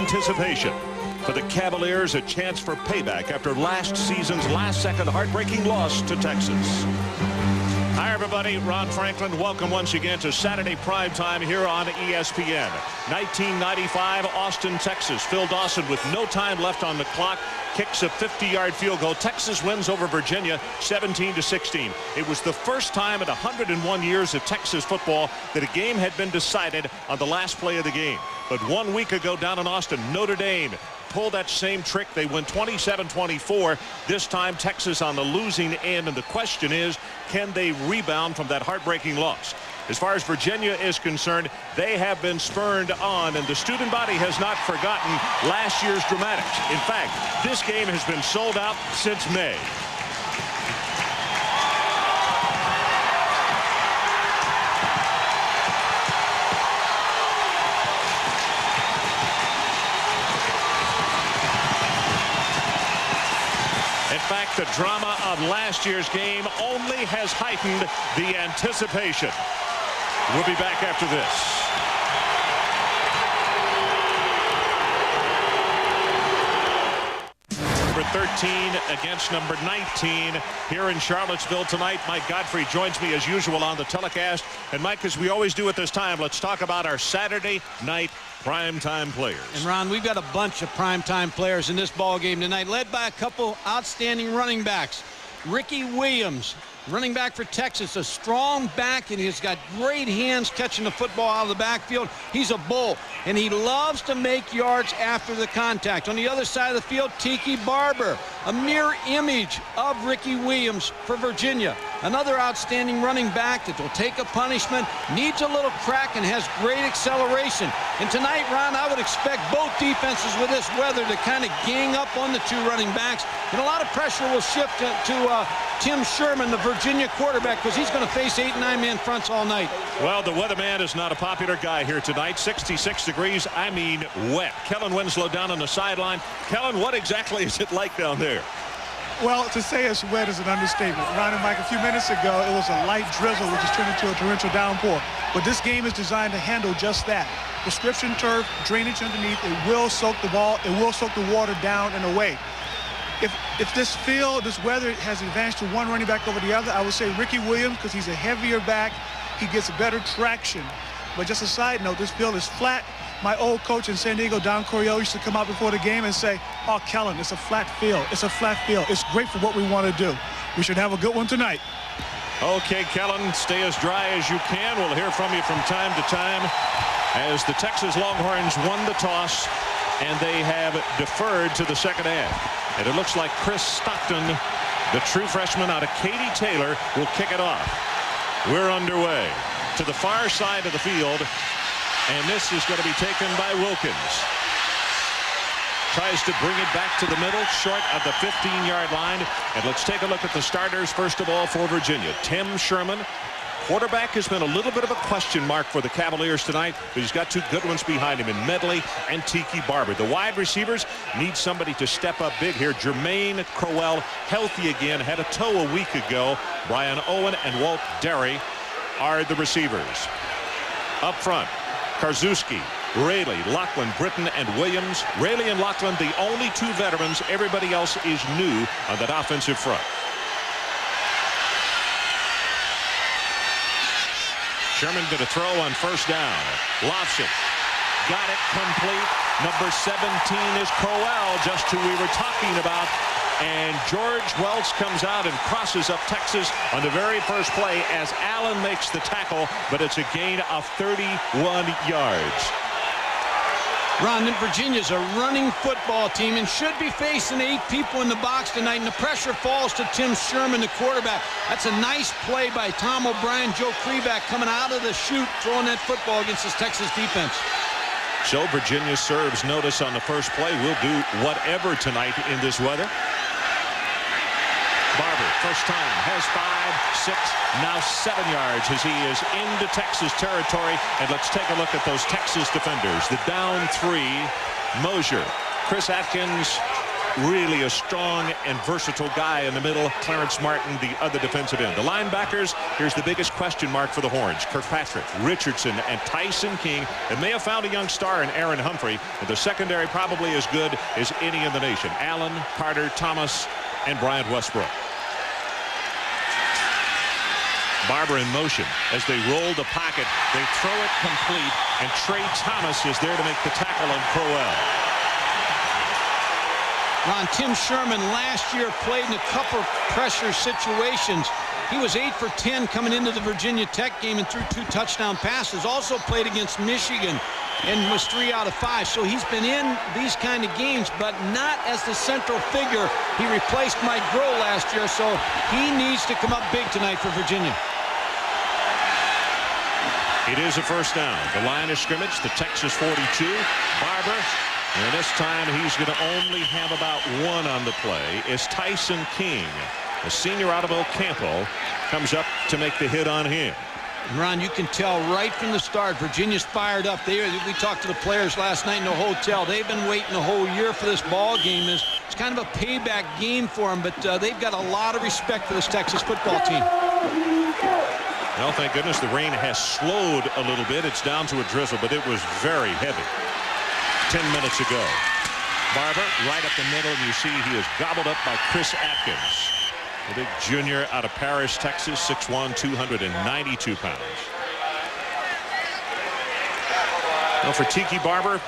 anticipation. For the Cavaliers, a chance for payback after last season's last-second heartbreaking loss to Texas. Hi, everybody. Ron Franklin. Welcome once again to Saturday Prime Time here on ESPN. 1995, Austin, Texas. Phil Dawson, with no time left on the clock, kicks a 50-yard field goal. Texas wins over Virginia 17-16. It was the first time in 101 years of Texas football that a game had been decided on the last play of the game. But 1 week ago down in Austin, Notre Dame pull that same trick. They win 27-24. This time Texas on the losing end, and the question is, can they rebound from that heartbreaking loss? As far as Virginia is concerned, they have been spurned on, and the student body has not forgotten last year's dramatics. In fact, this game has been sold out since May. In fact, the drama of last year's game only has heightened the anticipation. We'll be back after this. Number 13 against number 19 here in Charlottesville tonight. Mike Godfrey joins me as usual on the telecast. And Mike, as we always do at this time, let's talk about our Saturday night primetime players. And Ron, we've got a bunch of primetime players in this ball game tonight, led by a couple outstanding running backs. Ricky Williams, running back for Texas, a strong back, and he's got great hands catching the football out of the backfield. He's a bull, and he loves to make yards after the contact. On the other side of the field, Tiki Barber, a mirror image of Ricky Williams for Virginia. Another outstanding running back that will take a punishment, needs a little crack, and has great acceleration. And tonight, Ron, I would expect both defenses with this weather to kind of gang up on the two running backs. And a lot of pressure will shift to Tim Sherman, the Virginia quarterback, because he's going to face 8- and 9-man fronts all night. Well, the weatherman is not a popular guy here tonight. 66 degrees, I mean wet. Kellen Winslow down on the sideline. Kellen, what exactly is it like down there? Well, to say it's wet is an understatement. Ron and Mike, a few minutes ago, it was a light drizzle, which has turned into a torrential downpour. But this game is designed to handle just that. Prescription turf, drainage underneath, it will soak the ball, it will soak the water down and away. If this weather has advanced to one running back over the other, I would say Ricky Williams, because he's a heavier back, he gets better traction. But just a side note, this field is flat. My old coach in San Diego, Don Coryell, used to come out before the game and say, "Oh, Kellen, it's a flat field. It's a flat field. It's great for what we want to do. We should have a good one tonight." Okay, Kellen, stay as dry as you can. We'll hear from you from time to time as the Texas Longhorns won the toss, and they have deferred to the second half. And it looks like Chris Stockton, the true freshman out of Katy Taylor, will kick it off. We're underway to the far side of the field, and this is going to be taken by Wilkins. Tries to bring it back to the middle, short of the 15-yard line. And let's take a look at the starters, first of all, for Virginia. Tim Sherman. Quarterback has been a little bit of a question mark for the Cavaliers tonight, but he's got two good ones behind him in Medley and Tiki Barber. The wide receivers need somebody to step up big here. Jermaine Crowell, healthy again, had a toe a week ago. Brian Owen and Walt Derry are the receivers. Up front, Karczewski, Raley, Lachlan, Britton, and Williams. Raley and Lachlan, the only two veterans. Everybody else is new on that offensive front. Sherman going to throw on first down. Lofts it. Got it complete. Number 17 is Crowell, just who we were talking about. And George Welch comes out and crosses up Texas on the very first play as Allen makes the tackle, but it's a gain of 31 yards. Ron, Virginia's a running football team and should be facing 8 people in the box tonight, and the pressure falls to Tim Sherman, the quarterback. That's a nice play by Tom O'Brien, Joe Kreback coming out of the chute, throwing that football against this Texas defense. So Virginia serves notice on the first play. We'll do whatever tonight in this weather. Barber, first time, has 5, 6, now 7 yards as he is into Texas territory. And let's take a look at those Texas defenders. The down 3, Mosier, Chris Atkins, really a strong and versatile guy in the middle. Clarence Martin, the other defensive end. The linebackers, here's the biggest question mark for the Horns. Kirkpatrick, Richardson, and Tyson King. They may have found a young star in Aaron Humphrey, but the secondary probably as good as any in the nation. Allen, Carter, Thomas, and Bryant Westbrook. Barber in motion as they roll the pocket. They throw it complete, and Trey Thomas is there to make the tackle on Crowell. Ron, Tim Sherman last year played in a couple pressure situations. He was 8 for 10 coming into the Virginia Tech game and threw 2 touchdown passes. Also played against Michigan and was 3 out of 5. So he's been in these kind of games, but not as the central figure. He replaced Mike Groh last year, so he needs to come up big tonight for Virginia. It is a first down. The line of scrimmage, the Texas 42. Barber, and this time he's going to only have about 1 on the play. Is Tyson King, a senior out of Ocampo, comes up to make the hit on him. Ron, you can tell right from the start, Virginia's fired up. We talked to the players last night in the hotel. They've been waiting a whole year for this ball game. It's kind of a payback game for them, but they've got a lot of respect for this Texas football team. Well, thank goodness the rain has slowed a little bit. It's down to a drizzle, but it was very heavy 10 minutes ago. Barber right up the middle, and you see he is gobbled up by Chris Atkins, the big junior out of Paris, Texas, 6'1", 292 pounds. Well, for Tiki Barber,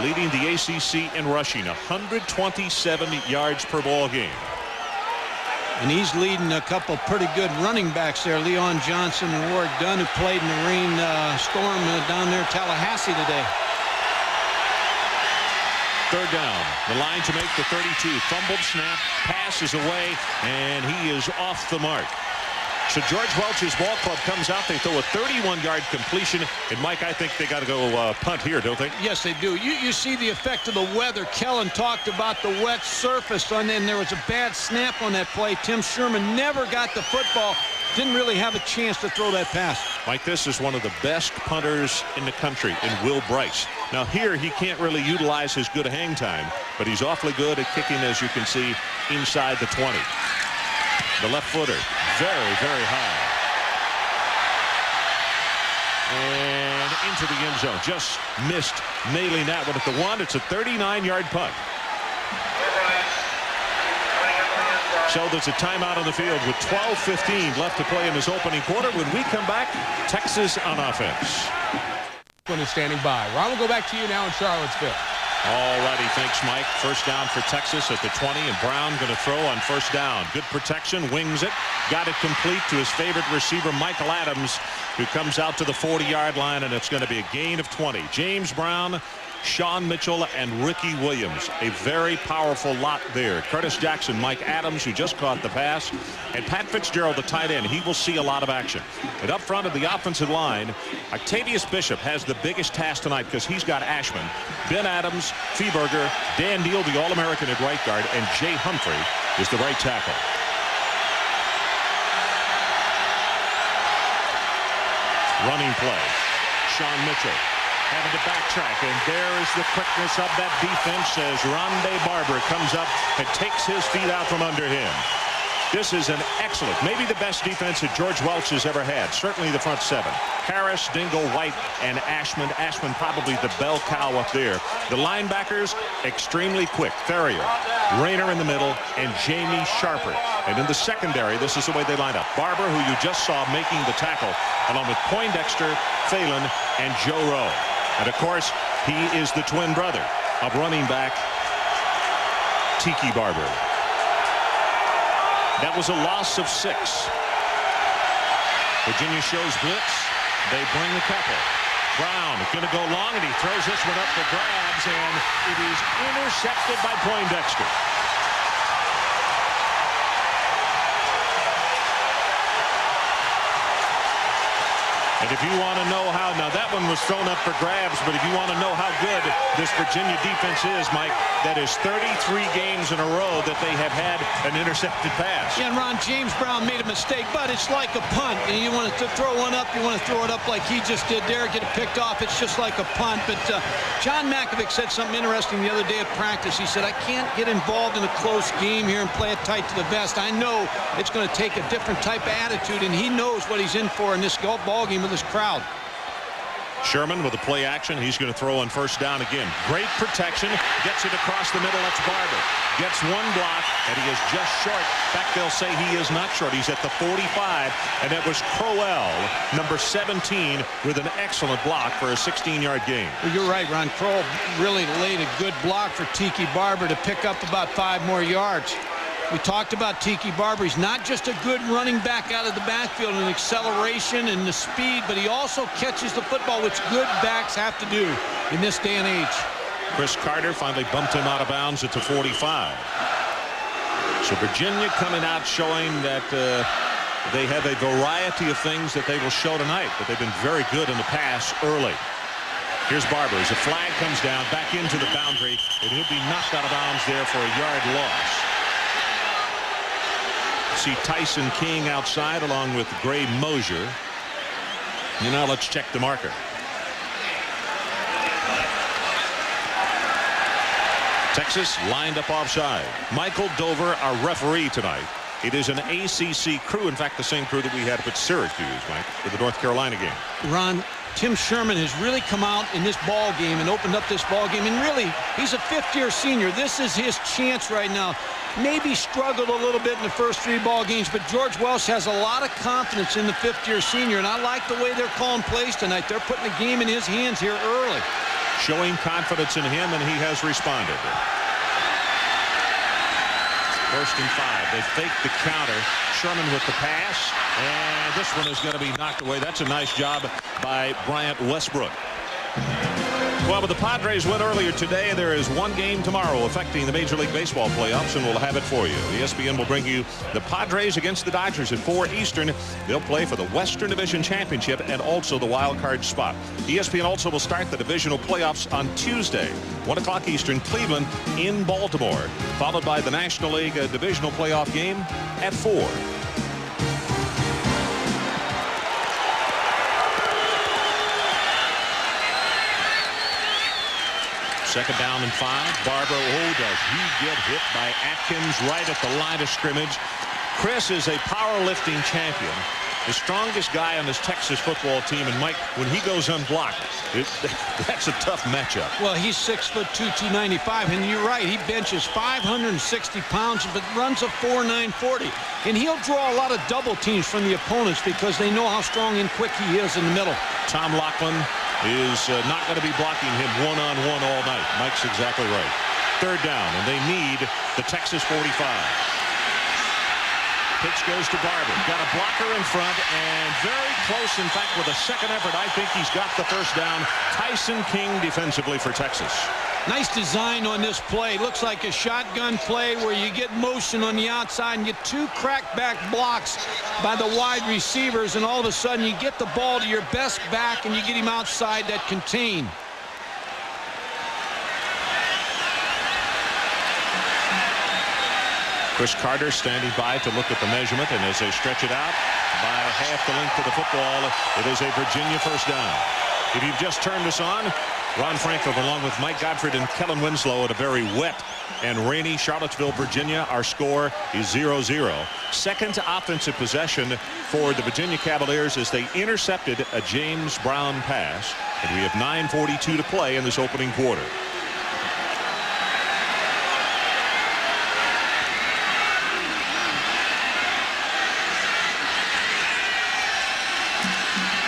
leading the ACC in rushing, 127 yards per ball game. And he's leading a couple pretty good running backs there, Leon Johnson and Warwick Dunn, who played in the rain storm down there in Tallahassee today. Third down. The line to make the 32. Fumbled snap. Pass is away, and he is off the mark. So George Welch's ball club comes out. They throw a 31-yard completion. And, Mike, I think they got to go punt here, don't they? Yes, they do. You see the effect of the weather. Kellen talked about the wet surface, and then there was a bad snap on that play. Tim Sherman never got the football. Didn't really have a chance to throw that pass. Mike, this is one of the best punters in the country in Will Bryce. Now, here he can't really utilize his good hang time, but he's awfully good at kicking, as you can see, inside the 20. The left footer, very, very high. And into the end zone. Just missed nailing that one at the 1. It's a 39-yard punt. So there's a timeout on the field with 12:15 left to play in this opening quarter. When we come back, Texas on offense. Is standing by. Ron, we'll go back to you now in Charlottesville. All righty, thanks, Mike. First down for Texas at the 20, and Brown going to throw on first down. Good protection, wings it, got it complete to his favorite receiver, Michael Adams, who comes out to the 40-yard line, and it's going to be a gain of 20. James Brown, Sean Mitchell, and Ricky Williams. A very powerful lot there. Curtis Jackson, Mike Adams, who just caught the pass, and Pat Fitzgerald, the tight end. He will see a lot of action. And up front of the offensive line, Octavius Bishop has the biggest task tonight because he's got Ashman, Ben Adams, Fieberger, Dan Neal, the All-American at right guard, and Jay Humphrey is the right tackle. Running play. Sean Mitchell having to backtrack, and there is the quickness of that defense as Rondé Barber comes up and takes his feet out from under him. This is an excellent, maybe the best defense that George Welch has ever had. Certainly the front 7. Harris, Dingle, White, and Ashman. Ashman probably the bell cow up there. The linebackers, extremely quick. Ferrier, Rayner in the middle, and Jamie Sharper. And in the secondary, this is the way they line up. Barber, who you just saw making the tackle, along with Poindexter, Phelan, and Joe Rowe. And, of course, he is the twin brother of running back Tiki Barber. That was a loss of 6. Virginia shows blitz. They bring a couple. Brown going to go long, and he throws this one up for grabs, and it is intercepted by Poindexter. And if you want to know how, now that one was thrown up for grabs, but if you want to know how good this Virginia defense is, Mike, that is 33 games in a row that they have had an intercepted pass. Yeah, and Ron, James Brown made a mistake, but it's like a punt. And you want to throw one up, you want to throw it up like he just did there, get it picked off. It's just like a punt. But John Makovic said something interesting the other day at practice. He said, I can't get involved in a close game here and play it tight to the vest. I know it's going to take a different type of attitude, and he knows what he's in for in this ball game with this crowd. Sherman with a play action. He's going to throw on first down again. Great protection. Gets it across the middle. That's Barber. Gets one block, and he is just short. In fact, they'll say he is not short. He's at the 45, and that was Crowell, number 17, with an excellent block for a 16-yard gain. Well, you're right, Ron. Crowell really laid a good block for Tiki Barber to pick up about 5 more yards. We talked about Tiki Barber. He's not just a good running back out of the backfield in acceleration and the speed, but he also catches the football, which good backs have to do in this day and age. Chris Carter finally bumped him out of bounds at the 45. So Virginia coming out showing that they have a variety of things that they will show tonight, but they've been very good in the pass early. Here's Barber as a flag comes down back into the boundary, and he'll be knocked out of bounds there for a yard loss. See Tyson King outside along with Gray Mosier. And now let's check the marker. Texas lined up offside. Michael Dover, our referee tonight. It is an ACC crew. In fact, the same crew that we had up at Syracuse, Mike, for the North Carolina game. Ron, Tim Sherman has really come out in this ball game and opened up this ball game. And really, he's a fifth-year senior. This is his chance right now. Maybe struggled a little bit in the first 3 ball games, but George Welsh has a lot of confidence in the fifth-year senior, and I like the way they're calling plays tonight. They're putting the game in his hands here early. Showing confidence in him, and he has responded. First and 5. They fake the counter. Sherman with the pass, and this one is going to be knocked away. That's a nice job by Bryant Westbrook. Well, but the Padres went earlier today. There is one game tomorrow affecting the Major League Baseball playoffs, and we'll have it for you. ESPN will bring you the Padres against the Dodgers at 4 Eastern. They'll play for the Western Division Championship and also the wild card spot. ESPN also will start the divisional playoffs on Tuesday, 1 o'clock Eastern, Cleveland in Baltimore, followed by the National League divisional playoff game at 4. Second down and 5. Barber, oh, does he get hit by Atkins right at the line of scrimmage. Chris is a powerlifting champion, the strongest guy on this Texas football team. And Mike, when he goes unblocked, that's a tough matchup. Well, he's 6'2", 295, and you're right. He benches 560 pounds, but runs a 4.9 40. And he'll draw a lot of double teams from the opponents because they know how strong and quick he is in the middle. Tom Laughlin is not going to be blocking him one-on-one all night. Mike's exactly right. Third down, and they need the Texas 45. Pitch goes to Barber. Got a blocker in front, and very close. In fact, with a second effort, I think he's got the first down. Tyson King defensively for Texas. Nice design on this play. Looks like a shotgun play where you get motion on the outside and get 2 crackback blocks by the wide receivers, and all of a sudden you get the ball to your best back and you get him outside that contain. Chris Carter standing by to look at the measurement, and as they stretch it out by half the length of the football, it is a Virginia first down. If you've just turned us on, Ron Franklin along with Mike Godfrey and Kellen Winslow at a very wet and rainy Charlottesville, Virginia. Our score is 0-0. Second offensive possession for the Virginia Cavaliers as they intercepted a James Brown pass, and we have 9:42 to play in this opening quarter.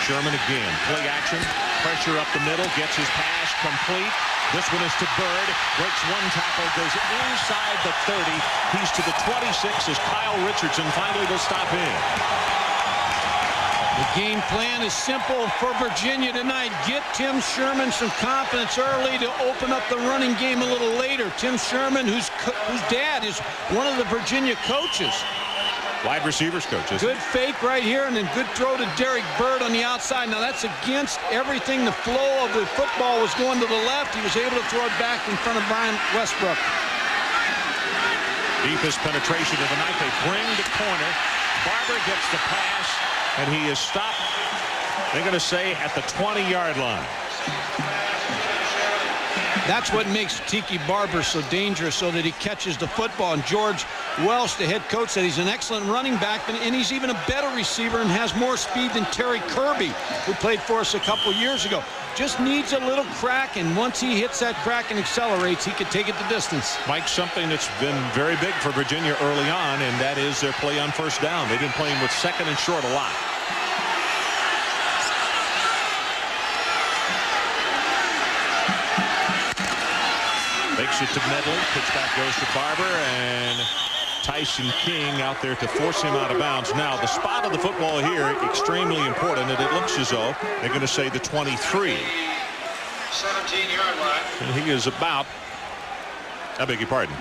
Sherman again, play action, pressure up the middle, gets his pass complete. This one is to Bird, breaks one tackle, goes inside the 30. He's to the 26 as Kyle Richardson finally will stop in. The game plan is simple for Virginia tonight. Get Tim Sherman some confidence early to open up the running game a little later. Tim Sherman, whose dad is one of the Virginia coaches. Wide receivers coach. Good fake right here, and then good throw to Derek Bird on the outside. Now that's against everything. The flow of the football was going to the left. He was able to throw it back in front of Brian Westbrook. Deepest penetration of the night. They bring the corner. Barber gets the pass, and he is stopped, they're going to say, at the 20-yard line. That's what makes Tiki Barber so dangerous, so that he catches the football. And George Welsh, the head coach, said he's an excellent running back, and he's even a better receiver and has more speed than Terry Kirby, who played for us a couple years ago. Just needs a little crack, and once he hits that crack and accelerates, he can take it the distance. Mike, something that's been very big for Virginia early on, and that is their play on first down. They've been playing with second and short a lot. Makes it to Medley. Pitch back goes to Barber, and Tyson King out there to force him out of bounds. Now, the spot of the football here, extremely important, and it looks as though they're going to say the 23. 17-yard line. And he is about, I beg your pardon,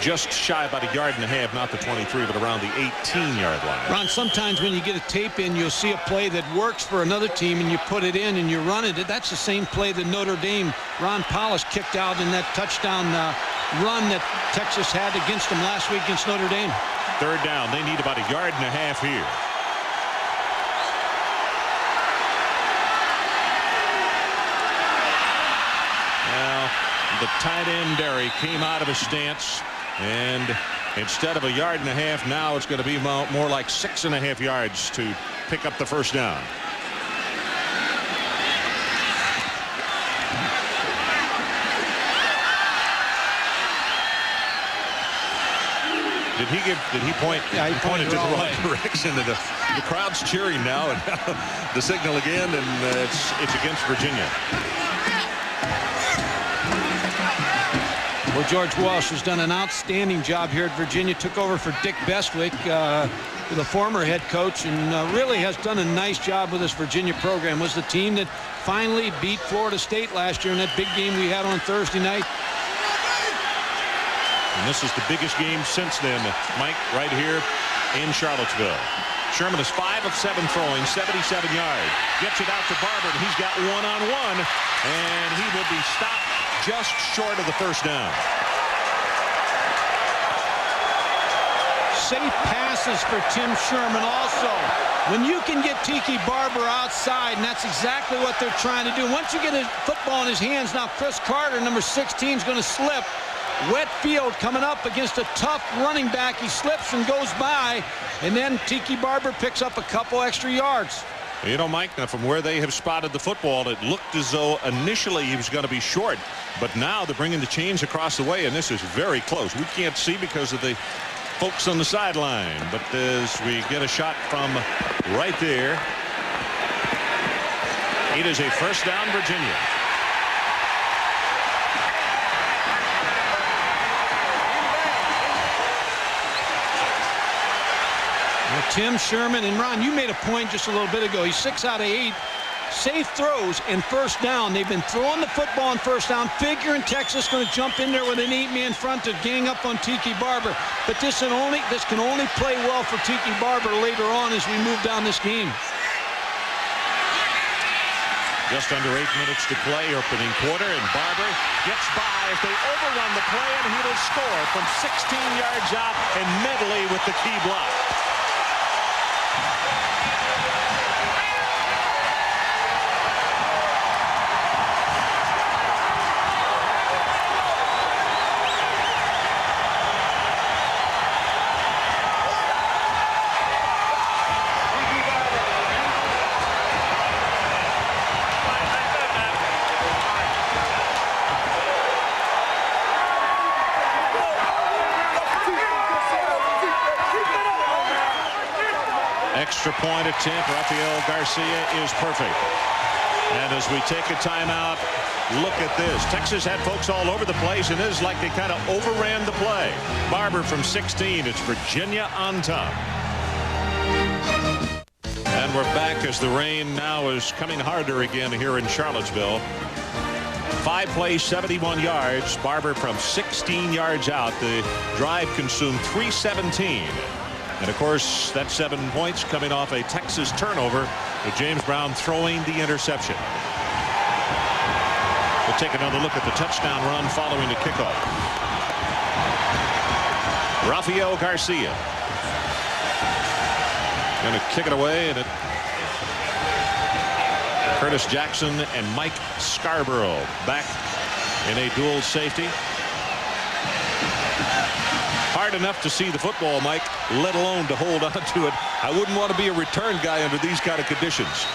just shy about a yard and a half, not the 23, but around the 18-yard line. Ron, sometimes when you get a tape in, you'll see a play that works for another team, and you put it in and you run it. That's the same play that Notre Dame, Ron Powell kicked out in that touchdown run that Texas had against them last week against Notre Dame. Third down. They need about a yard and a half here. The tight end Derry came out of his stance, and instead of a yard and a half, now it's going to be more like 6.5 yards to pick up the first down. Did he point? Yeah, he pointed to the wrong wrong direction. And the crowd's cheering now, and the signal again, and it's against Virginia. Well, George Welsh has done an outstanding job here at Virginia. Took over for Dick Bestwick, the former head coach, and really has done a nice job with this Virginia program. Was the team that finally beat Florida State last year in that big game we had on Thursday night. And this is the biggest game since then, Mike, right here in Charlottesville. Sherman is 5 of 7 throwing, 77 yards. Gets it out to Barber, and he's got one-on-one, and he will be stopped just short of the first down. Safe passes for Tim Sherman also. When you can get Tiki Barber outside, and that's exactly what they're trying to do. Once you get a football in his hands, now Chris Carter, number 16, is going to slip. Wet field coming up against a tough running back. He slips and goes by, and then Tiki Barber picks up a couple extra yards. You know, Mike, now from where they have spotted the football, it looked as though initially he was going to be short, but now they're bringing the chains across the way, and this is very close. We can't see because of the folks on the sideline, but as we get a shot from right there, it is a first down, Virginia. Tim Sherman, and Ron, you made a point just a little bit ago. He's 6 out of 8 safe throws and first down. They've been throwing the football on first down, figuring Texas going to jump in there with an 8-man front to gang up on Tiki Barber. But this can only play well for Tiki Barber later on as we move down this game. Just under 8 minutes to play, opening quarter, and Barber gets by as they overrun the play, and he will score from 16 yards out, and Medley with the key block. Extra point attempt. Rafael Garcia is perfect. And as we take a timeout, look at this. Texas had folks all over the place, and it is like they kind of overran the play. Barber from 16. It's Virginia on top. And we're back as the rain now is coming harder again here in Charlottesville. 5 plays, 71 yards. Barber from 16 yards out. The drive consumed 3:17. And of course, that's 7 points coming off a Texas turnover with James Brown throwing the interception. We'll take another look at the touchdown run following the kickoff. Rafael Garcia going to kick it away, and Curtis Jackson and Mike Scarborough back in a dual safety. Hard enough to see the football, Mike, let alone to hold on to it. I wouldn't want to be a return guy under these kind of conditions.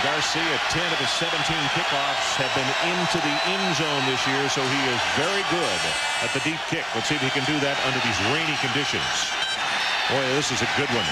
Garcia, 10 of his 17 kickoffs have been into the end zone this year, so he is very good at the deep kick. Let's see if he can do that under these rainy conditions. Boy, this is a good one.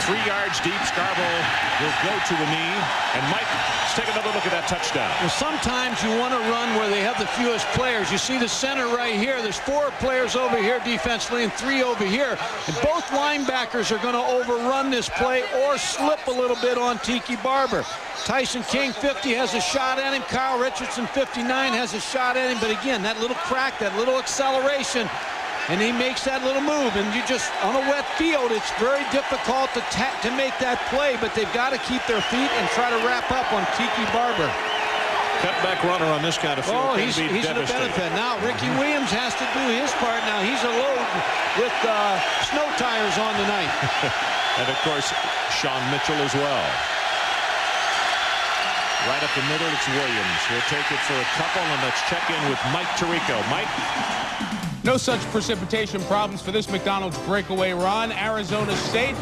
3 yards deep. Scarborough will go to the knee. And Mike, let's take another look at that touchdown. Well, sometimes you want to run where they have the fewest players. You see the center right here. There's 4 players over here defensively and 3 over here. And both linebackers are going to overrun this play or slip a little bit on Tiki Barber. Tyson King, 50, has a shot at him. Kyle Richardson, 59, has a shot at him. But again, that little crack, that little acceleration, and he makes that little move, and you just, on a wet field, it's very difficult to make that play, but they've got to keep their feet and try to wrap up on Tiki Barber. Cutback runner on this kind of field. Oh, he's to the benefit. Now, Ricky Williams has to do his part now. He's a load with snow tires on tonight. And, of course, Sean Mitchell as well. Right up the middle, it's Williams. He'll take it for a couple, and let's check in with Mike Tirico. Mike? No such precipitation problems for this McDonald's breakaway run. Arizona State,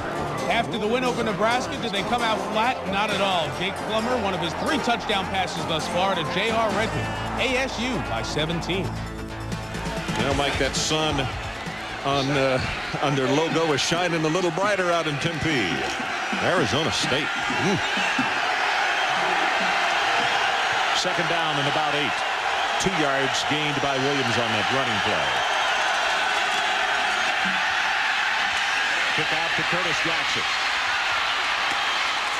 after the win over Nebraska, did they come out flat? Not at all. Jake Plummer, one of his 3 touchdown passes thus far to J.R. Redmond. ASU by 17. Well, Mike, that sun on their logo is shining a little brighter out in Tempe. Arizona State. Second down and about 8. 2 yards gained by Williams on that running play. Kick out to Curtis Jackson.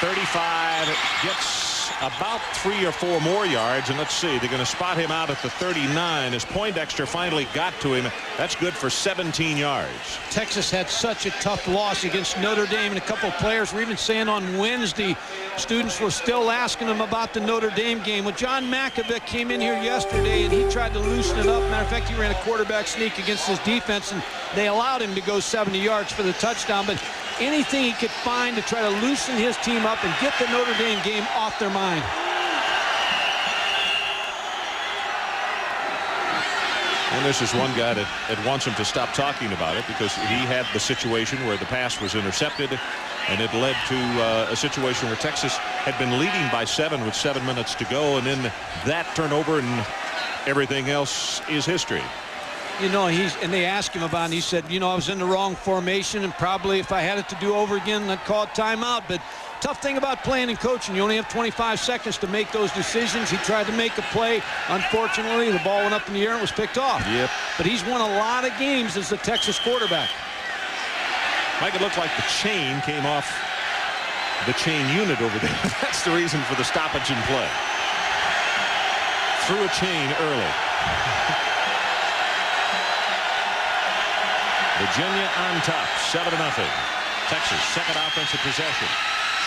35, gets about 3 or 4 more yards, and let's see, they're going to spot him out at the 39 as Poindexter finally got to him. That's good for 17 yards. Texas had such a tough loss against Notre Dame, and a couple of players were even saying on Wednesday, students were still asking them about the Notre Dame game. Well, John Makovic came in here yesterday, and he tried to loosen it up. Matter of fact, he ran a quarterback sneak against his defense, and they allowed him to go 70 yards for the touchdown. But anything he could find to try to loosen his team up and get the Notre Dame game off their mind. And this is one guy that wants him to stop talking about it, because he had the situation where the pass was intercepted, and it led to a situation where Texas had been leading by 7 with 7 minutes to go, and then that turnover and everything else is history. You know, and they asked him about it, and he said, you know, I was in the wrong formation, and probably if I had it to do over again, I'd call it timeout. But tough thing about playing and coaching, you only have 25 seconds to make those decisions. He tried to make a play. Unfortunately, the ball went up in the air and was picked off. Yep. But he's won a lot of games as the Texas quarterback. Mike, it looked like the chain came off the chain unit over there. That's the reason for the stoppage in play. Threw a chain early. Virginia on top, 7-0. Texas, second offensive possession.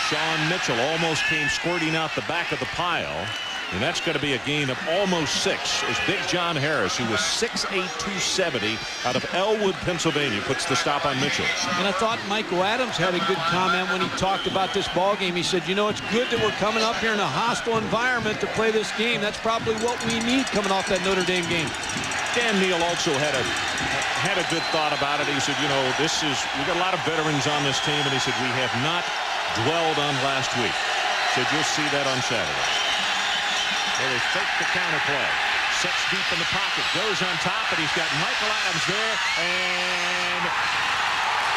Sean Mitchell almost came squirting out the back of the pile. And that's going to be a gain of almost 6 as Big John Harris, who was 6'8", 270 out of Elwood, Pennsylvania, puts the stop on Mitchell. And I thought Michael Adams had a good comment when he talked about this ball game. He said, you know, it's good that we're coming up here in a hostile environment to play this game. That's probably what we need coming off that Notre Dame game. Dan Neal also had a good thought about it. He said, you know, we got a lot of veterans on this team, and he said, we have not dwelled on last week. He said, you'll see that on Saturday. Well, they fake the counter play. Sets deep in the pocket, goes on top, and he's got Michael Adams there, and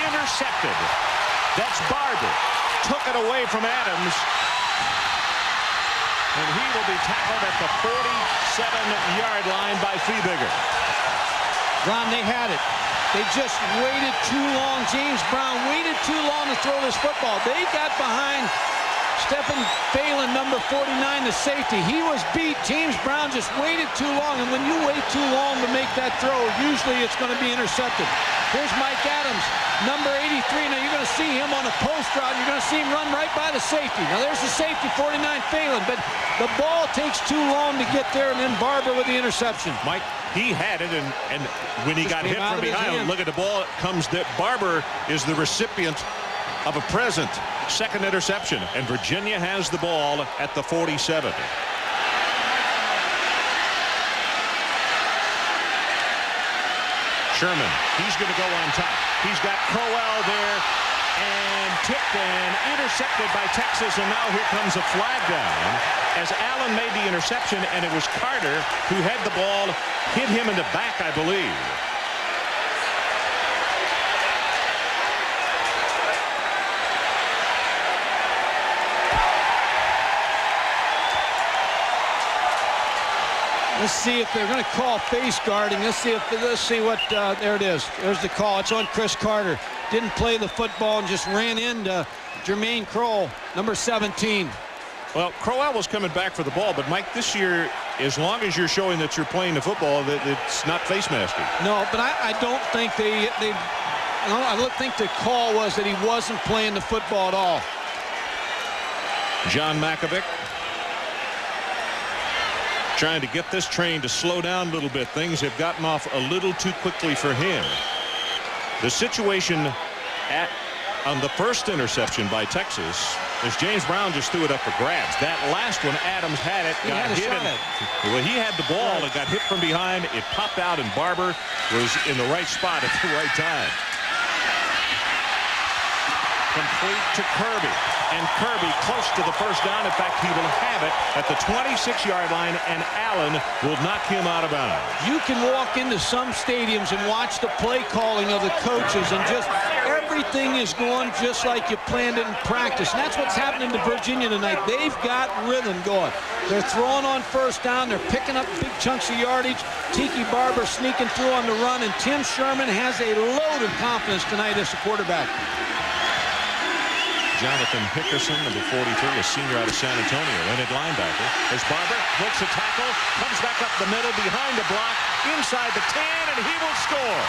intercepted. That's Barber. Took it away from Adams. And he will be tackled at the 47-yard line by Fiebiger. Ron, they had it. They just waited too long. James Brown waited too long to throw this football. They got behind Stephen Phelan, number 49, the safety. He was beat. James Brown just waited too long. And when you wait too long to make that throw, usually it's going to be intercepted. Here's Mike Adams, number 83. Now you're going to see him on a post route. You're going to see him run right by the safety. Now there's the safety, 49, Phelan. But the ball takes too long to get there, and then Barber with the interception. Mike, he had it, and when he got hit from behind, look at the ball. It comes that Barber is the recipient of a present second interception, and Virginia has the ball at the 47. Sherman, he's going to go on top. He's got Crowell there, and tipped and intercepted by Texas, and now here comes a flag down as Allen made the interception, and it was Carter who had the ball, hit him in the back, I believe. Let's see if they're going to call face guarding. Let's see what, there it is. There's the call. It's on Chris Carter. Didn't play the football and just ran into Jermaine Crowell, number 17. Well, Crowell was coming back for the ball, but Mike, this year, as long as you're showing that you're playing the football, that it's not face masking. No, but I don't think I don't think the call was that he wasn't playing the football at all. John Mackovic trying to get this train to slow down a little bit. Things have gotten off a little too quickly for him. The situation on the first interception by Texas is James Brown just threw it up for grabs. That last one, Adams had it, got hit. Well, he had the ball and got hit from behind. It popped out, and Barber was in the right spot at the right time. Complete to Kirby, and Kirby close to the first down. In fact, he will have it at the 26-yard line, and Allen will knock him out of bounds. You can walk into some stadiums and watch the play calling of the coaches, and just everything is going just like you planned it in practice. And that's what's happening to Virginia tonight. They've got rhythm going. They're throwing on first down. They're picking up big chunks of yardage. Tiki Barber sneaking through on the run, and Tim Sherman has a load of confidence tonight as a quarterback. Jonathan Hickerson, number 43, a senior out of San Antonio, in at linebacker. As Barber breaks a tackle, comes back up the middle, behind the block, inside the 10, and he will score.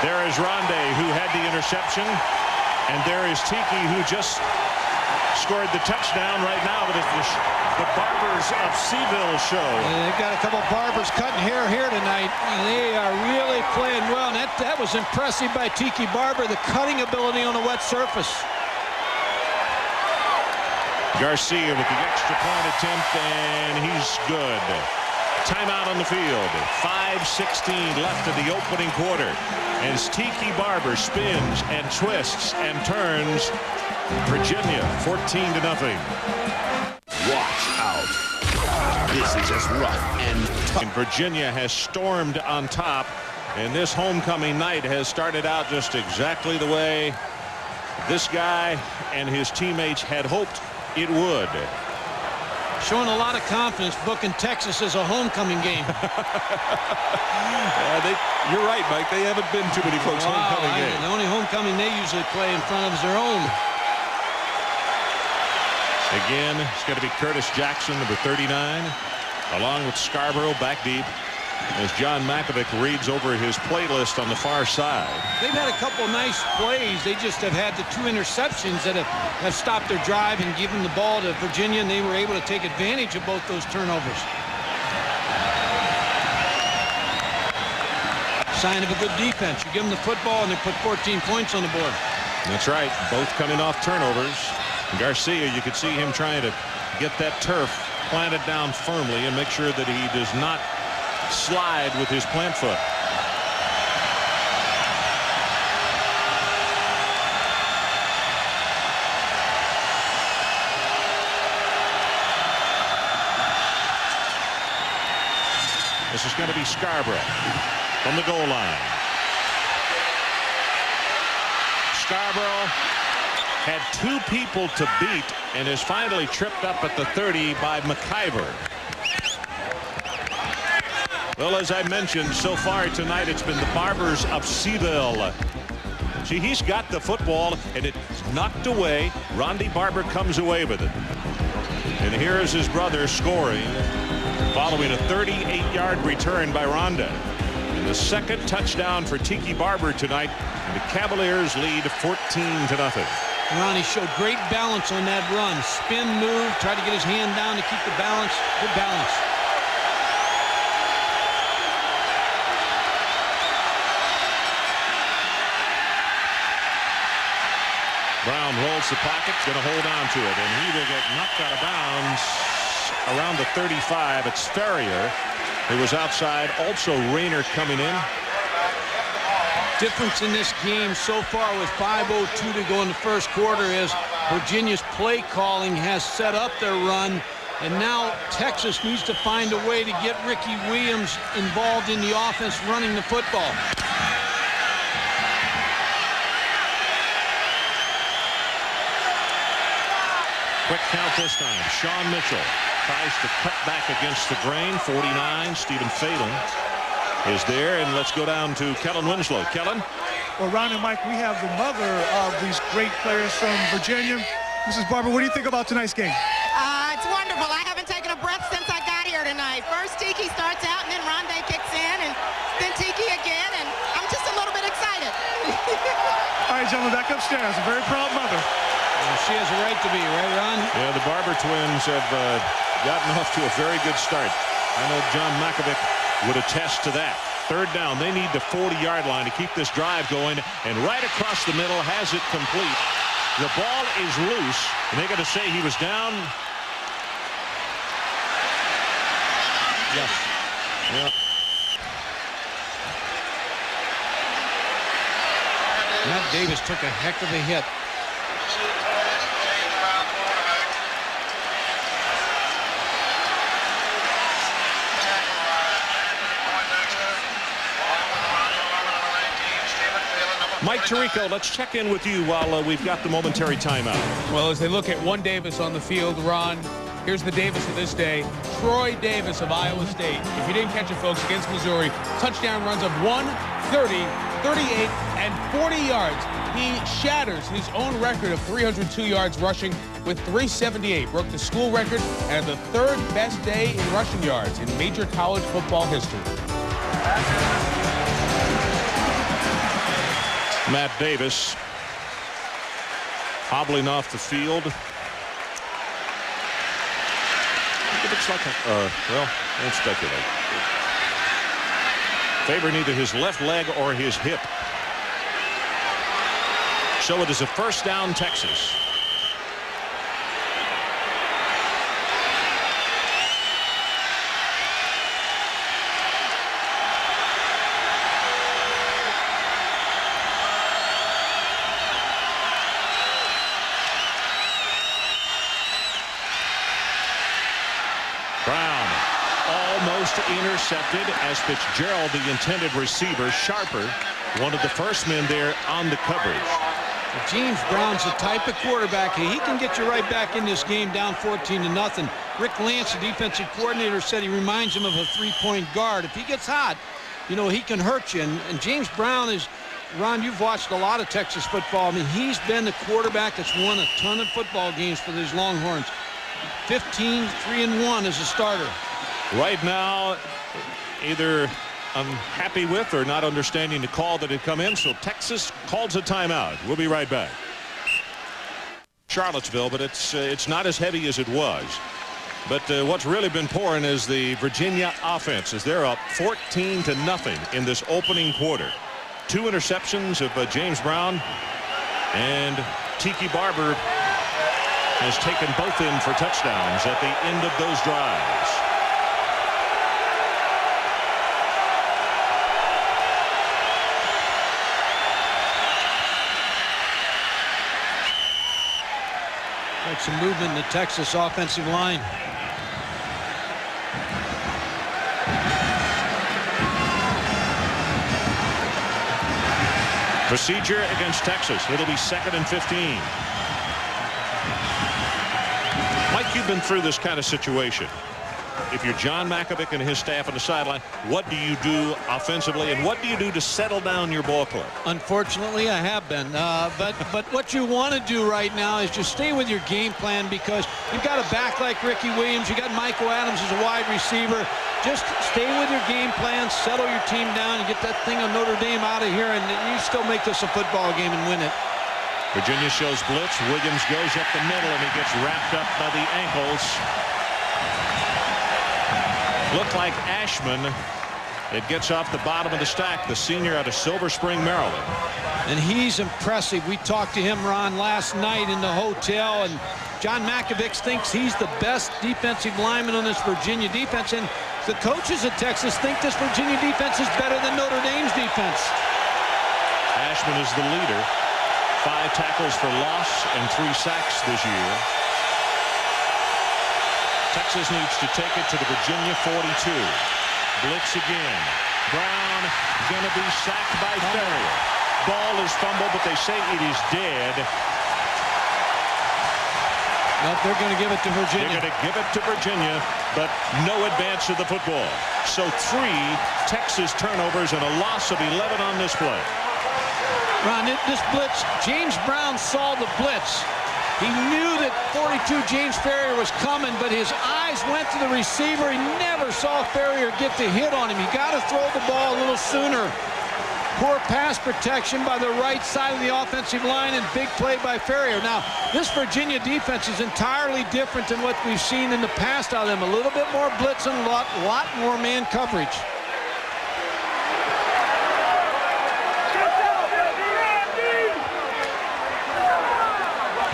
There is Rondé, who had the interception, and there is Tiki, who just scored the touchdown right now. But it's the Barbers of Seville show. Yeah, they've got a couple of Barbers cutting hair here tonight. They are really playing well. And that was impressive by Tiki Barber, the cutting ability on a wet surface. Garcia with the extra point attempt, and he's good. Timeout on the field. 5:16 left of the opening quarter. As Tiki Barber spins and twists and turns, Virginia 14-0. Watch out. This is just rough and tough. And Virginia has stormed on top, and this homecoming night has started out just exactly the way this guy and his teammates had hoped it would. Showing a lot of confidence booking Texas as a homecoming game. You're right, Mike. They haven't been too many folks homecoming games. The only homecoming they usually play in front of is their own. Again, it's going to be Curtis Jackson, number 39, along with Scarborough back deep, as John Mackovic reads over his playlist on the far side. They've had a couple nice plays. They just have had the 2 interceptions that have stopped their drive and given the ball to Virginia, and they were able to take advantage of both those turnovers. Sign of a good defense. You give them the football, and they put 14 points on the board. That's right. Both coming off turnovers. Garcia, you could see him trying to get that turf planted down firmly and make sure that he does not slide with his plant foot. This is going to be Scarborough from the goal line. Scarborough had 2 people to beat and is finally tripped up at the 30 by McIver. Well, as I mentioned, so far tonight, it's been the Barbers of Seville. See, he's got the football, and it's knocked away. Ronde Barber comes away with it. And here is his brother scoring, following a 38-yard return by Ronde. And the second touchdown for Tiki Barber tonight. And the Cavaliers lead 14-0. Ronnie showed great balance on that run. Spin move, tried to get his hand down to keep the balance. Good balance. Brown rolls the pocket, going to hold on to it, and he will get knocked out of bounds around the 35. It's Ferrier who was outside. Also Rayner coming in. Difference in this game so far with 5:02 to go in the first quarter is Virginia's play calling has set up their run, and now Texas needs to find a way to get Ricky Williams involved in the offense running the football. Quick count this time. Sean Mitchell tries to cut back against the grain. 49. Stephen Phelan is there, and let's go down to Kellen Winslow. Kellen? Well, Ron and Mike, we have the mother of these great players from Virginia. Mrs. Barber, what do you think about tonight's game? It's wonderful. I haven't taken a breath since I got here tonight. First Tiki starts out, and then Ronde kicks in, and then Tiki again, and I'm just a little bit excited. All right, gentlemen, back upstairs. A very proud mother. She has a right to be, right, Ron? Yeah, the Barber twins have gotten off to a very good start. I know John Makovic would attest to that. Third down, they need the 40-yard line to keep this drive going, and right across the middle has it complete. The ball is loose, and they got to say he was down. Yes. Yeah. Matt Davis took a heck of a hit. Mike Tirico, let's check in with you while we've got the momentary timeout. Well, as they look at one Davis on the field, Ron, here's the Davis of this day, Troy Davis of Iowa State. If you didn't catch it, folks, against Missouri, touchdown runs of 130, 38, and 40 yards. He shatters his own record of 302 yards rushing with 378. Broke the school record and the third best day in rushing yards in major college football history. Matt Davis hobbling off the field. It looks like well, don't speculate. Favored either his left leg or his hip. So it is a first down, Texas. Brown almost intercepted as Fitzgerald, the intended receiver, Sharper, one of the first men there on the coverage. James Brown's the type of quarterback. He can get you right back in this game down 14-0. Rick Lance, the defensive coordinator, said he reminds him of a three-point guard. If he gets hot, you know, he can hurt you. And James Brown is, Ron, you've watched a lot of Texas football. I mean, he's been the quarterback that's won a ton of football games for these Longhorns. 15-3-1 as a starter. Right now, either unhappy with or not understanding the call that had come in, so Texas calls a timeout. We'll be right back. Charlottesville, but it's not as heavy as it was. But what's really been pouring is the Virginia offense, as they're up 14-0 in this opening quarter. 2 interceptions of James Brown, and Tiki Barber has taken both in for touchdowns at the end of those drives. Got some movement in the Texas offensive line. Procedure against Texas. It'll be 2nd and 15. Mike, you've been through this kind of situation. If you're John Mackovic and his staff on the sideline, what do you do offensively, and what do you do to settle down your ball club? Unfortunately, I have been. But what you want to do right now is just stay with your game plan, because you've got a back like Ricky Williams. You got Michael Adams as a wide receiver. Just stay with your game plan, settle your team down, and get that thing of Notre Dame out of here, and you still make this a football game and win it. Virginia shows blitz. Williams goes up the middle, and he gets wrapped up by the ankles. Looked like Ashman. It gets off the bottom of the stack, the senior out of Silver Spring, Maryland. And he's impressive. We talked to him, Ron, last night in the hotel, and John Mackovic thinks he's the best defensive lineman on this Virginia defense, and the coaches at Texas think this Virginia defense is better than Notre Dame's defense. Ashman is the leader. 5 tackles for loss and 3 sacks this year. Texas needs to take it to the Virginia 42. Blitz again. Brown going to be sacked by Ferrier. Ball is fumbled, but they say it is dead. Nope, they're going to give it to Virginia. They're going to give it to Virginia, but no advance of the football. So 3 Texas turnovers and a loss of 11 on this play. Ron, this blitz, James Brown saw the blitz. He knew that 42 James Ferrier was coming, but his eyes went to the receiver. He never saw Ferrier get the hit on him. You got to throw the ball a little sooner. Poor pass protection by the right side of the offensive line, and big play by Ferrier. Now, this Virginia defense is entirely different than what we've seen in the past out of them. A little bit more blitz and a lot more man coverage.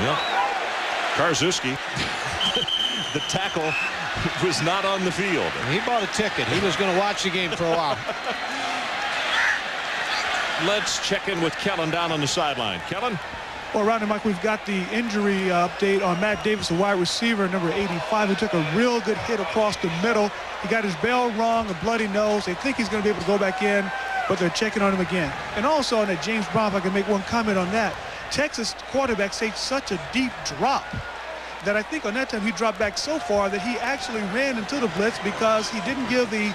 Yeah. Karczewski, the tackle, was not on the field. He bought a ticket. He was going to watch the game for a while. Let's check in with Kellen down on the sideline. Kellen? Well, Ron and Mike, we've got the injury update on Matt Davis, a wide receiver, number 85, who took a real good hit across the middle. He got his bell rung, a bloody nose. They think he's going to be able to go back in, but they're checking on him again. And also on that James Brown, if I can make one comment on that, Texas quarterback saved such a deep drop that I think on that time he dropped back so far that he actually ran into the blitz because he didn't give the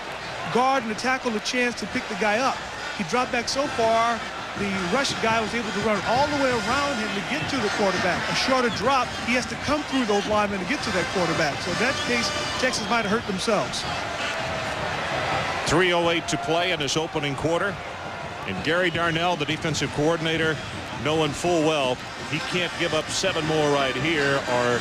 guard and the tackle a chance to pick the guy up. He dropped back so far, the rush guy was able to run all the way around him to get to the quarterback. A shorter drop, he has to come through those linemen to get to that quarterback. So in that case, Texas might have hurt themselves. 3:08 to play in this opening quarter. And Gary Darnell, the defensive coordinator, knowing full well he can't give up 7 more right here, or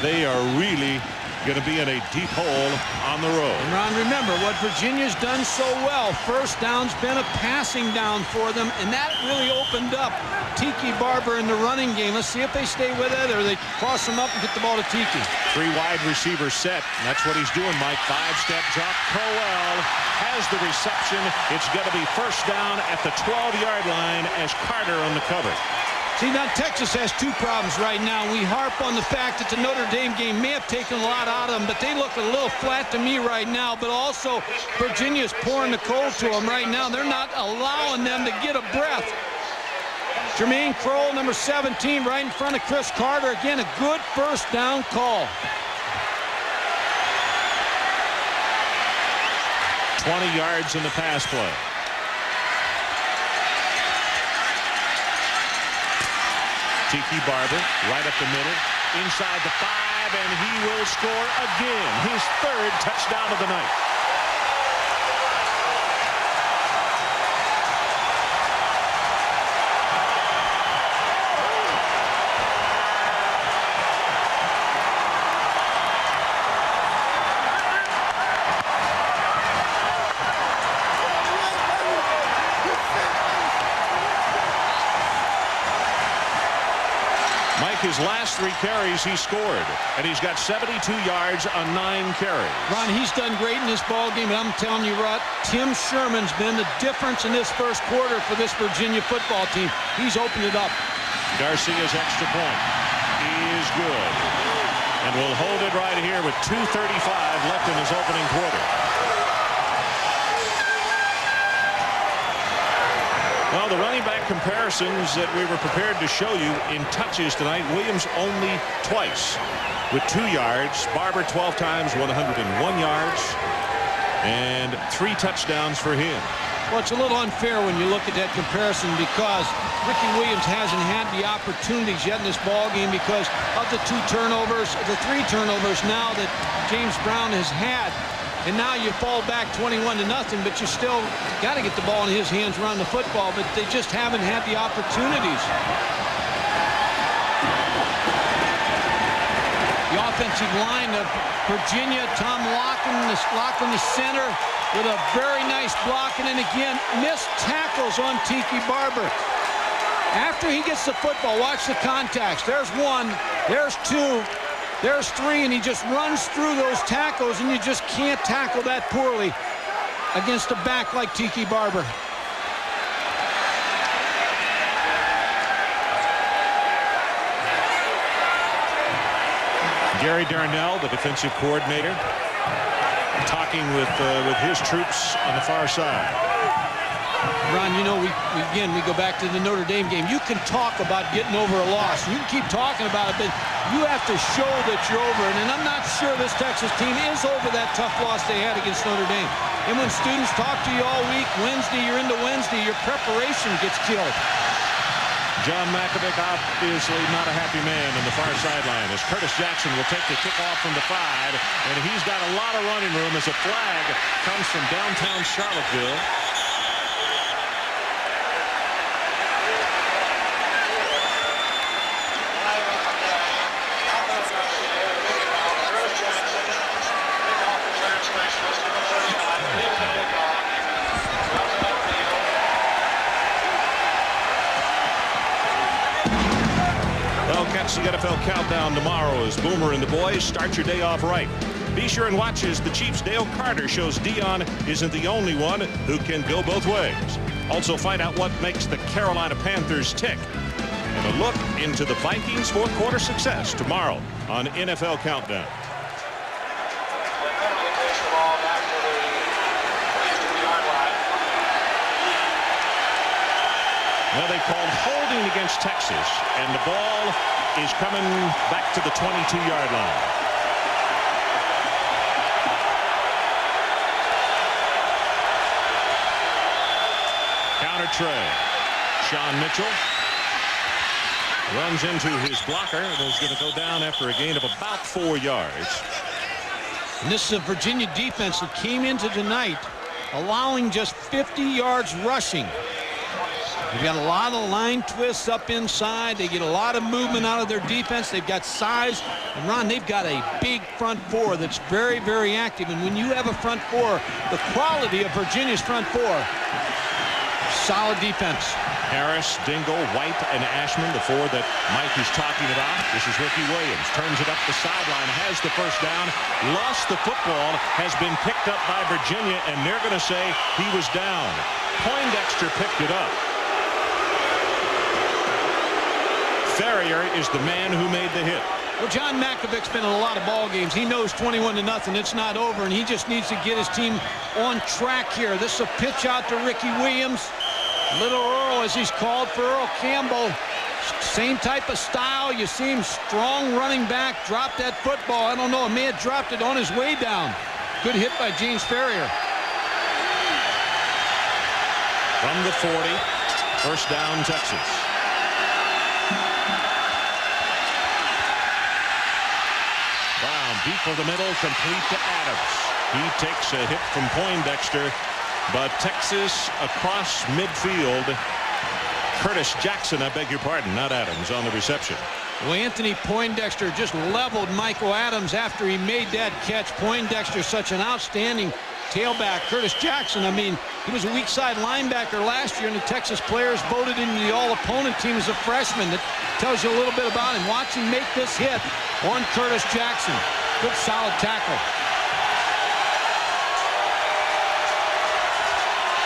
they are really going to be in a deep hole on the road. And Ron, remember what Virginia's done so well. First down's been a passing down for them, and that really opened up Tiki Barber in the running game. Let's see if they stay with it or they cross them up and get the ball to Tiki. 3 wide receivers set. And that's what he's doing, Mike. 5-step drop. Crowell has the reception. It's going to be first down at the 12-yard line as Carter on the cover. See, now Texas has 2 problems right now. We harp on the fact that the Notre Dame game may have taken a lot out of them, but they look a little flat to me right now. But also, Virginia's pouring the cold to them right now. They're not allowing them to get a breath. Jermaine Crowell, number 17, right in front of Chris Carter. Again, a good first down call. 20 yards in the pass play. Tiki Barber right up the middle, inside the 5, and he will score again. His 3rd touchdown of the night. His last 3 carries, he scored, and he's got 72 yards on 9 carries. Ron, he's done great in this ball game, and I'm telling you, Rod, Tim Sherman's been the difference in this first quarter for this Virginia football team. He's opened it up. Garcia's extra point is good, and will hold it right here with 2:35 left in his opening quarter. Well, the running back comparisons that we were prepared to show you in touches tonight, Williams only twice with 2 yards. Barber 12 times, 101 yards, and 3 touchdowns for him. Well, it's a little unfair when you look at that comparison because Ricky Williams hasn't had the opportunities yet in this ball game because of the 2 turnovers, the 3 turnovers now that James Brown has had. And now you fall back 21-0, but you still got to get the ball in his hands around the football, but they just haven't had the opportunities. The offensive line of Virginia, Tom Laughlin, the center, with a very nice block, and then again, missed tackles on Tiki Barber. After he gets the football, watch the contacts. There's 1, there's 2, there's 3, and he just runs through those tackles, and you just can't tackle that poorly against a back like Tiki Barber. Gary Darnell, the defensive coordinator, talking with his troops on the far side. Ron, you know, we go back to the Notre Dame game. You can talk about getting over a loss. You can keep talking about it, but you have to show that you're over it. And I'm not sure this Texas team is over that tough loss they had against Notre Dame. And when students talk to you all week, Wednesday, you're into Wednesday, your preparation gets killed. John Mackovic obviously not a happy man on the far sideline as Curtis Jackson will take the kickoff from the 5, and he's got a lot of running room as a flag comes from downtown Charlottesville. The NFL Countdown tomorrow as Boomer and the boys start your day off right. Be sure and watch as the Chiefs' Dale Carter shows Deion isn't the only one who can go both ways. Also find out what makes the Carolina Panthers tick. And a look into the Vikings' fourth quarter success tomorrow on NFL Countdown. Well, they called holding against Texas, and the ball is coming back to the 22-yard line. Counter tray. Sean Mitchell runs into his blocker and is going to go down after a gain of about 4 yards. And this is a Virginia defense that came into tonight allowing just 50 yards rushing. They've got a lot of line twists up inside. They get a lot of movement out of their defense. They've got size. And, Ron, they've got a big front 4 that's very, very active. And when you have a front 4, the quality of Virginia's front 4, solid defense. Harris, Dingle, White, and Ashman, the 4 that Mike is talking about. This is Ricky Williams. Turns it up the sideline, has the first down, lost the football, has been picked up by Virginia, and they're going to say he was down. Poindexter picked it up. Ferrier is the man who made the hit. Well, John Mackovic's been in a lot of ball games. He knows 21-0. It's not over, and he just needs to get his team on track here. This is a pitch out to Ricky Williams. Little Earl, as he's called, for Earl Campbell. Same type of style. You see him strong running back. Drop that football. I don't know. He may have dropped it on his way down. Good hit by James Ferrier. From the 40, first down, Texas. Brown deep for the middle, complete to Adams. He takes a hit from Poindexter, but Texas across midfield. Curtis Jackson, I beg your pardon, not Adams, on the reception. Well, Anthony Poindexter just leveled Michael Adams after he made that catch. Poindexter, such an outstanding tailback. Curtis Jackson, I mean, he was a weak side linebacker last year, and the Texas players voted into the all-opponent team as a freshman. That tells you a little bit about him. Watch him make this hit on Curtis Jackson. Good, solid tackle.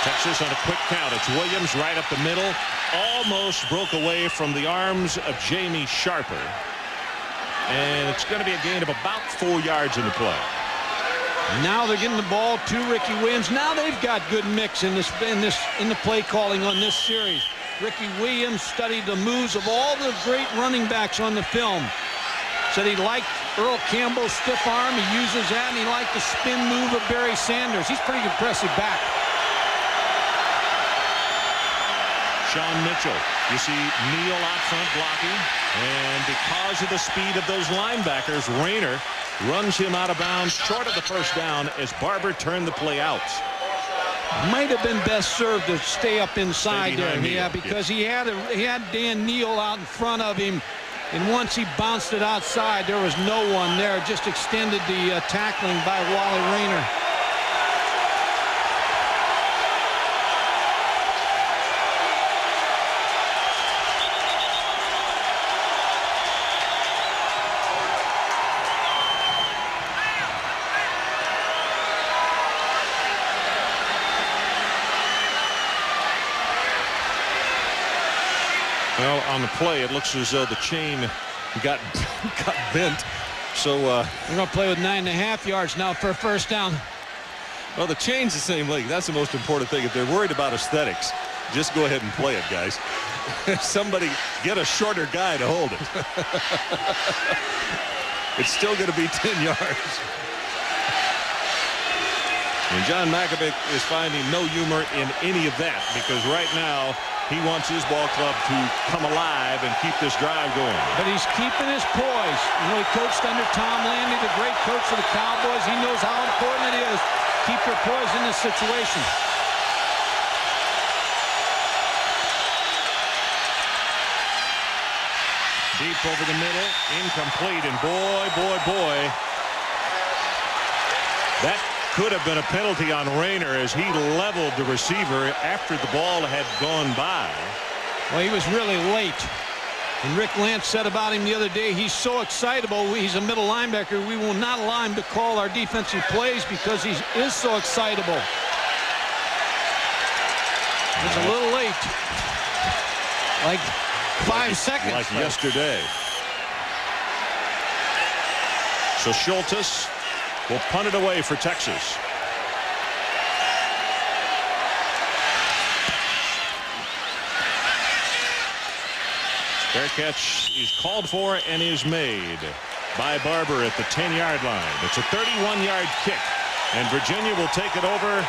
Texas on a quick count. It's Williams right up the middle. Almost broke away from the arms of Jamie Sharper. And it's going to be a gain of about 4 yards in the play. Now they're getting the ball to Ricky Williams. Now they've got good mix in the play calling on this series. Ricky Williams studied the moves of all the great running backs on the film. Said he liked Earl Campbell's stiff arm. He uses that, and he liked the spin move of Barry Sanders. He's pretty impressive back. Sean Mitchell, you see Neal out front blocking, and because of the speed of those linebackers, Rayner runs him out of bounds short of the first down as Barber turned the play out. Might have been best served to stay up inside there. Neal. Yeah, because he had Dan Neal out in front of him, and once he bounced it outside, there was no one there. Just extended the tackling by Wally Rayner. Well, on the play, it looks as though the chain got bent. So we're going to play with 9.5 yards now for a first down. Well, the chain's the same length. That's the most important thing. If they're worried about aesthetics, just go ahead and play it, guys. Somebody get a shorter guy to hold it. It's still going to be 10 yards. And John Mackovic is finding no humor in any of that, because right now he wants his ball club to come alive and keep this drive going. But he's keeping his poise. You know, he coached under Tom Landry, the great coach of the Cowboys. He knows how important it is to keep your poise in this situation. Deep over the middle, incomplete, and boy, that could have been a penalty on Rayner as he leveled the receiver after the ball had gone by. Well, he was really late. And Rick Lance said about him the other day, he's so excitable. He's a middle linebacker. We will not allow him to call our defensive plays because he is so excitable. It's a little late. Like 5 seconds. Like yesterday. So Schultes will punt it away for Texas. Fair catch is called for and is made by Barber at the 10-yard line. It's a 31-yard kick, and Virginia will take it over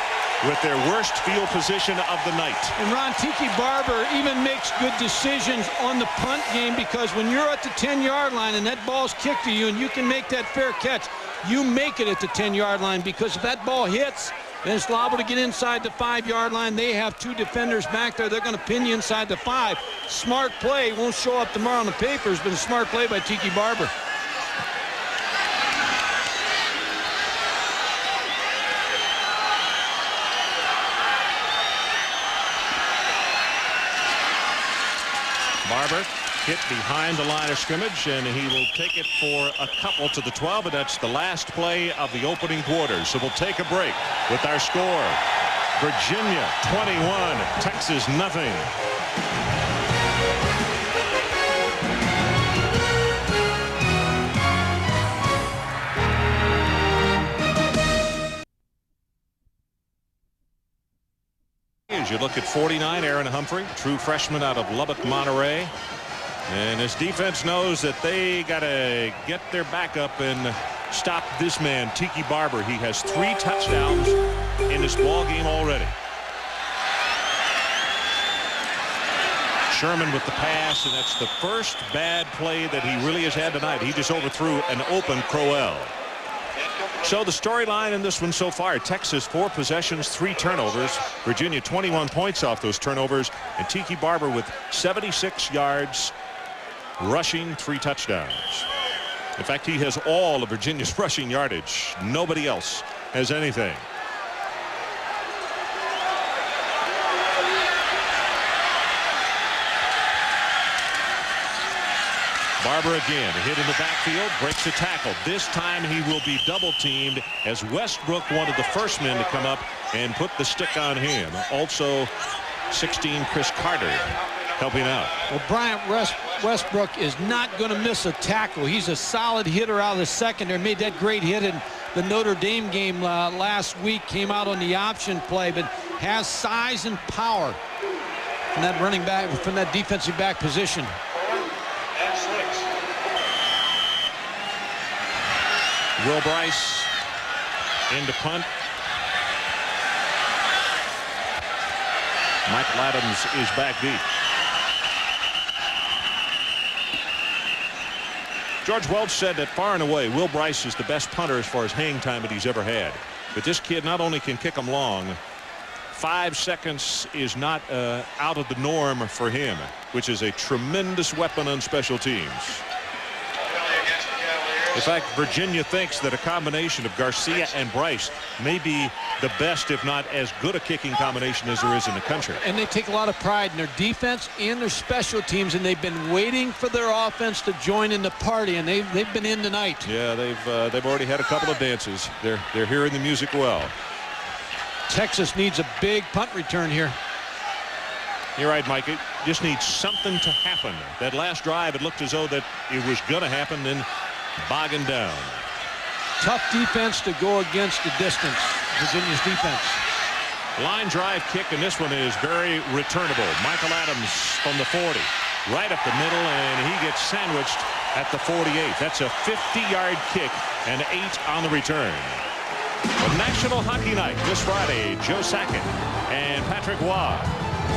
with their worst field position of the night. And Ron, Tiki Barber even makes good decisions on the punt game, because when you're at the 10-yard line and that ball's kicked to you and you can make that fair catch, you make it at the 10-yard line, because if that ball hits and it's liable to get inside the 5-yard line, they have 2 defenders back there. They're going to pin you inside the 5. Smart play. Won't show up tomorrow in the papers, but a smart play by Tiki Barber. Barber hit behind the line of scrimmage, and he will take it for a couple to the 12, and that's the last play of the opening quarter. So we'll take a break with our score. Virginia 21, Texas nothing. As you look at 49, Aaron Humphrey, true freshman out of Lubbock, Monterey. And his defense knows that they got to get their back up and stop this man, Tiki Barber. He has 3 touchdowns in this ball game already. Sherman with the pass, and that's the first bad play that he really has had tonight. He just overthrew an open Crowell. So the storyline in this one so far: Texas 4 possessions, 3 turnovers. Virginia 21 points off those turnovers, and Tiki Barber with 76 yards rushing, 3 touchdowns. In fact, he has all of Virginia's rushing yardage. Nobody else has anything. Barber again, hit in the backfield, breaks a tackle. This time he will be double teamed, as Westbrook wanted the first man to come up and put the stick on him. Also 16, Chris Carter helping out. Well, Bryant Westbrook is not going to miss a tackle. He's a solid hitter out of the secondary. Made that great hit in the Notre Dame game last week. Came out on the option play, but has size and power from that running back, from that defensive back position. And 6. Will Bryce into punt. Michael Adams is back deep. George Welch said that far and away Will Bryce is the best punter as far as hang time that he's ever had. But this kid not only can kick them long, 5 seconds is not out of the norm for him, which is a tremendous weapon on special teams. In fact, Virginia thinks that a combination of Garcia and Bryce may be the best, if not as good a kicking combination as there is in the country. And they take a lot of pride in their defense and their special teams, and they've been waiting for their offense to join in the party, and they've been in tonight. Yeah, they've already had a couple of dances. They're hearing the music well. Texas needs a big punt return here. You're right, Mike. It just needs something to happen. That last drive, it looked as though that it was going to happen, then bogging down. Tough defense to go against the distance. Virginia's defense. Line drive kick, and this one is very returnable. Michael Adams from the 40, right up the middle, and he gets sandwiched at the 48. That's a 50-yard kick and 8 on the return. The National Hockey Night this Friday. Joe Sakic and Patrick Roy,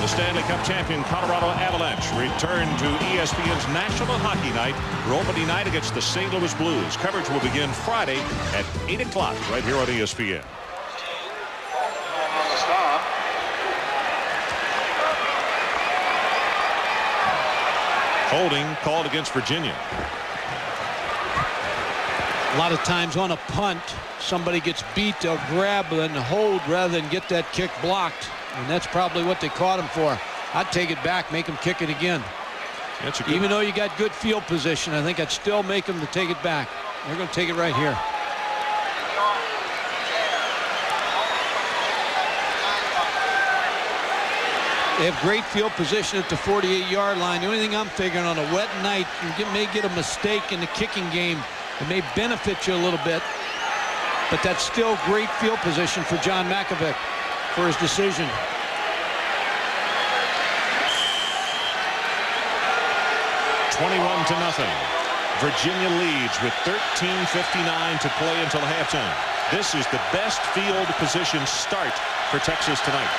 the Stanley Cup champion Colorado Avalanche, return to ESPN's National Hockey Night for opening night against the St. Louis Blues. Coverage will begin Friday at 8 o'clock right here on ESPN. On the stop. Holding called against Virginia. A lot of times on a punt, somebody gets beat, they'll grab and hold rather than get that kick blocked. And that's probably what they caught him for. I'd take it back, make him kick it again. That's a good Even though you got good field position, I think I'd still make him to take it back. They're going to take it right here. They have great field position at the 48-yard line. The only thing I'm figuring on a wet night, you may get a mistake in the kicking game. It may benefit you a little bit, but that's still great field position for John Mackovic for his decision. (21-0). Virginia leads with 13:59 to play until halftime. This is the best field position start for Texas tonight.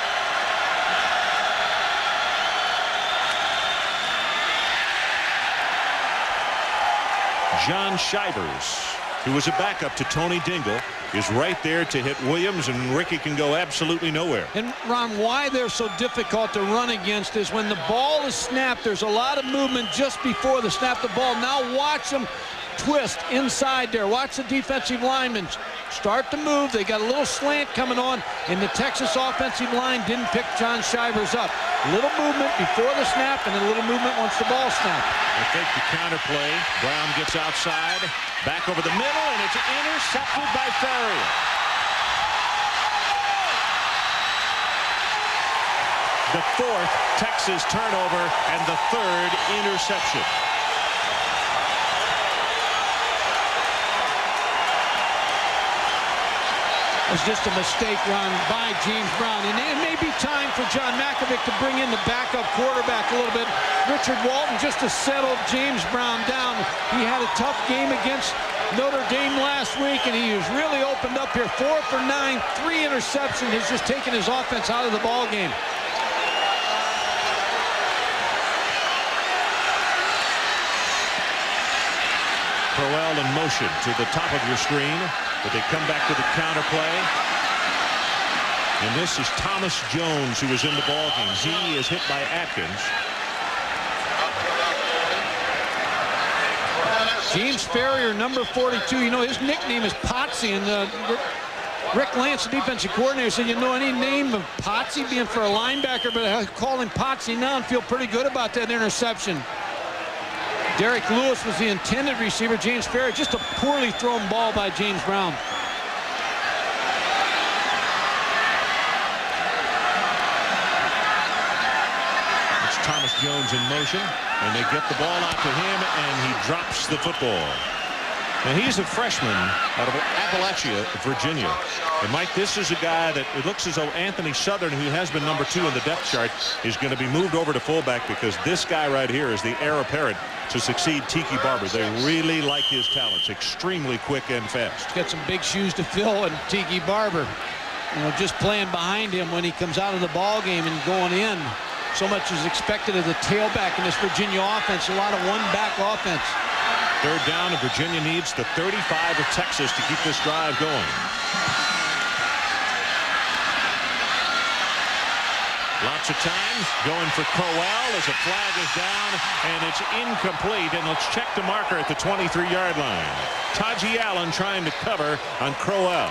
John Shivers, who was a backup to Tony Dingle, is right there to hit Williams, and Ricky can go absolutely nowhere. And Ron, why they're so difficult to run against is when the ball is snapped, there's a lot of movement just before the snap the ball. Now watch them twist inside there. Watch the defensive linemen start to move. They got a little slant coming on, and the Texas offensive line didn't pick John Shivers up. A little movement before the snap and a little movement once the ball snapped. They take the counter play. Brown gets outside, back over the middle, and it's intercepted by Ferrier. The 4th Texas turnover and the 3rd interception. It was just a mistake run by James Brown. And it may be time for John Mackovic to bring in the backup quarterback a little bit. Richard Walton, just to settle James Brown down. He had a tough game against Notre Dame last week, and he was really opened up here. 4 for 9, 3 interceptions. He's just taken his offense out of the ball game. Crowell in motion to the top of your screen, but they come back to the counter play. And this is Thomas Jones, who was in the ball game. He is hit by Atkins. James Ferrier, number 42. You know, his nickname is Potsy, and Rick Lance, the defensive coordinator, said, you know, any name of Potsy being for a linebacker, but I call him Potsy now and feel pretty good about that interception. Derek Lewis was the intended receiver. James Ferrier, just a poorly thrown ball by James Brown. It's Thomas Jones in motion, and they get the ball out to him, and he drops the football. And he's a freshman out of Appalachia, Virginia. And Mike, this is a guy that it looks as though Anthony Southern, who has been number 2 in the depth chart, is going to be moved over to fullback because this guy right here is the heir apparent to succeed Tiki Barber. They really like his talents. Extremely quick and fast. Got some big shoes to fill, and Tiki Barber, you know, just playing behind him when he comes out of the ball game and going in. So much is expected of the tailback in this Virginia offense. A lot of one-back offense. 3rd down, and Virginia needs the 35 of Texas to keep this drive going. Lots of time going for Crowell as a flag is down, and it's incomplete. And let's check the marker at the 23-yard line. Taji Allen trying to cover on Crowell.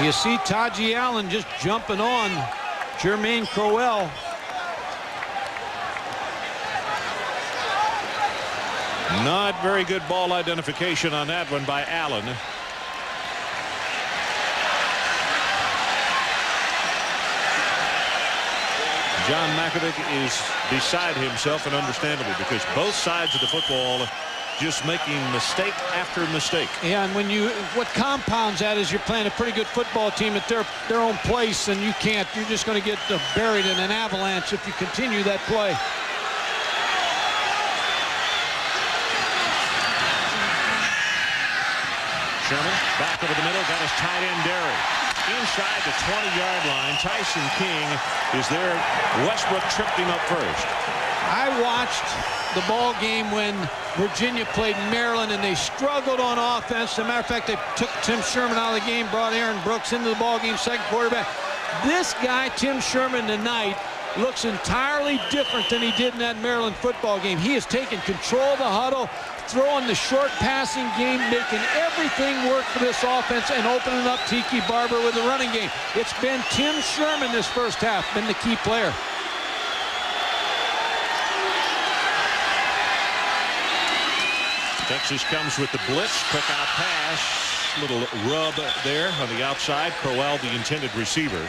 You see Taji Allen just jumping on Jermaine Crowell. Not very good ball identification on that one by Allen. John Mackovic is beside himself, and understandable, because both sides of the football just making mistake after mistake. Yeah, and what compounds that is you're playing a pretty good football team at their own place, and you can't. You're just going to get buried in an avalanche if you continue that play. Sherman back over the middle, got his tight end Derry. Inside the 20-yard line, Tyson King is there. Westbrook tripped him up first. I watched the ball game when Virginia played Maryland, and they struggled on offense. As a matter of fact, they took Tim Sherman out of the game, brought Aaron Brooks into the ball game, second quarterback. This guy, Tim Sherman, tonight looks entirely different than he did in that Maryland football game. He has taken control of the huddle, throwing the short passing game, making everything work for this offense, and opening up Tiki Barber with the running game. It's been Tim Sherman this first half, been the key player. Texas comes with the blitz, quick out pass, little rub there on the outside. Crowell, the intended receiver.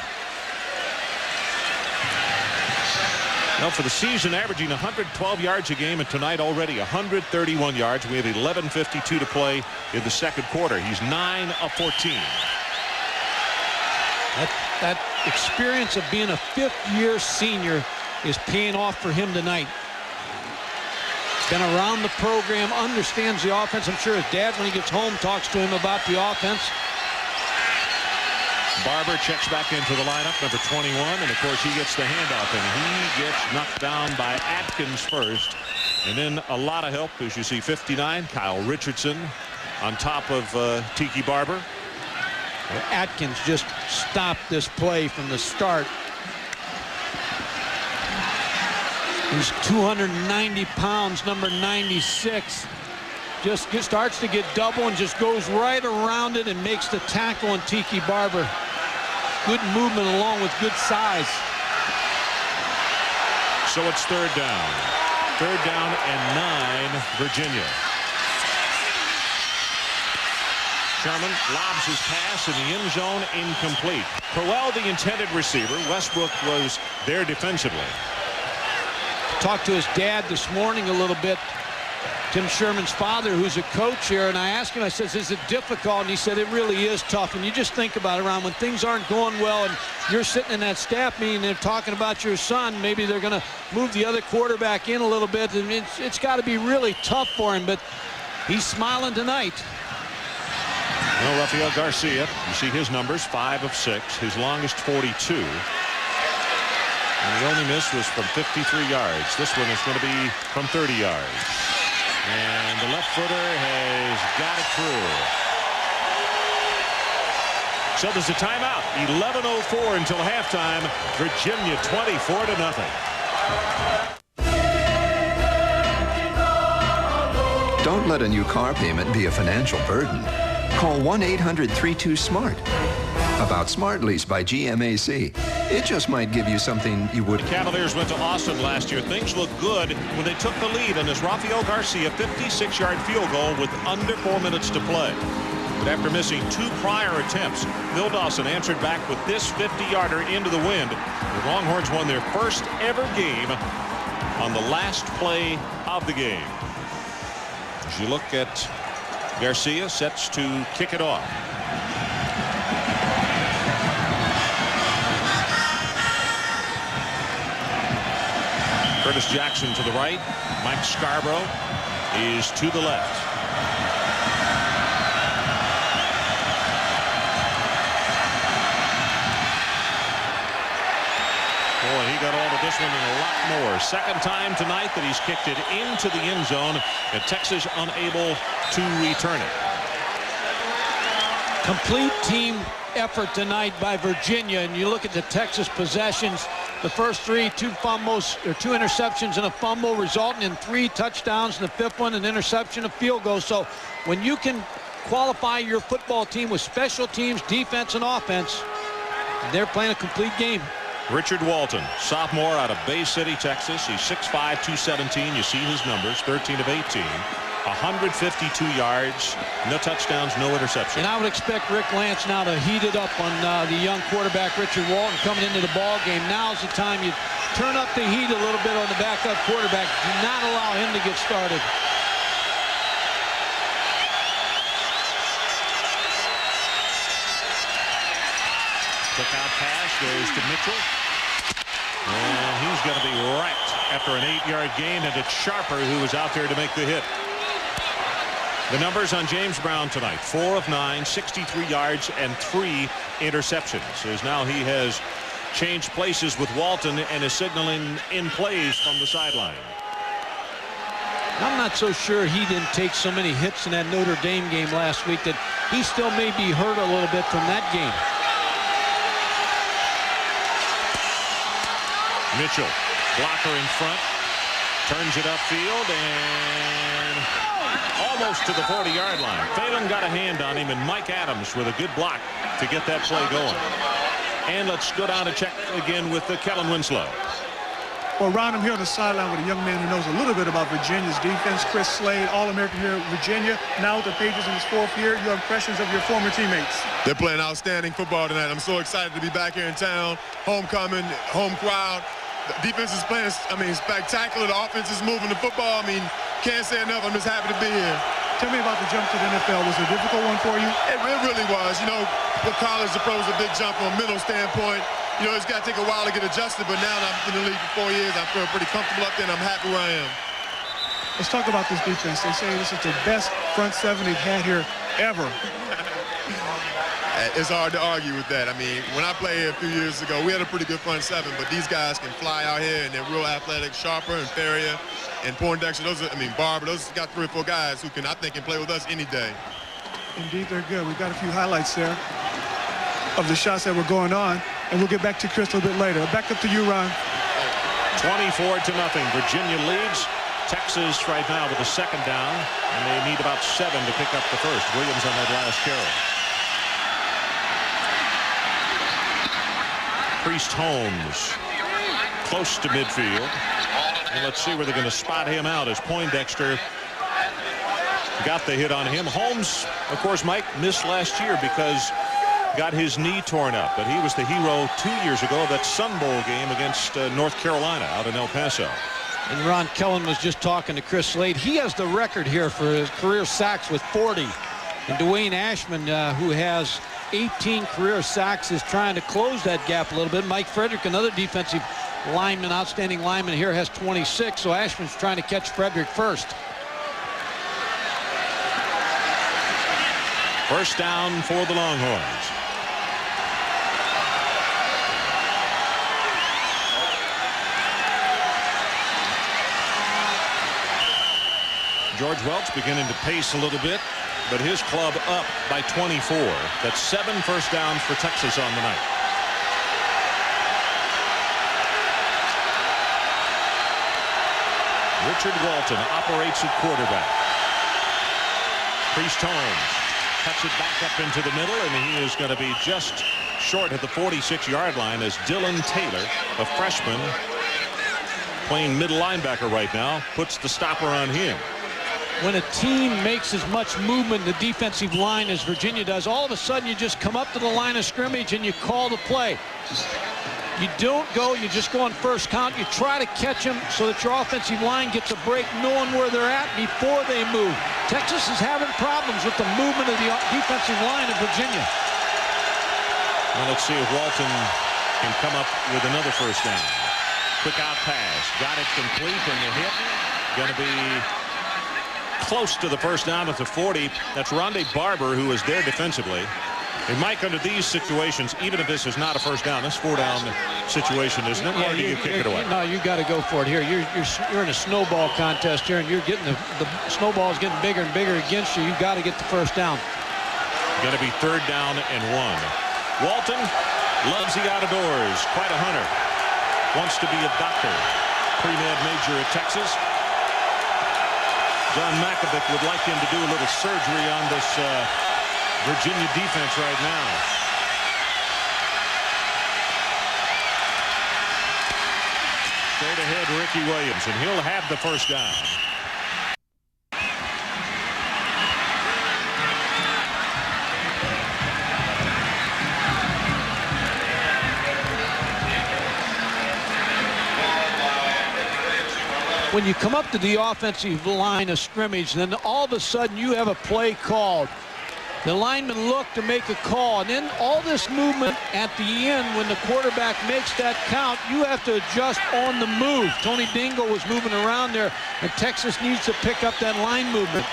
Now for the season, averaging 112 yards a game, and tonight already 131 yards. We have 11:52 to play in the second quarter. He's 9 of 14. That experience of being a fifth-year senior is paying off for him tonight. Been around the program, understands the offense. I'm sure his dad, when he gets home, talks to him about the offense. Barber checks back into the lineup, number 21, and of course he gets the handoff, and he gets knocked down by Atkins first. And then a lot of help, as you see, 59, Kyle Richardson on top of Tiki Barber. Atkins just stopped this play from the start. He's 290 pounds, number 96. Just starts to get double and just goes right around it and makes the tackle on Tiki Barber. Good movement along with good size. So it's third down. Third down and 9, Virginia. Sherman lobs his pass in the end zone, incomplete. Crowell, the intended receiver. Westbrook was there defensively. Talked to his dad this morning a little bit, Tim Sherman's father, who's a coach here, and I asked him, I said, is it difficult? And he said, it really is tough. And you just think about it, Ron, when things aren't going well and you're sitting in that staff meeting and they're talking about your son, maybe they're going to move the other quarterback in a little bit, and it's got to be really tough for him, but he's smiling tonight. Well, Rafael Garcia, you see his numbers, 5 of 6, his longest 42. And the only miss was from 53 yards. This one is going to be from 30 yards. And the left footer has got it through. So there's a timeout. 11:04 until halftime. Virginia 24-0. Don't let a new car payment be a financial burden. Call 1-800-32-SMART. about Smart Lease by GMAC. It just might give you something you would. Cavaliers went to Austin last year. Things looked good when they took the lead in this Rafael Garcia 56-yard field goal with under 4 minutes to play. But after missing 2 prior attempts, Phil Dawson answered back with this 50-yarder into the wind. The Longhorns won their first ever game on the last play of the game. As you look at Garcia, sets to kick it off. Curtis Jackson to the right. Mike Scarborough is to the left. Boy, he got all of this one and a lot more. Second time tonight that he's kicked it into the end zone, and Texas unable to return it. Complete team effort tonight by Virginia, and you look at the Texas possessions. The first 3, 2 fumbles, or 2 interceptions and a fumble, resulting in 3 touchdowns, and the 5th one an interception, a field goal. So when you can qualify your football team with special teams, defense, and offense, they're playing a complete game. Richard Walton, sophomore out of Bay City, Texas. He's 6'5", 217. You see his numbers, 13 of 18. 152 yards, no touchdowns, no interceptions. And I would expect Rick Lance now to heat it up on the young quarterback Richard Walton coming into the ball game. Now's the time you turn up the heat a little bit on the backup quarterback. Do not allow him to get started. Took out pass, goes to Mitchell. And he's going to be wrecked after an 8-yard gain, and it's Sharper who was out there to make the hit. The numbers on James Brown tonight: 4 of 9, 63 yards, and 3 interceptions. As now he has changed places with Walton and is signaling in plays from the sideline. I'm not so sure he didn't take so many hits in that Notre Dame game last week that he still may be hurt a little bit from that game. Mitchell, blocker in front, turns it upfield and almost to the 40-yard line. Phelan got a hand on him, and Mike Adams with a good block to get that play going. And let's go down and check again with Kellen Winslow. Well, Ron, I'm here on the sideline with a young man who knows a little bit about Virginia's defense. Chris Slade, All-American here at Virginia. Now with the Pages in his 4th year, your impressions of your former teammates? They're playing outstanding football tonight. I'm so excited to be back here in town. Homecoming, home crowd. The defense is playing, spectacular. The offense is moving the football. Can't say enough. I'm just happy to be here. Tell me about the jump to the NFL. Was it a difficult one for you? It really was. For college, the pros a big jump from a mental standpoint. It's got to take a while to get adjusted, but now that I've been in the league for 4 years, I feel pretty comfortable up there, and I'm happy where I am. Let's talk about this defense. They say this is the best front 7 they've had here ever. It's hard to argue with that. When I played here a few years ago, we had a pretty good front 7, but these guys can fly out here, and they're real athletic. Sharper and Ferrier and Poindexter, Barber, those got 3 or 4 guys who I think can play with us any day. Indeed, they're good. We've got a few highlights there of the shots that were going on, and we'll get back to Chris a little bit later. Back up to you, Ron. 24-0. Virginia leads Texas right now with a 2nd down, and they need about 7 to pick up the first. Williams on that last carry. Priest Holmes close to midfield, and let's see where they're going to spot him out as Poindexter got the hit on him. Holmes, of course, Mike missed last year because got his knee torn up, but he was the hero 2 years ago of that Sun Bowl game against North Carolina out in El Paso. And Ron Kellen was just talking to Chris Slade. He has the record here for his career sacks with 40. And Dwayne Ashman, who has 18 career sacks, is trying to close that gap a little bit. Mike Frederick, another defensive lineman, outstanding lineman here, has 26. So Ashman's trying to catch Frederick first. First down for the Longhorns. George Welch beginning to pace a little bit, but his club up by 24. That's 7 first downs for Texas on the night. Richard Walton operates at quarterback. Priest Holmes Cuts it back up into the middle, and he is going to be just short at the 46-yard line as Dylan Taylor, a freshman, playing middle linebacker right now, puts the stopper on him. When a team makes as much movement in the defensive line as Virginia does, all of a sudden you just come up to the line of scrimmage and you call the play. You don't go, you just go on first count. You try to catch them so that your offensive line gets a break knowing where they're at before they move. Texas is having problems with the movement of the defensive line of Virginia. Well, let's see if Walton can come up with another first down. Quick out pass. Got it complete, and the hit going to be close to the first down at the 40. That's Rondé Barber, who is there defensively. And Mike, under these situations, even if this is not a first down, this 4-down situation, isn't it? Or do you kick it away? No, you got to go for it here. You're in a snowball contest here, and you're getting the snowball's getting bigger and bigger against you. You've got to get the first down. Going to be 3rd down and 1. Walton loves the out-of-doors. Quite a hunter. Wants to be a doctor. Pre-med major at Texas. John Mackovic would like him to do a little surgery on this Virginia defense right now. Straight ahead, Ricky Williams, and he'll have the first down. When you come up to the offensive line of scrimmage, then all of a sudden you have a play called. The linemen look to make a call, and then all this movement at the end when the quarterback makes that count, you have to adjust on the move. Tony Dingle was moving around there, and Texas needs to pick up that line movement.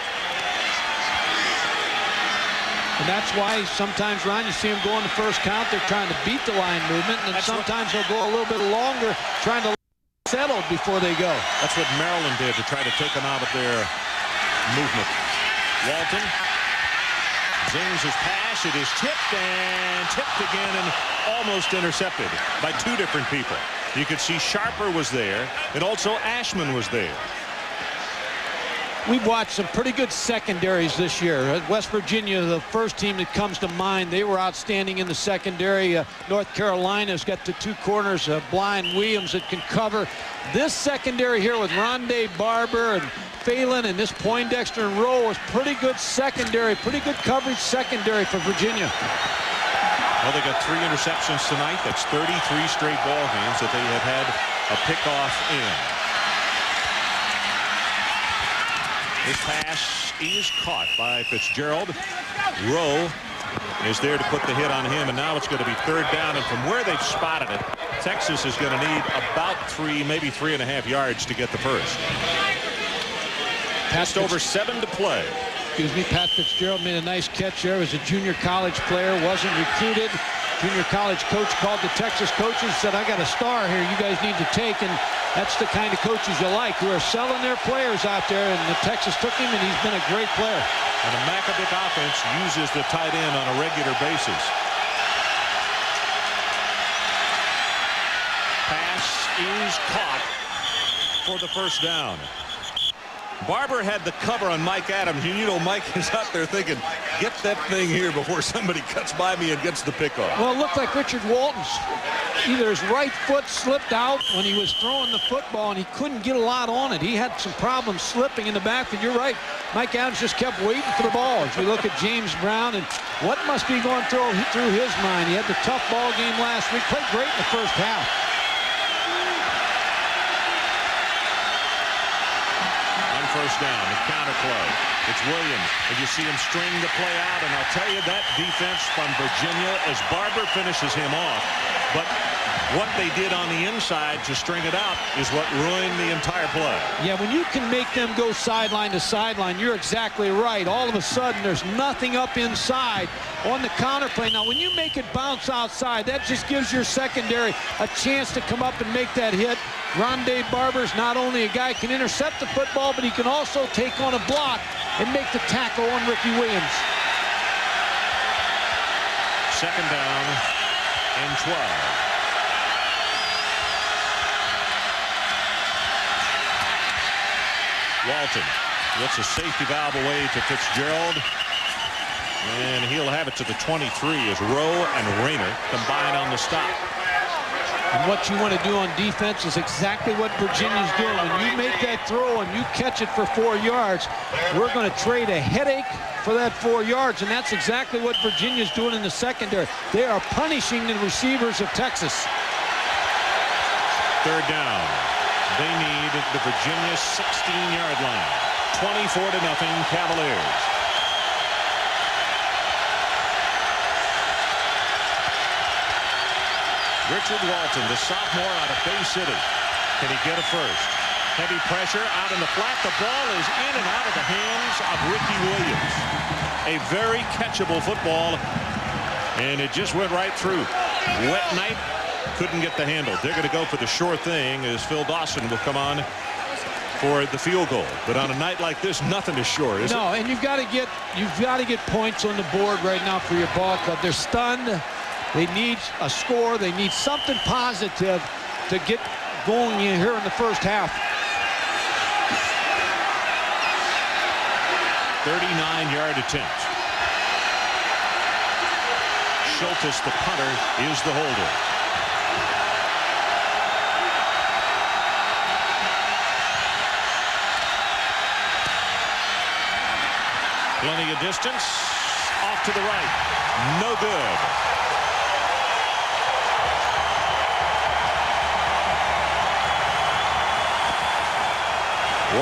And that's why sometimes, Ron, you see them go on the first count, they're trying to beat the line movement, and sometimes they'll go a little bit longer trying to settle before they go. That's what Maryland did to try to take them out of their movement. Walton zings his pass. It is tipped and tipped again and almost intercepted by 2 different people. You could see Sharper was there, and also Ashman was there. We've watched some pretty good secondaries this year. West Virginia, the first team that comes to mind, they were outstanding in the secondary. North Carolina's got the 2 corners, Bly and Williams, that can cover. This secondary here with Rondé Barber and Phelan and this Poindexter and Rowe was pretty good secondary, pretty good coverage secondary for Virginia. Well, they got 3 interceptions tonight. That's 33 straight ball games that they have had a pickoff in. This pass is caught by Fitzgerald. Rowe is there to put the hit on him, and now it's going to be 3rd down. And from where they've spotted it, Texas is going to need about 3, maybe 3.5 yards to get the first. Passed over 7 to play. Excuse me, Pat Fitzgerald made a nice catch there. He was a junior college player, wasn't recruited. Junior college coach called the Texas coaches and said, I got a star here you guys need to take, and that's the kind of coaches you like, who are selling their players out there, and the Texas took him, and he's been a great player. And the Mackovic offense uses the tight end on a regular basis. Pass is caught for the first down. Barber had the cover on Mike Adams. You know, Mike is out there thinking, get that thing here before somebody cuts by me and gets the pickoff. Well, it looked like Richard Walton's either his right foot slipped out when he was throwing the football, and he couldn't get a lot on it. He had some problems slipping in the backfield. You're right. Mike Adams just kept waiting for the ball. As we look at James Brown and what must be going through his mind. He had the tough ball game last week. Played great in the first half. First down, the counter play. It's Williams, and you see him string the play out, and I'll tell you that defense from Virginia as Barber finishes him off. But what they did on the inside to string it out is what ruined the entire play. Yeah, when you can make them go sideline to sideline, you're exactly right. All of a sudden, there's nothing up inside on the counter play. Now, when you make it bounce outside, that just gives your secondary a chance to come up and make that hit. Rondé Barber's not only a guy who can intercept the football, but he can also take on a block and make the tackle on Ricky Williams. 2nd down and 12. Walton gets a safety valve away to Fitzgerald. And he'll have it to the 23 as Rowe and Rayner combine on the stop. And what you want to do on defense is exactly what Virginia's doing. When you make that throw and you catch it for 4 yards, we're going to trade a headache for that 4 yards, and that's exactly what Virginia's doing in the secondary. They are punishing the receivers of Texas. Third down. They need the Virginia 16-yard line. 24-0 Cavaliers. Richard Walton, the sophomore out of Bay City. Can he get a first? Heavy pressure out in the flat. The ball is in and out of the hands of Ricky Williams. A very catchable football, and it just went right through. Wet night, couldn't get the handle. They're going to go for the sure thing as Phil Dawson will come on for the field goal. But on a night like this, nothing is sure, is it? No, and you've got to get points on the board right now for your ball club. They're stunned. They need a score. They need something positive to get going here in the first half. 39-yard attempt. Schultes, the punter, is the holder. Plenty of distance. Off to the right. No good.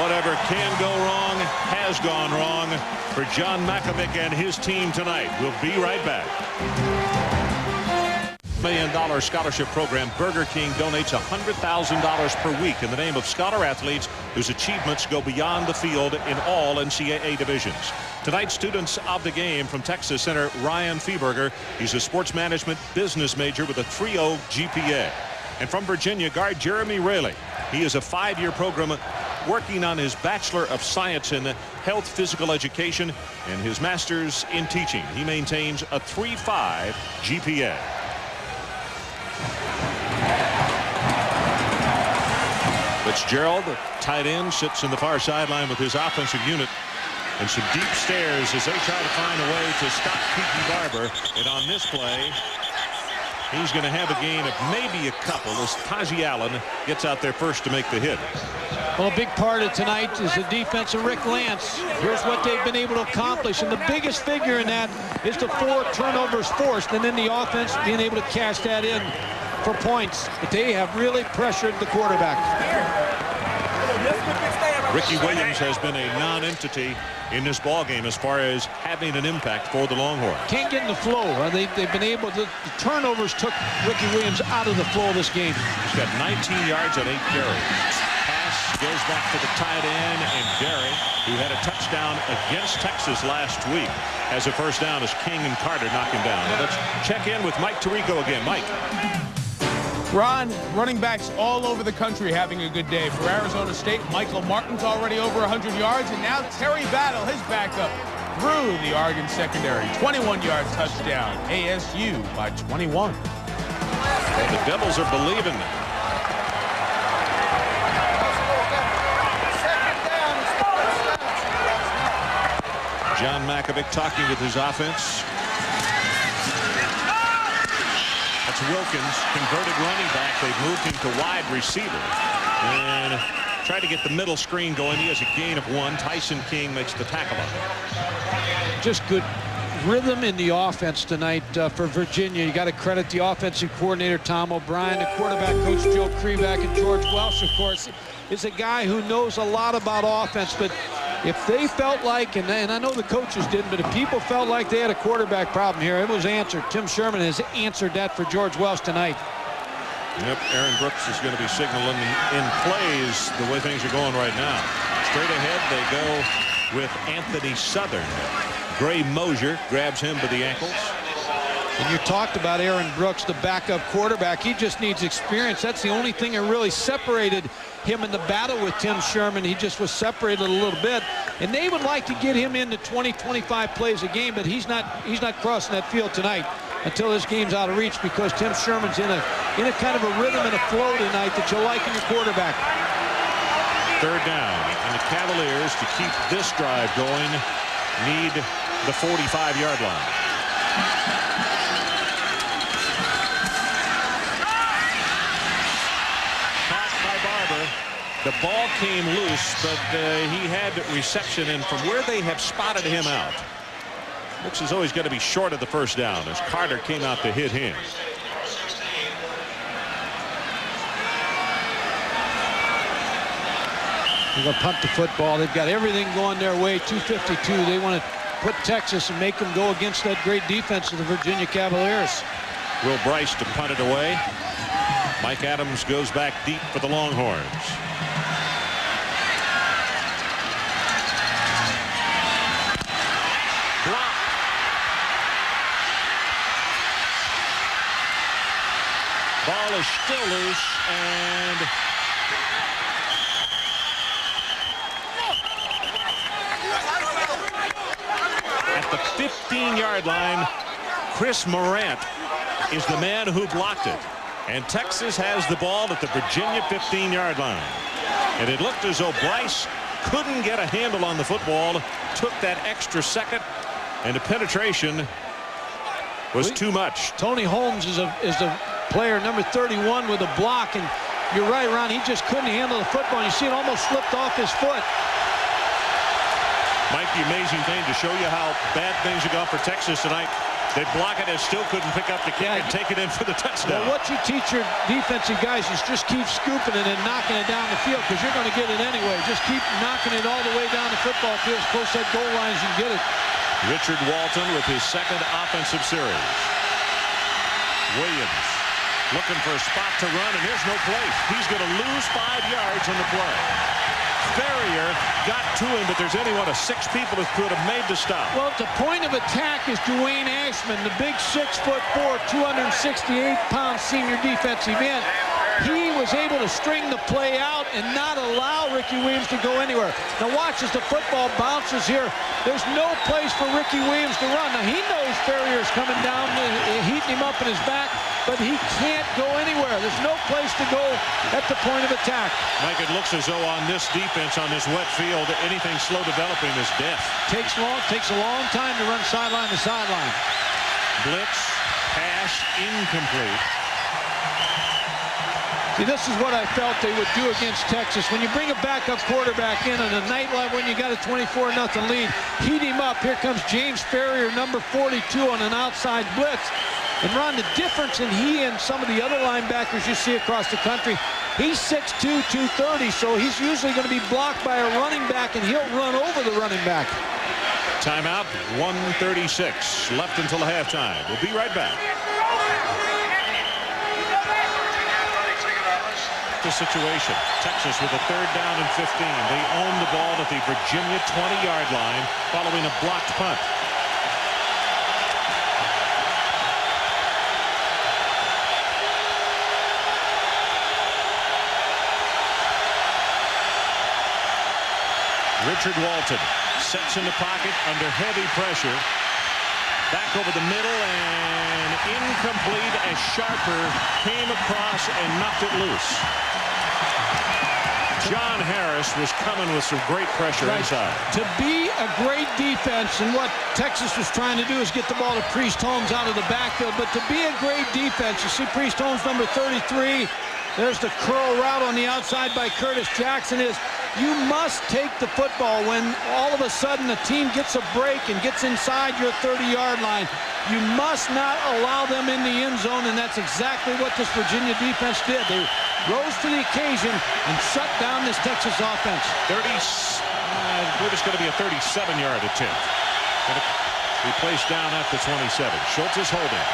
Whatever can go wrong has gone wrong for John Mackovic and his team tonight. We'll be right back. $1 million scholarship program. Burger King donates $100,000 per week in the name of scholar athletes whose achievements go beyond the field in all NCAA divisions. Tonight's students of the game from Texas Center, Ryan Fieberger. He's a sports management business major with a 3.0 GPA. And from Virginia, guard Jeremy Raley. He is a 5-year program working on his Bachelor of Science in Health Physical Education and his Master's in Teaching. He maintains a 3.5 GPA. Fitzgerald, tight end, sits in the far sideline with his offensive unit. And some deep stairs as they try to find a way to stop Kiki Barber. And on this play, he's going to have a gain of maybe a couple as Taji Allen gets out there first to make the hit. Well, a big part of tonight is the defense of Rick Lance. Here's what they've been able to accomplish, and the biggest figure in that is the 4 turnovers forced, and then the offense being able to cash that in for points. But they have really pressured the quarterback. Ricky Williams has been a non-entity in this ball game as far as having an impact for the Longhorns. Can't get in the flow. They've been able to. The turnovers took Ricky Williams out of the flow of this game. He's got 19 yards on 8 carries. Pass goes back to the tight end, and Gary, who had a touchdown against Texas last week, has a first down as King and Carter knock him down. Let's check in with Mike Tirico again. Mike. Ron, running backs all over the country having a good day. For Arizona State, Michael Martin's already over 100 yards, and now Terry Battle, his backup, through the Oregon secondary. 21-yard touchdown. ASU by 21. Well, the Devils are believing that. John Mackovic talking with his offense. That's Wilkins, converted running back. They've moved him to wide receiver. And try to get the middle screen going. He has a gain of 1. Tyson King makes the tackle on it. Just good rhythm in the offense tonight for Virginia. You got to credit the offensive coordinator, Tom O'Brien, the quarterback coach, Joe Kreback, and George Welsh, of course, is a guy who knows a lot about offense. But if they felt like, and I know the coaches didn't, but if people felt like they had a quarterback problem here, it was answered. Tim Sherman has answered that for George Welsh tonight. Yep, Aaron Brooks is going to be signaling in plays the way things are going right now. Straight ahead, they go with Anthony Southern. Gray Mosier grabs him by the ankles. And you talked about Aaron Brooks, the backup quarterback. He just needs experience. That's the only thing that really separated him in the battle with Tim Sherman. He just was separated a little bit. And they would like to get him into 20-25 plays a game, but he's not crossing that field tonight until this game's out of reach, because Tim Sherman's in a kind of a rhythm and a flow tonight that you like in your quarterback. Third down, and the Cavaliers, to keep this drive going, need the 45-yard line. Caught by Barber. The ball came loose, but he had reception, and from where they have spotted him out, looks as though he's going to be short of the first down as Carter came out to hit him. They're going to punt the football. They've got everything going their way. 2:52. They want to put Texas and make them go against that great defense of the Virginia Cavaliers. Will Bryce to punt it away. Mike Adams goes back deep for the Longhorns. Block. Ball is still loose, and at the 15-yard line, Chris Morant is the man who blocked it. And Texas has the ball at the Virginia 15-yard line. And it looked as though Bryce couldn't get a handle on the football, took that extra second, and the penetration was too much. Tony Holmes is the player number 31 with a block, and you're right, Ron, he just couldn't handle the football. You see it almost slipped off his foot. Mike, the amazing thing to show you how bad things have gone for Texas tonight. They block it and still couldn't pick up the kick and take it in for the touchdown. Well, what you teach your defensive guys is just keep scooping it and knocking it down the field, because you're going to get it anyway. Just keep knocking it all the way down the football field as close to that goal line as you can get it. Richard Walton with his second offensive series. Williams looking for a spot to run, and there's no place. He's going to lose 5 yards on the play. Ferrier got to him, but there's anyone of 6 people who could have made the stop. Well, the point of attack is Dwayne Ashman, the big 6'4", 268-pound senior defensive end. He was able to string the play out and not allow Ricky Williams to go anywhere. Now watch as the football bounces here. There's no place for Ricky Williams to run. Now he knows Ferrier's coming down, heating him up in his back, but he can't go anywhere. There's no place to go at the point of attack. Mike, it looks as though on this defense, on this wet field, anything slow developing is death. Takes a long time to run sideline to sideline. Blitz, pass, incomplete. See, this is what I felt they would do against Texas. When you bring a backup quarterback in on a night like when you got a 24-0 lead, heat him up. Here comes James Ferrier, number 42, on an outside blitz. And Ron, the difference in he and some of the other linebackers you see across the country, he's 6'2", 230, so he's usually going to be blocked by a running back, and he'll run over the running back. Timeout, 1:36 left until halftime. We'll be right back. The situation. Texas with a 3rd down and 15. They own the ball at the Virginia 20-yard line following a blocked punt. Richard Walton sets in the pocket under heavy pressure. Back over the middle and incomplete as Sharper came across and knocked it loose. John Harris was coming with some great pressure inside. To be a great defense, and what Texas was trying to do is get the ball to Priest Holmes out of the backfield, but to be a great defense, you see Priest Holmes, number 33, there's the curl route on the outside by Curtis Jackson. You must take the football when all of a sudden a team gets a break and gets inside your 30-yard line. You must not allow them in the end zone, and that's exactly what this Virginia defense did. They rose to the occasion and shut down this Texas offense. I believe it's going to be a 37-yard attempt. Going to be placed down at the 27. Schultz is holding.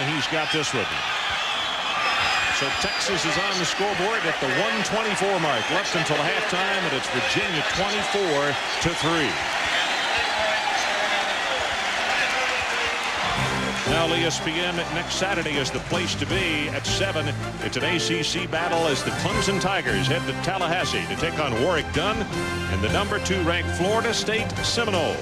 He's got this with him. So Texas is on the scoreboard at the 1:24 mark. Left until halftime, and it's Virginia 24-3. Now ESPN next Saturday is the place to be at 7. It's an ACC battle as the Clemson Tigers head to Tallahassee to take on Warwick Dunn and the number 2 ranked Florida State Seminoles.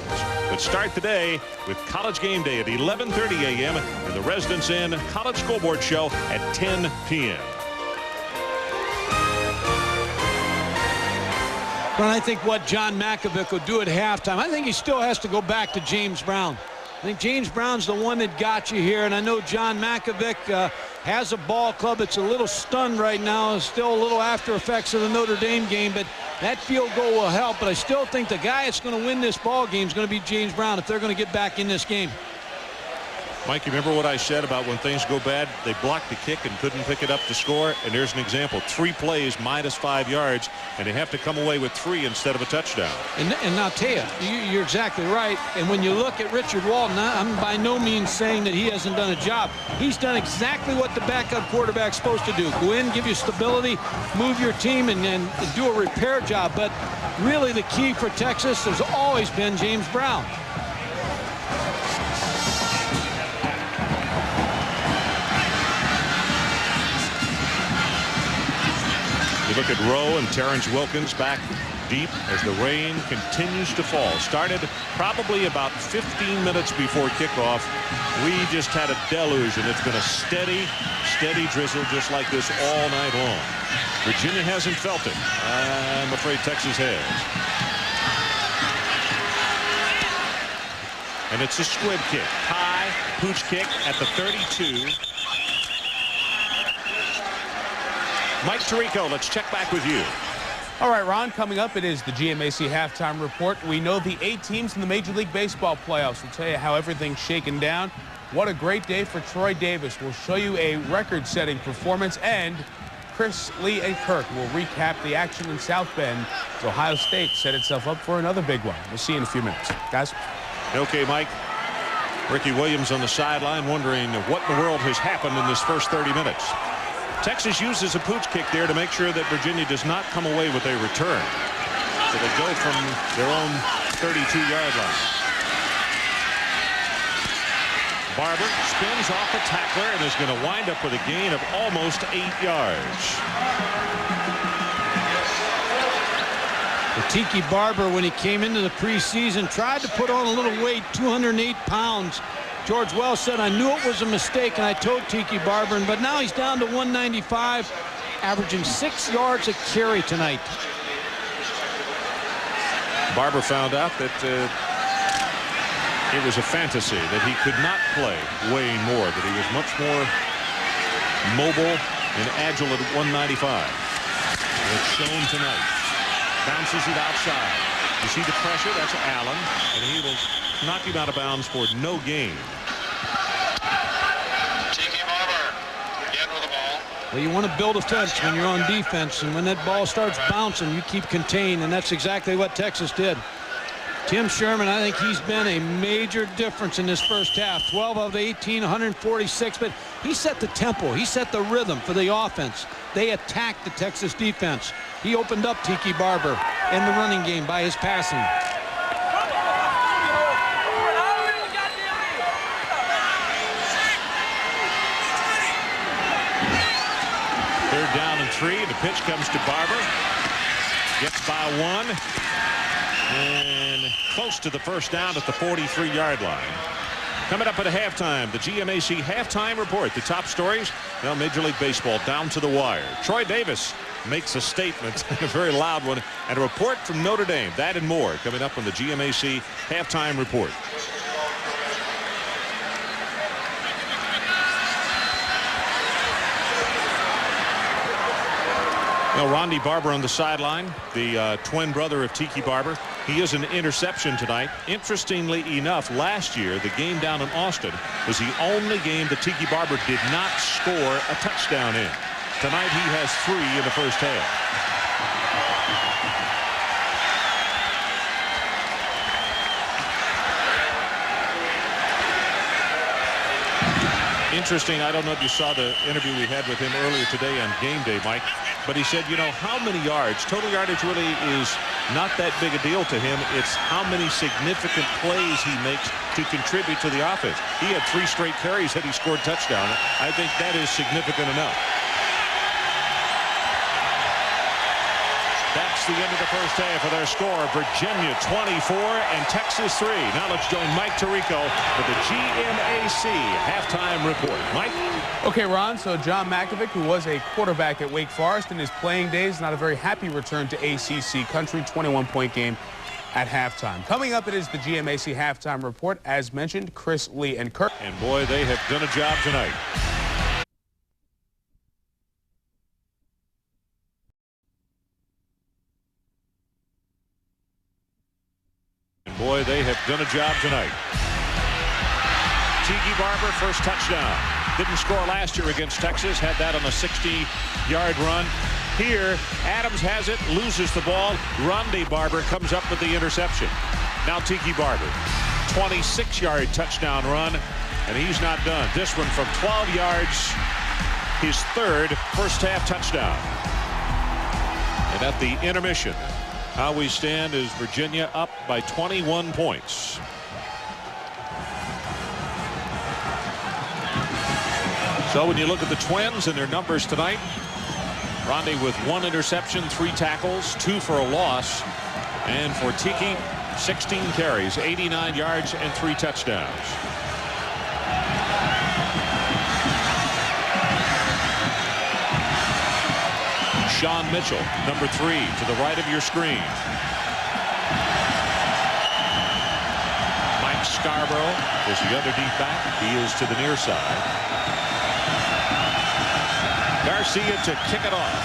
But start the day with College Game Day at 11:30 a.m. and the Residence Inn College Scoreboard Show at 10 p.m. But I think what John Mackovic will do at halftime, I think he still has to go back to James Brown. I think James Brown's the one that got you here, and I know John Mackovic has a ball club that's a little stunned right now. Still a little after effects of the Notre Dame game, but that field goal will help. But I still think the guy that's going to win this ball game is going to be James Brown if they're going to get back in this game. Mike, you remember what I said about when things go bad, they blocked the kick and couldn't pick it up to score? And there's an example. 3 plays, -5 yards, and they have to come away with 3 instead of a touchdown. And I'll tell you, you're exactly right. And when you look at Richard Walton, I'm by no means saying that he hasn't done a job. He's done exactly what the backup quarterback's supposed to do. Go in, give you stability, move your team, and do a repair job. But really the key for Texas has always been James Brown. You look at Rowe and Terrence Wilkins back deep as the rain continues to fall. Started probably about 15 minutes before kickoff. We just had a deluge, and it's been a steady drizzle just like this all night long. Virginia hasn't felt it. I'm afraid Texas has. And it's a squib kick. High pooch kick at the 32. Mike Tirico, let's check back with you. All right, Ron, coming up, it is the GMAC halftime report. We know the 8 teams in the Major League Baseball playoffs. We'll tell you how everything's shaken down. What a great day for Troy Davis. We'll show you a record-setting performance, and Chris, Lee, and Kirk will recap the action in South Bend as Ohio State set itself up for another big one. We'll see you in a few minutes. Guys. Okay, Mike. Ricky Williams on the sideline wondering what in the world has happened in this first 30 minutes. Texas uses a pooch kick there to make sure that Virginia does not come away with a return. So they go from their own 32-yard line. Barber spins off the tackler and is going to wind up with a gain of almost 8 yards. Tiki Barber, when he came into the preseason, tried to put on a little weight, 208 pounds. George Wells said, I knew it was a mistake, and I told Tiki Barber, but now he's down to 195, averaging 6 yards a carry tonight. Barber found out that it was a fantasy, that he could not play weighing more, that he was much more mobile and agile at 195. It's shown tonight. Bounces it outside. You see the pressure? That's Allen, and he will knock him out of bounds for no gain. Tiki Barber again with the ball. Well, you want to build a fence when you're on defense, and when that ball starts bouncing, you keep contained, and that's exactly what Texas did. Tim Sherman, I think he's been a major difference in this first half. 12 of 18, 146, but he set the tempo. He set the rhythm for the offense. They attacked the Texas defense. He opened up Tiki Barber in the running game by his passing. Third down and 3. The pitch comes to Barber. Gets by 1. And close to the first down at the 43-yard line. Coming up at halftime, the GMAC halftime report. The top stories, well, Major League Baseball down to the wire. Troy Davis makes a statement, a very loud one, and a report from Notre Dame. That and more coming up on the GMAC halftime report. Now, Ronde Barber on the sideline, the twin brother of Tiki Barber. He is an interception tonight. Interestingly enough, last year, the game down in Austin was the only game that Tiki Barber did not score a touchdown in. Tonight, he has 3 in the first half. Interesting, I don't know if you saw the interview we had with him earlier today on Game Day, Mike, but he said, you know, how many yards? Total yardage really is not that big a deal to him. It's how many significant plays he makes to contribute to the offense. He had 3 straight carries that he scored touchdown. I think that is significant enough. That's marks the end of the first half with our score. Virginia 24 and Texas 3. Now let's join Mike Tirico with the GMAC halftime report. Mike? Okay, Ron, so John Mackovic, who was a quarterback at Wake Forest in his playing days, not a very happy return to ACC country, 21-point game at halftime. Coming up, it is the GMAC halftime report. As mentioned, Chris Lee and Kirk. And boy, they have done a job tonight. Boy, they have done a job tonight. Tiki Barber, first touchdown. Didn't score last year against Texas. Had that on a 60-yard run. Here, Adams has it, loses the ball. Rondé Barber comes up with the interception. Now Tiki Barber, 26-yard touchdown run, and he's not done. This one from 12 yards, his third first-half touchdown. And at the intermission, how we stand is Virginia up by 21 points. So when you look at the Twins and their numbers tonight, Rondé with 1 interception, 3 tackles, 2 for a loss. And for Tiki, 16 carries, 89 yards, and 3 touchdowns. Sean Mitchell, number 3, to the right of your screen. Mike Scarborough is the other deep back. He is to the near side. Garcia to kick it off.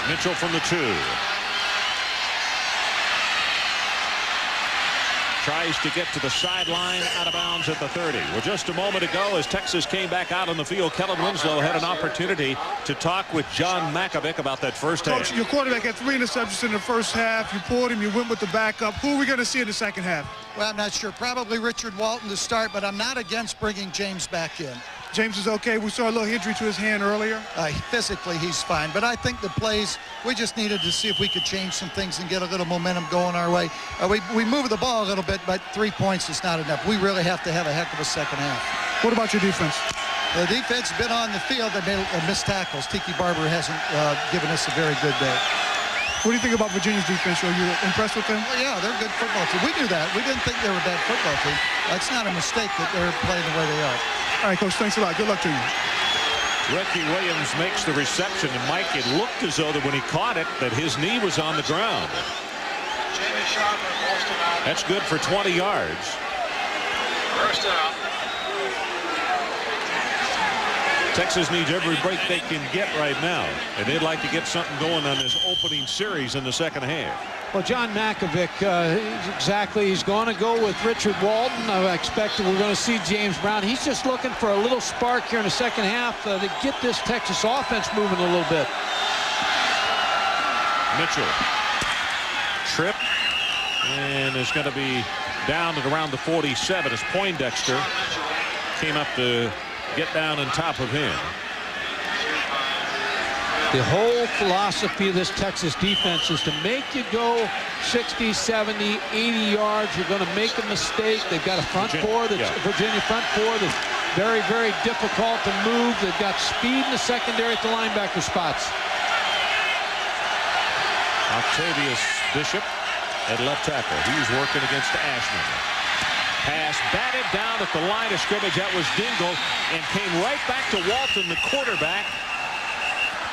Mitchell from the 2. Tries to get to the sideline, out of bounds at the 30. Well, just a moment ago, as Texas came back out on the field, Kellen Winslow had an opportunity to talk with John Mackovic about that first half. Coach, your quarterback had 3 interceptions in the first half. You pulled him, you went with the backup. Who are we going to see in the second half? Well, I'm not sure. Probably Richard Walton to start, but I'm not against bringing James back in. James is okay. We saw a little injury to his hand earlier. Physically, he's fine. But I think the plays, we just needed to see if we could change some things and get a little momentum going our way. We moved the ball a little bit, but 3 points is not enough. We really have to have a heck of a second half. What about your defense? The defense has been on the field. They made missed tackles. Tiki Barber hasn't given us a very good day. What do you think about Virginia's defense? Are you impressed with them? Well, yeah, they're a good football team. We knew that. We didn't think they were a bad football team. It's not a mistake that they're playing the way they are. All right, Coach, thanks a lot. Good luck to you. Ricky Williams makes the reception, and Mike, it looked as though that when he caught it, that his knee was on the ground. That's good for 20 yards. First down. Texas needs every break they can get right now, and they'd like to get something going on this opening series in the second half. Well, John Mackovic, he's going to go with Richard Walton. I expect we're going to see James Brown. He's just looking for a little spark here in the second half to get this Texas offense moving a little bit. Mitchell, trip, and is going to be down at around the 47 as Poindexter came up to get down on top of him. The whole philosophy of this Texas defense is to make you go 60, 70, 80 yards. You're going to make a mistake. They've got a front four, Virginia front four, that's very, very difficult to move. They've got speed in the secondary at the linebacker spots. Octavius Bishop at left tackle. He's working against Ashman. Pass batted down at the line of scrimmage. That was Dingle, and came right back to Walton, the quarterback.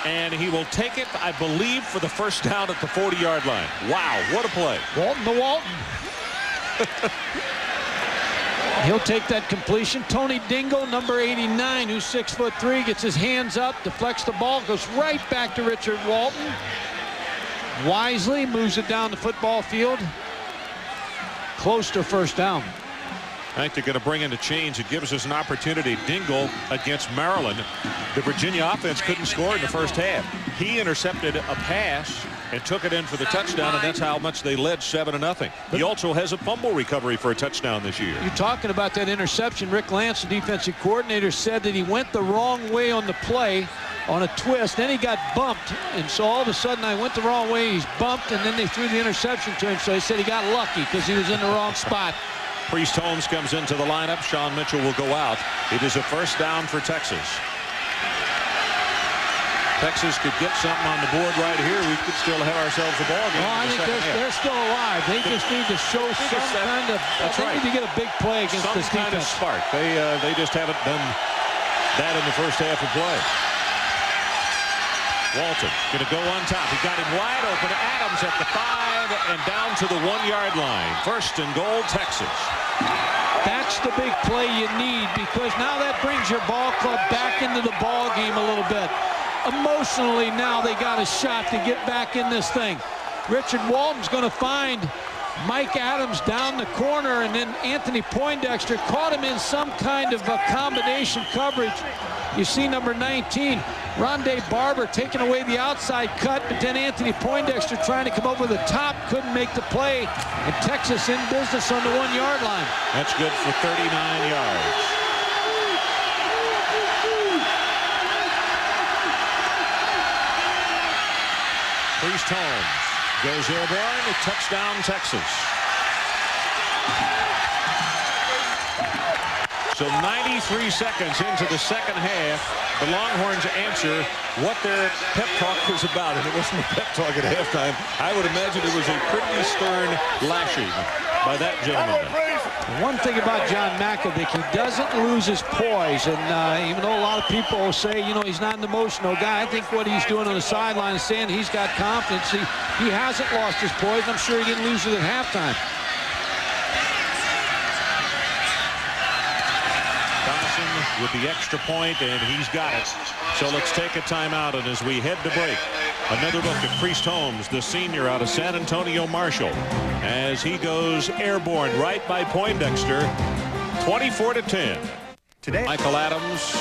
And he will take it, I believe, for the first down at the 40-yard line. Wow, what a play. Walton to Walton. He'll take that completion. Tony Dingle, number 89, who's 6'3", gets his hands up, deflects the ball, goes right back to Richard Walton. Wisely moves it down the football field. Close to first down. I think they're going to bring in a change. It gives us an opportunity. Dingle against Maryland. The Virginia offense couldn't score in the first half. He intercepted a pass and took it in for the touchdown, and that's how much they led 7-0. He also has a fumble recovery for a touchdown this year. You're talking about that interception. Rick Lance, the defensive coordinator, said that he went the wrong way on the play on a twist. Then he got bumped, and so all of a sudden I went the wrong way. He's bumped, and then they threw the interception to him, so he said he got lucky because he was in the wrong spot. Priest Holmes comes into the lineup. Sean Mitchell will go out. It is a first down for Texas. Texas could get something on the board right here, we could still have ourselves a ball game. Well, I think they're still alive. They just need to show some kind of. That's right. They need to get a big play against some this kind defense. of spark. They just haven't done that in the first half of play. Walton going to go on top. He got him wide open. Adams at the 5 and down to the 1-yard line. First and goal, Texas. That's the big play you need, because now that brings your ball club back into the ball game a little bit. Emotionally, now they got a shot to get back in this thing. Richard Walton's going to find Mike Adams down the corner, and then Anthony Poindexter caught him in some kind of a combination coverage. You see number 19, Rondé Barber, taking away the outside cut, but then Anthony Poindexter trying to come over the top, couldn't make the play, and Texas in business on the 1-yard line. That's good for 39 yards. Priest Holmes goes airborne, a touchdown, Texas. So 93 seconds into the second half, the Longhorns answer what their pep talk was about. And it wasn't a pep talk at halftime. I would imagine it was a pretty stern lashing by that gentleman. One thing about John Mackovic, he doesn't lose his poise, and even though a lot of people say, you know, he's not an emotional guy, I think what he's doing on the sideline is saying he's got confidence. He hasn't lost his poise. I'm sure he didn't lose it at halftime. Dawson with the extra point, and he's got it. So let's take a timeout, and as we head to break, another look at Priest Holmes, the senior out of San Antonio Marshall, as he goes airborne right by Poindexter, 24-10. Today, Michael Adams,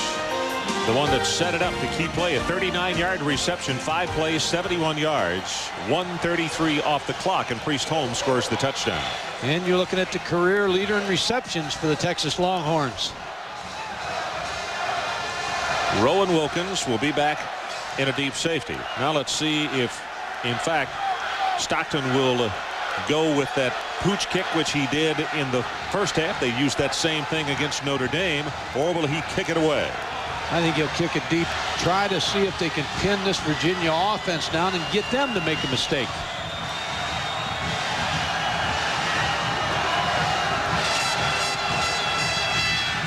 the one that set it up, the key play, a 39-yard reception, 5 plays, 71 yards, 1:33 off the clock, and Priest Holmes scores the touchdown. And you're looking at the career leader in receptions for the Texas Longhorns. Rowan Wilkins will be back in a deep safety. Now let's see if, in fact, Stockton will go with that pooch kick, which he did in the first half. They used that same thing against Notre Dame, or will he kick it away? I think he'll kick it deep, try to see if they can pin this Virginia offense down and get them to make a mistake.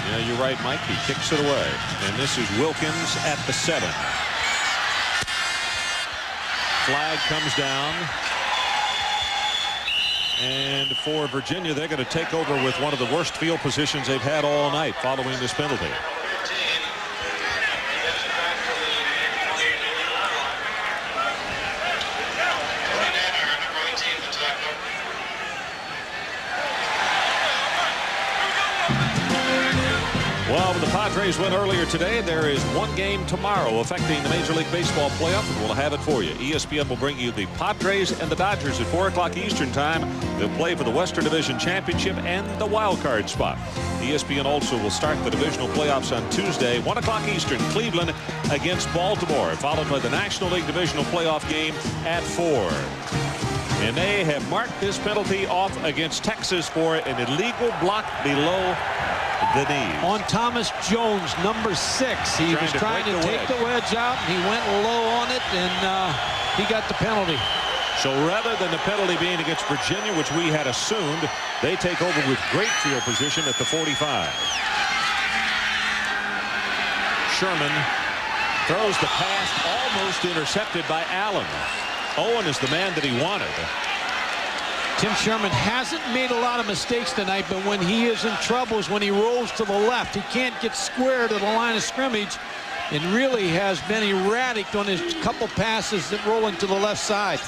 Yeah, you're right, Mike. He kicks it away. And this is Wilkins at the 7. Flag comes down. And for Virginia, they're going to take over with one of the worst field positions they've had all night following this penalty. Well, the Padres win earlier today. There is one game tomorrow affecting the Major League Baseball playoff, and we'll have it for you. ESPN will bring you the Padres and the Dodgers at 4 o'clock Eastern time. They'll play for the Western Division Championship and the wild card spot. ESPN also will start the divisional playoffs on Tuesday, 1 o'clock Eastern, Cleveland against Baltimore, followed by the National League divisional playoff game at 4. And they have marked this penalty off against Texas for an illegal block below the knee. On Thomas Jones, number 6. He was trying to take the wedge out, and he went low on it, and he got the penalty. So rather than the penalty being against Virginia, which we had assumed, they take over with great field position at the 45. Sherman throws the pass, almost intercepted by Allen. Owen is the man that he wanted. Tim Sherman hasn't made a lot of mistakes tonight, but when he is in trouble is when he rolls to the left. He can't get square to the line of scrimmage, and really has been erratic on his couple passes that roll into the left side.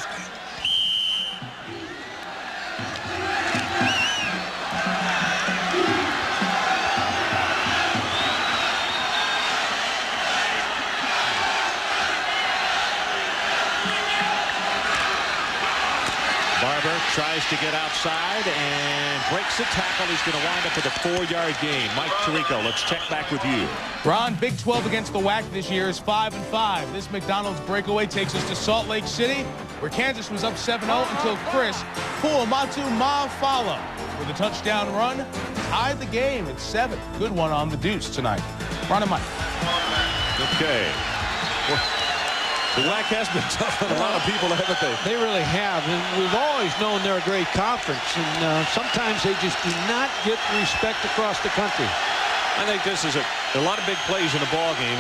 Barber tries to get outside and breaks a tackle. He's going to wind up with a 4-yard gain. Mike Tirico, let's check back with you. Ron, Big 12 against the WAC this year is 5-5. This McDonald's breakaway takes us to Salt Lake City, where Kansas was up 7-0 until Chris Fuamatu Mafala with a touchdown run tied the game at 7. Good one on the deuce tonight. Ron and Mike. Okay. The WAC has been tough on a lot of people, haven't they? They really have, and we've always known they're a great conference, and sometimes they just do not get respect across the country. I think this is a lot of big plays in the ball game.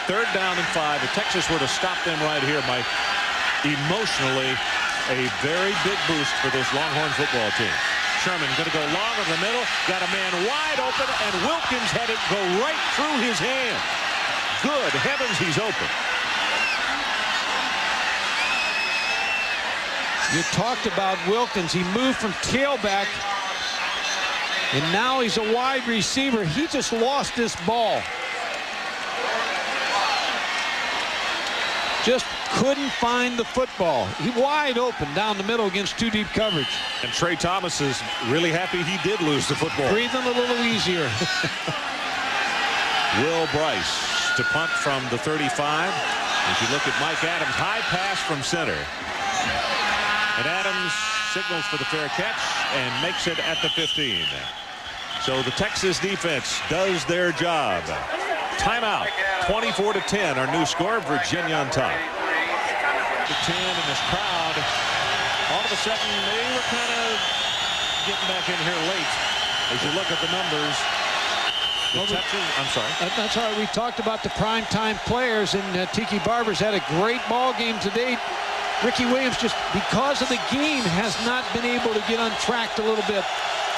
3rd down and 5. If Texas were to stop them right here, Mike, emotionally, a very big boost for this Longhorn football team. Sherman going to go long over the middle, got a man wide open, and Wilkins had it go right through his hand. Good heavens, he's open. You talked about Wilkins. He moved from tailback, and now he's a wide receiver. He just lost this ball. Just couldn't find the football. He wide open down the middle against 2 deep coverage. And Trey Thomas is really happy he did lose the football. Breathing a little easier. Will Bryce to punt from the 35. As you look at Mike Adams, high pass from center. And Adams signals for the fair catch and makes it at the 15. So the Texas defense does their job. Timeout. 24-10. Our new score. Virginia on top. The 10 in this crowd. All of a sudden they were kind of getting back in here late. As you look at the numbers. I'm sorry. That's all right. We talked about the primetime players, and Tiki Barber's had a great ball game today. Ricky Williams, just because of the game, has not been able to get untracked a little bit,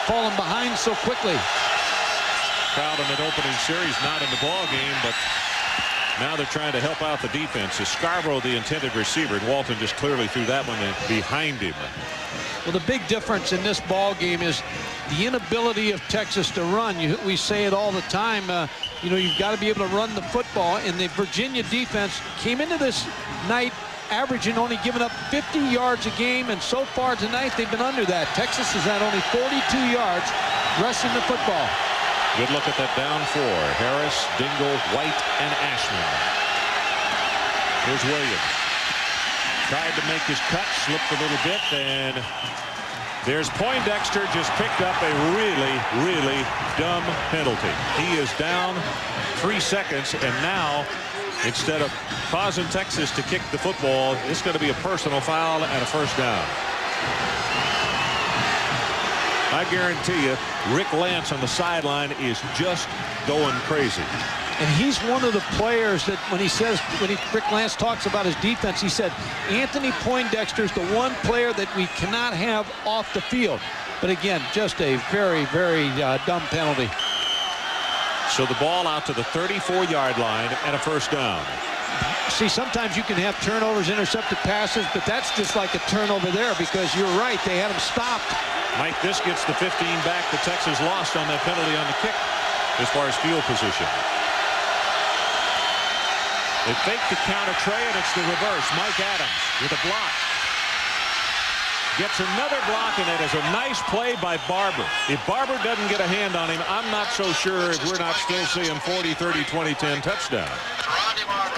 falling behind so quickly. Crowd in that opening series not in the ball game, but now they're trying to help out the defense. Is Scarborough the intended receiver, and Walton just clearly threw that one in behind him. Well, the big difference in this ball game is the inability of Texas to run. We say it all the time. You know, you've got to be able to run the football, and the Virginia defense came into this night averaging only giving up 50 yards a game, and so far tonight they've been under that. Texas is at only 42 yards rushing the football. Good look at that down 4. Harris, Dingle, White, and Ashman. Here's Williams. Tried to make his cut, slipped a little bit, and there's Poindexter, just picked up a really, really dumb penalty. He is down 3 seconds, and now instead of causing Texas to kick the football, it's going to be a personal foul and a 1st down. I guarantee you, Rick Lance on the sideline is just going crazy. And he's one of the players that when Rick Lance talks about his defense, he said Anthony Poindexter is the one player that we cannot have off the field. But again, just a very, very dumb penalty. So the ball out to the 34-yard line and a 1st down. See, sometimes you can have turnovers, intercepted passes, but that's just like a turnover there because you're right. They had him stopped. Mike, this gets the 15 back that Texas lost on that penalty on the kick as far as field position. They fake the counter Trey, and it's the reverse. Mike Adams with a block. Gets another block, and it is a nice play by Barber. If Barber doesn't get a hand on him, I'm not so sure if we're not still seeing 40, 30, 20, 10 touchdown.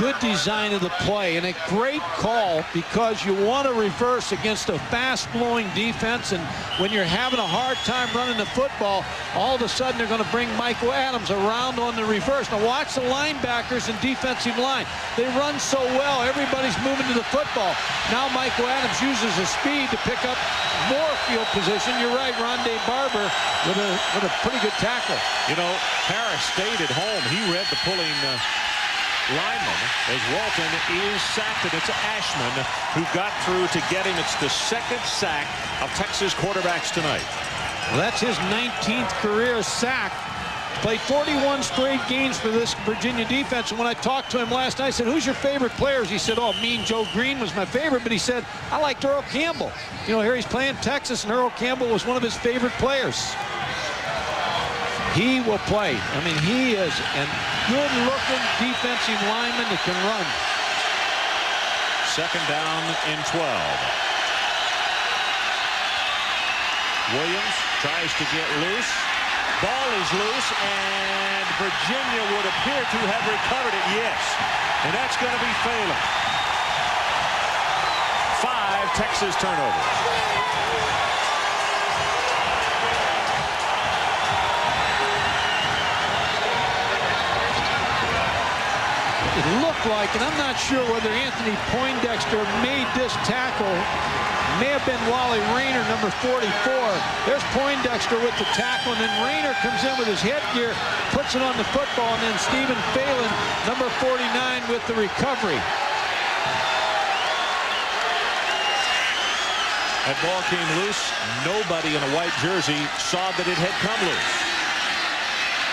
Good design of the play and a great call because you want to reverse against a fast-flowing defense, and when you're having a hard time running the football, all of a sudden they're going to bring Michael Adams around on the reverse. Now watch the linebackers and defensive line. They run so well. Everybody's moving to the football. Now Michael Adams uses his speed to pick up more field position. You're right, Rondé Barber with a pretty good tackle. You know, Harris stayed at home. He read the pulling lineman as Walton is sacked, and it's Ashman who got through to get him. It's the 2nd sack of Texas quarterbacks tonight. Well, that's his 19th career sack. Played 41 straight games for this Virginia defense, and when I talked to him last night, I said, who's your favorite players? He said, oh, Mean Joe Green was my favorite, but he said, I liked Earl Campbell. You know, here he's playing Texas, and Earl Campbell was one of his favorite players. He will play. I mean, he is a good-looking defensive lineman that can run. 2nd down and 12. Williams tries to get loose. Ball is loose, and Virginia would appear to have recovered it. Yes, and that's going to be failing. 5 Texas turnovers. It looked like, and I'm not sure whether Anthony Poindexter made this tackle. May have been Wally Rayner, number 44. There's Poindexter with the tackle, and then Rayner comes in with his headgear, puts it on the football, and then Stephen Phelan, number 49, with the recovery. That ball came loose. Nobody in a white jersey saw that it had come loose.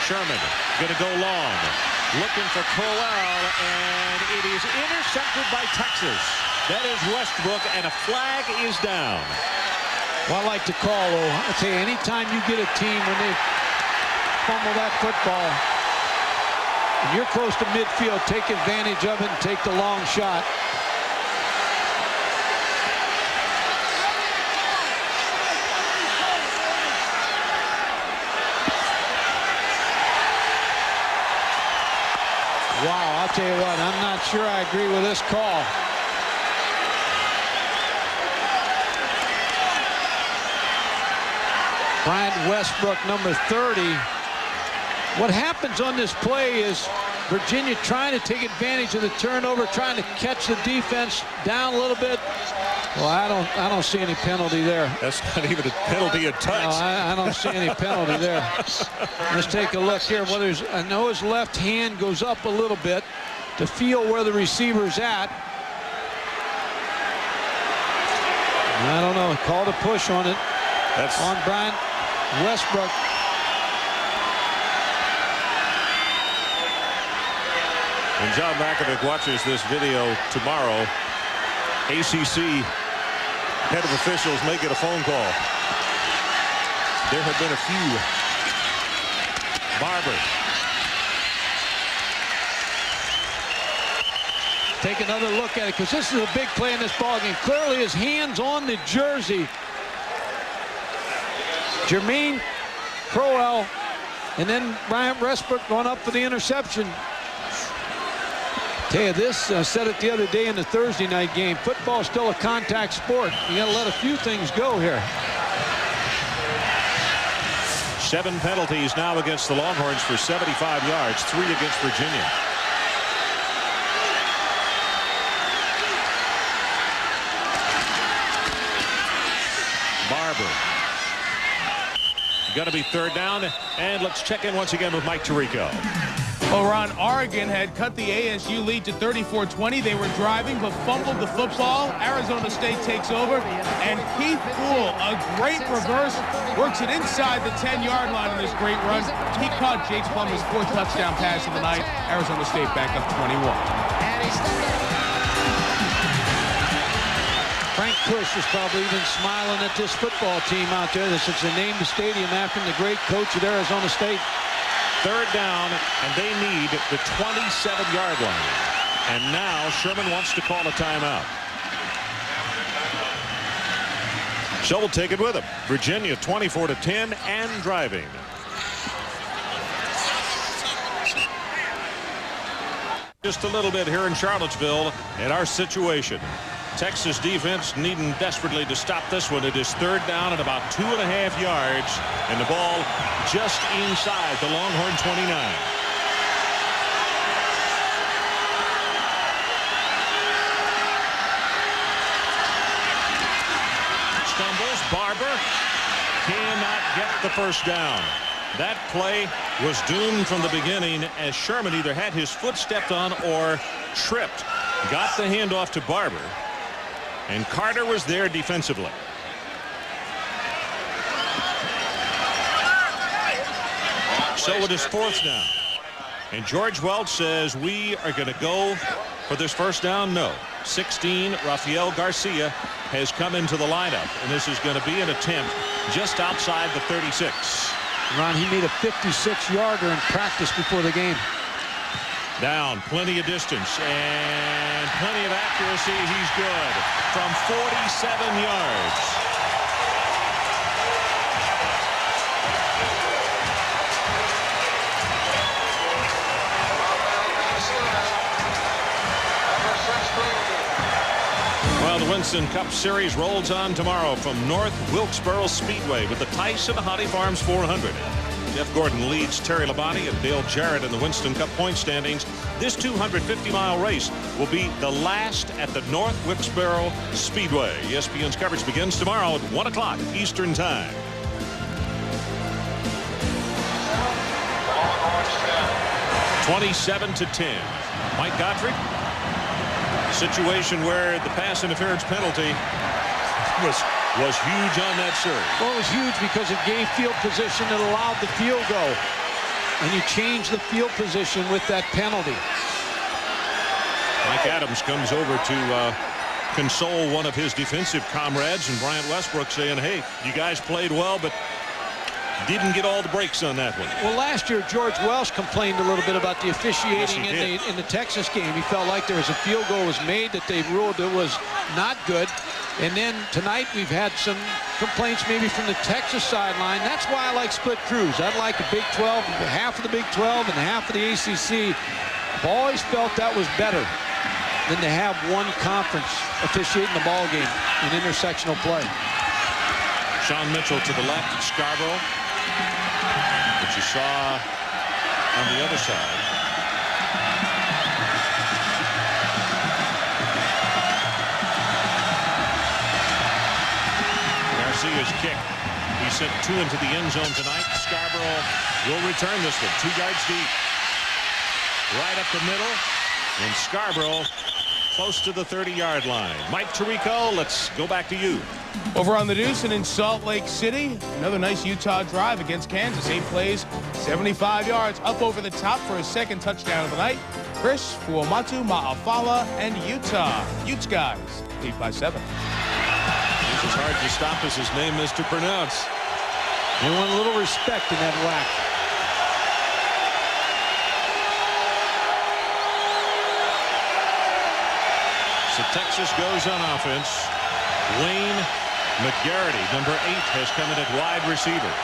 Sherman going to go long, looking for Crowell, and it is intercepted by Texas. That is Westbrook, and a flag is down. Well, I like to call, though. I'll tell you, anytime you get a team when they fumble that football, and you're close to midfield, take advantage of it and take the long shot. Wow, I'll tell you what, I'm not sure I agree with this call. Bryant Westbrook, number 30. What happens on this play is Virginia trying to take advantage of the turnover, trying to catch the defense down a little bit. Well, I don't see any penalty there. That's not even a penalty, a touch. No, I don't see any penalty there. Let's take a look here. Well, I know his left hand goes up a little bit to feel where the receiver's at. I don't know. Called a push on it. That's on Bryant Westbrook. When John Mackovic watches this video tomorrow, ACC head of officials may get a phone call. There have been a few. Barber. Take another look at it, because this is a big play in this ballgame. Clearly his hands on the jersey. Jermaine Crowell, and then Bryant Westbrook going up for the interception. Tell you this, I said it the other day in the Thursday night game. Football is still a contact sport. You got to let a few things go here. 7 penalties now against the Longhorns for 75 yards, 3 against Virginia. Barber. Going to be 3rd down, and let's check in once again with Mike Tirico. Well, Ron, Oregon had cut the ASU lead to 34-20. They were driving but fumbled the football. Arizona State takes over, and Keith Poole, a great reverse, works it inside the 10-yard line in this great run. He caught Jake Plummer's 4th touchdown pass of the night. Arizona State back up 21. Frank Kush is probably even smiling at this football team out there. Since they named the stadium after the great coach at Arizona State. 3rd down, and they need the 27-yard line. And now Sherman wants to call a timeout. So we'll take it with him. Virginia 24-10 and driving. Just a little bit here in Charlottesville at our situation. Texas defense needing desperately to stop this one. It is 3rd down and about 2.5 yards, and the ball just inside the Longhorn 29. Stumbles. Barber cannot get the 1st down. That play was doomed from the beginning, as Sherman either had his foot stepped on or tripped. Got the handoff to Barber, and Carter was there defensively. So it is 4th down. And George Welch says we are going to go for this 1st down. No. 16, Rafael Garcia has come into the lineup, and this is going to be an attempt just outside the 36. Ron, he made a 56-yarder in practice before the game. Down, plenty of distance, and plenty of accuracy. He's good from 47 yards. Well, the Winston Cup Series rolls on tomorrow from North Wilkesboro Speedway with the Tyson Hottie Farms 400. Jeff Gordon leads Terry Labonte and Dale Jarrett in the Winston Cup point standings. This 250-mile race will be the last at the North Wilkesboro Speedway. ESPN's coverage begins tomorrow at 1 o'clock Eastern Time. (27-10). Mike Gottfried. Situation where the pass interference penalty was huge on that serve. Well, it was huge because it gave field position that allowed the field goal. And you change the field position with that penalty. Mike Adams comes over to console one of his defensive comrades, and Bryant Westbrook saying, hey, you guys played well, but didn't get all the breaks on that one. Well, last year, George Welsh complained a little bit about the officiating in the Texas game. He felt like there was a field goal was made that they ruled it was not good. And then tonight we've had some complaints maybe from the Texas sideline. That's why I like split crews. I'd like the Big 12, half of the Big 12 and half of the ACC. I've always felt that was better than to have one conference officiating the ball game in intersectional play. Sean Mitchell to the left, Scarborough. Which you saw on the other side. Garcia's kick. He sent 2 into the end zone tonight. Scarborough will return this one 2 yards deep. Right up the middle. And Scarborough close to the 30-yard line. Mike Tirico, let's go back to you. Over on the Deuce and in Salt Lake City, another nice Utah drive against Kansas. 8 plays, 75 yards, up over the top for his second touchdown of the night. Chris Fuamatu Ma'afala and Utah. Utes guys, 8-7. It's as hard to stop as his name is to pronounce. They want a little respect in that whack. So Texas goes on offense. Wayne McGarity, number 8, has come in at wide receiver.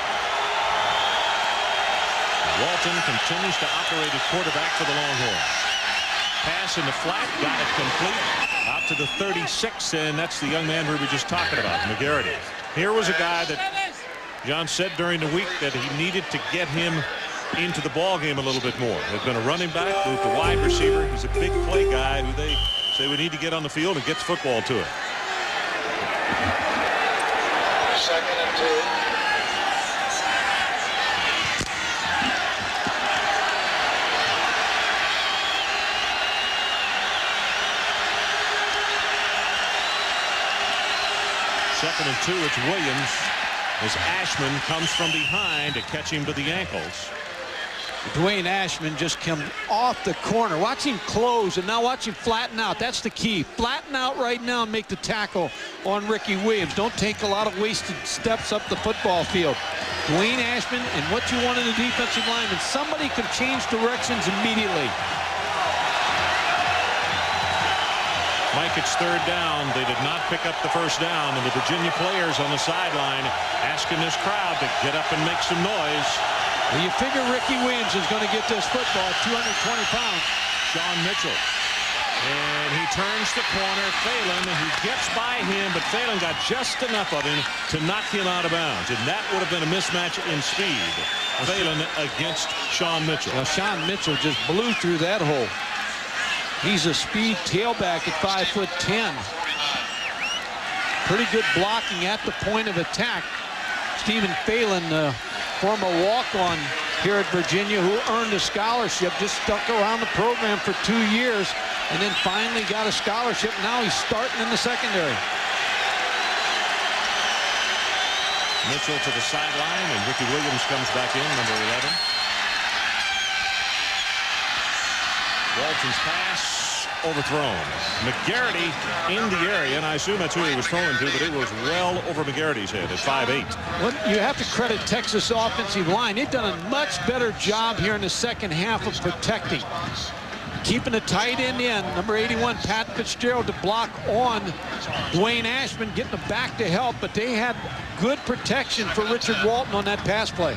Walton continues to operate at quarterback for the Longhorns. Pass in the flat, got it complete out to the 36, and that's the young man we were just talking about, McGarity. Here was a guy that John said during the week that he needed to get him into the ball game a little bit more. They've been a running back, moved to wide receiver. He's a big play guy who they say we need to get on the field and gets football to him. 2nd and 2. Second and 2, it's Williams as Ashman comes from behind to catch him to the ankles. Dwayne Ashman just came off the corner. Watch him close and now watch him flatten out. That's the key. Flatten out right now and make the tackle on Ricky Williams. Don't take a lot of wasted steps up the football field. Dwayne Ashman and what you want in the defensive lineman. Somebody can change directions immediately. Mike, it's 3rd down. They did not pick up the 1st down, and the Virginia players on the sideline asking this crowd to get up and make some noise. Well, you figure Ricky Williams is going to get this football at 220 pounds. Sean Mitchell. And he turns the corner. Phelan, who gets by him, but Phelan got just enough of him to knock him out of bounds. And that would have been a mismatch in speed. Phelan against Sean Mitchell. Well, Sean Mitchell just blew through that hole. He's a speed tailback at 5'10". Pretty good blocking at the point of attack. Stephen Phelan, former walk-on here at Virginia, who earned a scholarship, just stuck around the program for 2 years and then finally got a scholarship. Now he's starting in the secondary. Mitchell to the sideline, and Ricky Williams comes back in, number 11. Walton's pass overthrown. McGarity in the area, and I assume that's who he was throwing to, but it was well over McGarity's head at 5'8". Well, you have to credit Texas offensive line. They've done a much better job here in the second half of protecting. Keeping the tight end in. Number 81, Pat Fitzgerald, to block on Dwayne Ashman, getting the back to help, but they had good protection for Richard Walton on that pass play.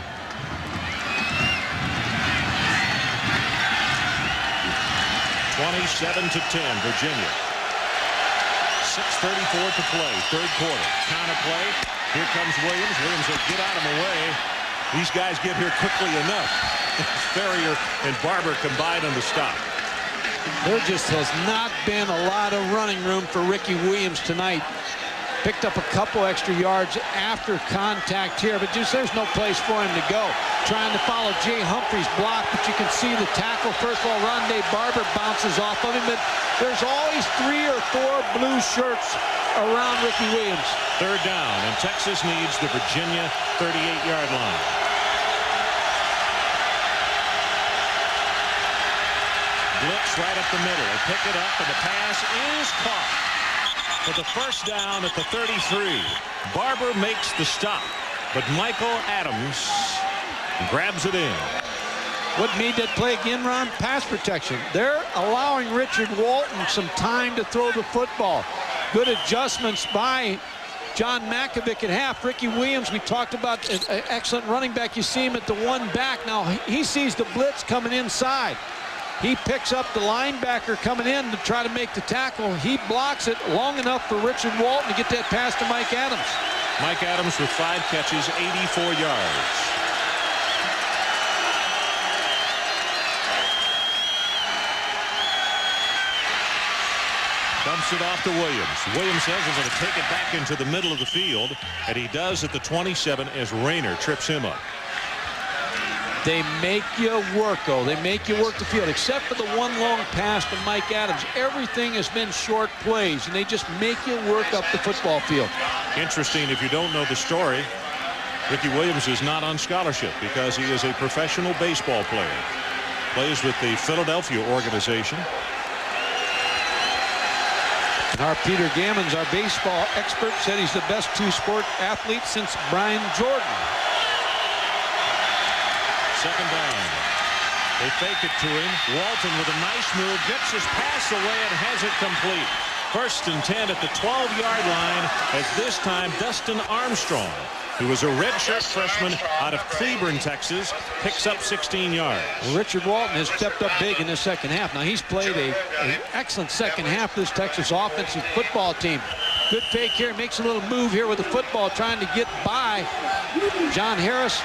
(27-10), Virginia. 6:34 to play, 3rd quarter. Counter play. Here comes Williams. Williams will get out of the way. These guys get here quickly enough. Ferrier and Barber combined on the stop. There just has not been a lot of running room for Ricky Williams tonight. Picked up a couple extra yards after contact here, but just there's no place for him to go. Trying to follow Jay Humphrey's block, but you can see the tackle. First of all, Rondé Barber bounces off of him, but there's always 3 or 4 blue shirts around Ricky Williams. Third down, and Texas needs the Virginia 38-yard line. Blitz right up the middle. They pick it up, and the pass is caught for the first down at the 33. Barber makes the stop, but Michael Adams grabs it in. What made that play again, Ron? Pass protection. They're allowing Richard Walton some time to throw the football. Good adjustments by John Mackovic at half. Ricky Williams, we talked about an excellent running back. You see him at the one back. Now he sees the blitz coming inside. He picks up the linebacker coming in to try to make the tackle. He blocks it long enough for Richard Walton to get that pass to Mike Adams. Mike Adams with 5 catches, 84 yards. Dumps it off to Williams. Williams says he's going to take it back into the middle of the field, and he does at the 27 as Rayner trips him up. They make you work, though. They make you work the field, except for the one long pass to Mike Adams. Everything has been short plays, and they just make you work up the football field. Interesting, if you don't know the story, Ricky Williams is not on scholarship because he is a professional baseball player. Plays with the Philadelphia organization. And our Peter Gammons, our baseball expert, said he's the best two-sport athlete since Brian Jordan. Second down. They fake it to him. Walton with a nice move gets his pass away and has it complete. 1st and 10 at the 12-yard line, as this time Dustin Armstrong, who was a redshirt freshman out of Cleburne, Texas, picks up 16 yards. Well, Richard Walton has stepped up big in the second half. Now he's played an excellent second half for this Texas offensive football team. Good fake here, makes a little move here with the football, trying to get by John Harris.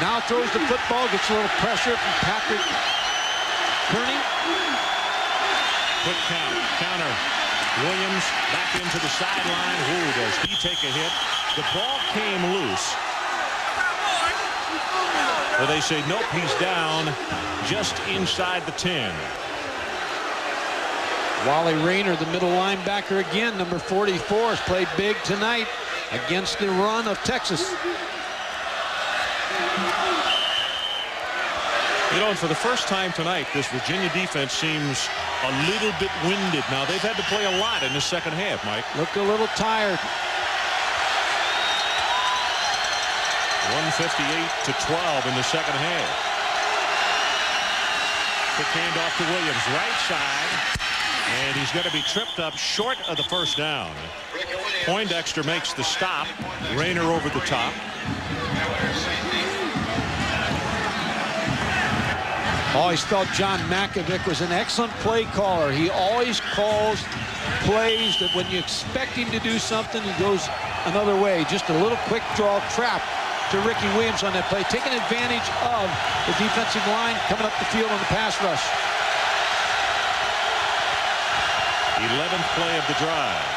Now throws the football, gets a little pressure from Patrick Kearney. Quick count. Counter. Williams back into the sideline. Ooh, does he take a hit? The ball came loose. Well, they say, nope, he's down just inside the 10. Wally Rayner, the middle linebacker again, number 44, has played big tonight against the run of Texas. You know, and for the first time tonight, this Virginia defense seems a little bit winded. Now, they've had to play a lot in the second half, Mike. Look a little tired. 158-12 in the second half. Quick handoff to Williams, right side. And he's going to be tripped up short of the first down. Poindexter makes the stop. Rayner over the top. Always felt John Mackovic was an excellent play caller. He always calls plays that when you expect him to do something, he goes another way. Just a little quick draw trap to Ricky Williams on that play, taking advantage of the defensive line coming up the field on the pass rush. 11th play of the drive.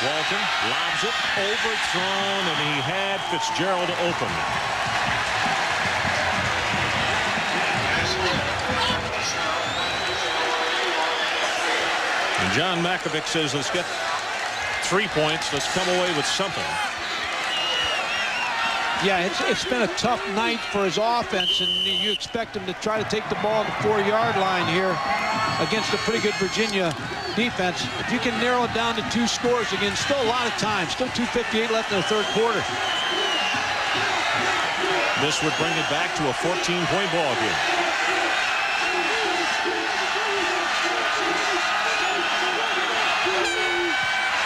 Walton lobs it, overthrown, and he had Fitzgerald open. And John Mackovic says, let's get 3 points. Let's come away with something. Yeah, it's been a tough night for his offense, and you expect him to try to take the ball at the 4-yard line here against a pretty good Virginia defense. If you can narrow it down to 2 scores, again, still a lot of time. Still 2:58 left in the third quarter. This would bring it back to a 14-point ball game.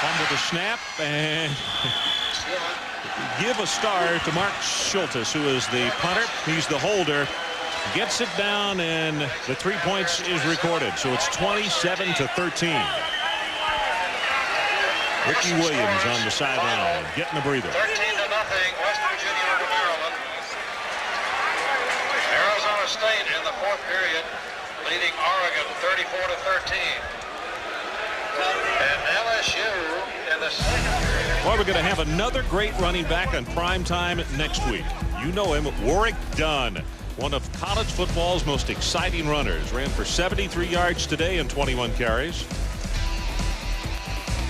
Fumble the snap, and give a star to Mark Schultes, who is the punter. He's the holder. Gets it down, and the 3 points is recorded. So it's 27-13. Ricky Williams on the sideline, getting a breather. 13-0, West Virginia State in the fourth period, leading Oregon 34-13. And LSU in the second period. Well, we're going to have another great running back on prime time next week. You know him, Warrick Dunn, one of college football's most exciting runners. Ran for 73 yards today and 21 carries.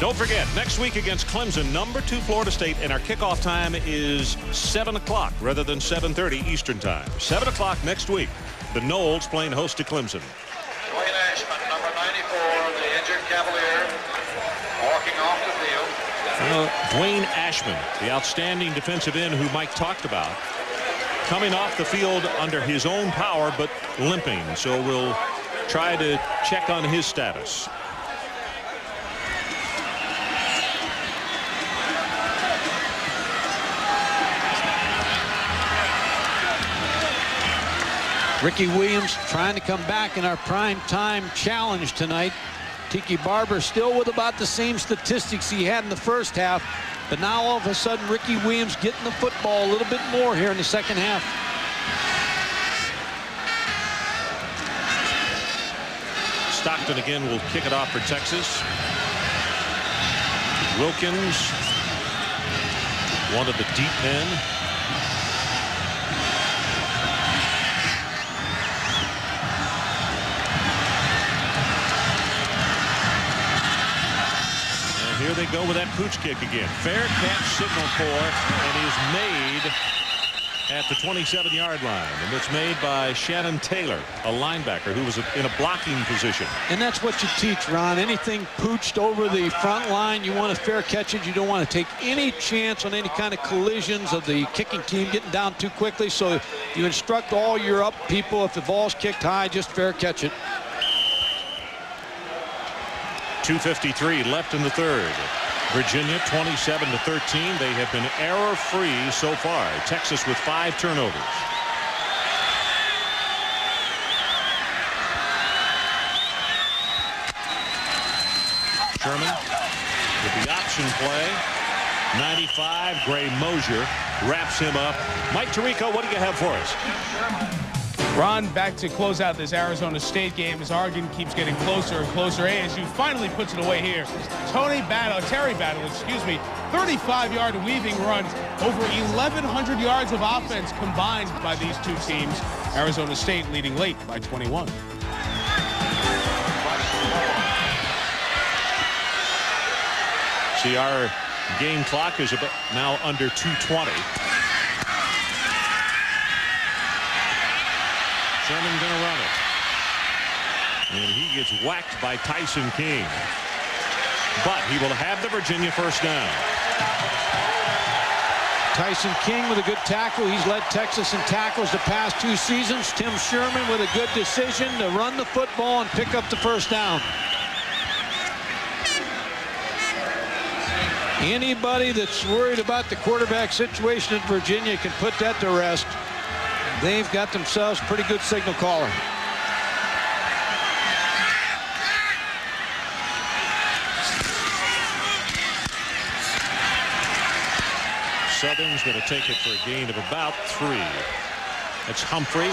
Don't forget, next week against Clemson, #2 Florida State, and our kickoff time is 7 o'clock rather than 7:30 Eastern time. 7 o'clock next week. The Noles playing host to Clemson. Dwayne Ashman, number 94, the injured Cavalier, walking off the field. Dwayne Ashman, the outstanding defensive end who Mike talked about, coming off the field under his own power but limping. So we'll try to check on his status. Ricky Williams trying to come back in our prime time challenge tonight. Tiki Barber still with about the same statistics he had in the first half, but now all of a sudden Ricky Williams getting the football a little bit more here in the second half. Stockton again will kick it off for Texas. Wilkins, one of the deep men. Here they go with that pooch kick again. Fair catch signal for, and is made at the 27-yard line. And it's made by Shannon Taylor, a linebacker who was in a blocking position. And that's what you teach, Ron. Anything pooched over the front line, you want to fair catch it. You don't want to take any chance on any kind of collisions of the kicking team getting down too quickly. So you instruct all your up people, if the ball's kicked high, just fair catch it. 2:53 left in the third. Virginia 27-13. They have been error-free so far. Texas with 5 turnovers. Sherman with the option play. 95. Gray Mosier wraps him up. Mike Tirico, what do you have for us? Ron, back to close out this Arizona State game as Oregon keeps getting closer and closer. ASU finally puts it away here. Terry Battle, 35-yard weaving runs, over 1,100 yards of offense combined by these two teams. Arizona State leading late by 21. See, our game clock is about now under 2:20. Sherman going to run it. And he gets whacked by Tyson King. But he will have the Virginia first down. Tyson King with a good tackle. He's led Texas in tackles the past 2 seasons. Tim Sherman with a good decision to run the football and pick up the first down. Anybody that's worried about the quarterback situation in Virginia can put that to rest. They've got themselves a pretty good signal caller. Southern's going to take it for a gain of about 3. That's Humphrey,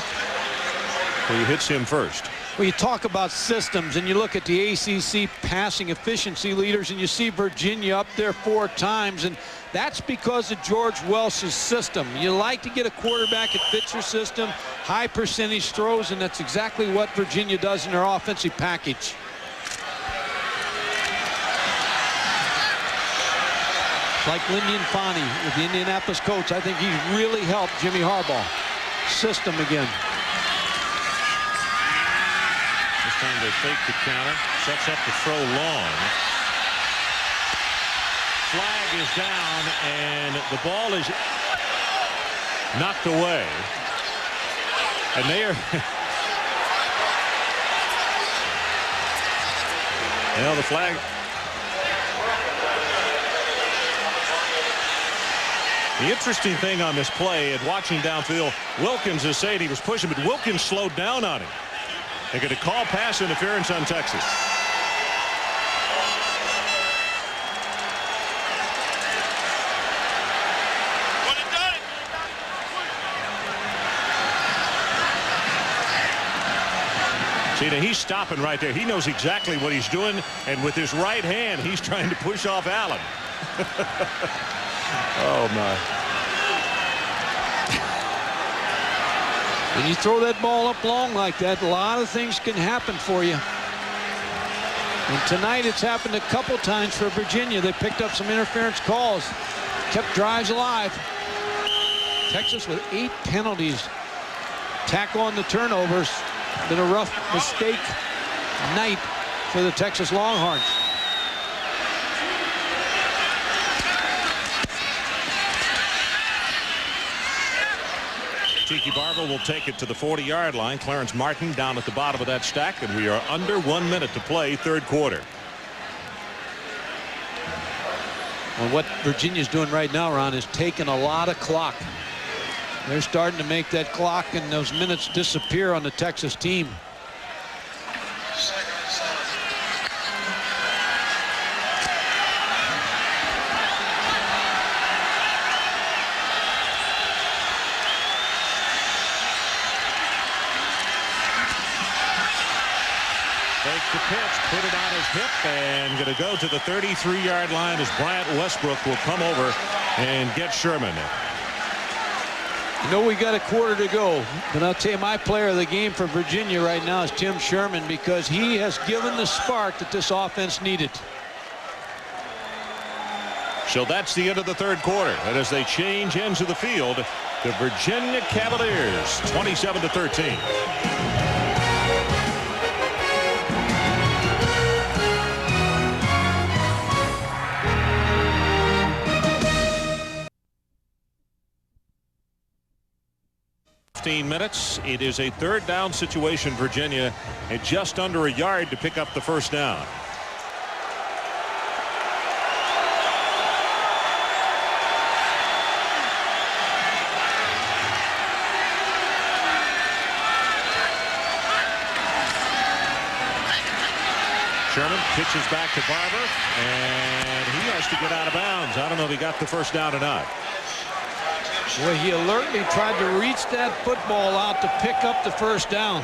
who hits him first. Well, you talk about systems, and you look at the ACC passing efficiency leaders, and you see Virginia up there 4 times, and that's because of George Welsh's system. You like to get a quarterback that fits your system, high percentage throws, and that's exactly what Virginia does in their offensive package. Like Lindy Infante with the Indianapolis Colts, I think he's really helped Jimmy Harbaugh. System again. This time they fake the counter, sets up the throw long. Flag is down, and the ball is knocked away. And they are... Well, the flag... The interesting thing on this play and watching downfield, Wilkins is saying he was pushing, but Wilkins slowed down on him. They're going to call pass interference on Texas. See, now he's stopping right there. He knows exactly what he's doing, and with his right hand, he's trying to push off Allen. Oh, my. When you throw that ball up long like that, a lot of things can happen for you. And tonight it's happened a couple times for Virginia. They picked up some interference calls, kept drives alive. Texas with 8 penalties. Tack on the turnovers. Been a rough mistake night for the Texas Longhorns. Tiki Barber will take it to the 40-yard line. Clarence Martin down at the bottom of that stack, and we are under 1 minute to play, third quarter. Well, what Virginia's doing right now, Ron, is taking a lot of clock. They're starting to make that clock and those minutes disappear on the Texas team. Takes the pitch, put it on his hip, and going to go to the 33-yard line as Bryant Westbrook will come over and get Sherman. You know we got a quarter to go, but I'll tell you my player of the game for Virginia right now is Tim Sherman, because he has given the spark that this offense needed. So that's the end of the third quarter, and as they change ends of the field, the Virginia Cavaliers 27-13. Minutes. It is a third down situation, Virginia, and just under a yard to pick up the first down. Sherman pitches back to Barber, and he has to get out of bounds. I don't know if he got the first down or not. Well, he alertly tried to reach that football out to pick up the first down.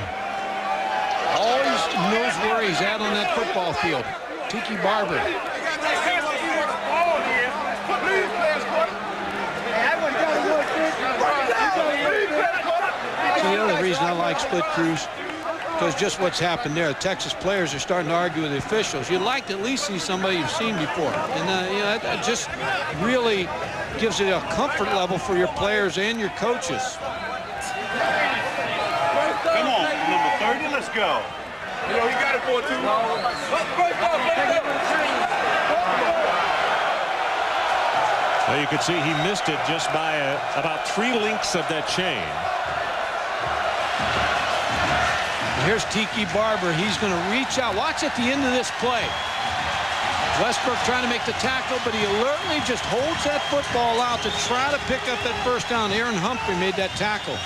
Always knows where he's at on that football field. Tiki Barber. So the other reason I like split crews, because just what's happened there, Texas players are starting to argue with the officials. You'd like to at least see somebody you've seen before. And you know, it just really gives it a comfort level for your players and your coaches. Come on, number 30, let's go. You know, he got it for 2. Well, you can see he missed it just by about 3 links of that chain. Here's Tiki Barber. He's going to reach out. Watch at the end of this play. Westbrook trying to make the tackle, but he alertly just holds that football out to try to pick up that first down. Aaron Humphrey made that tackle.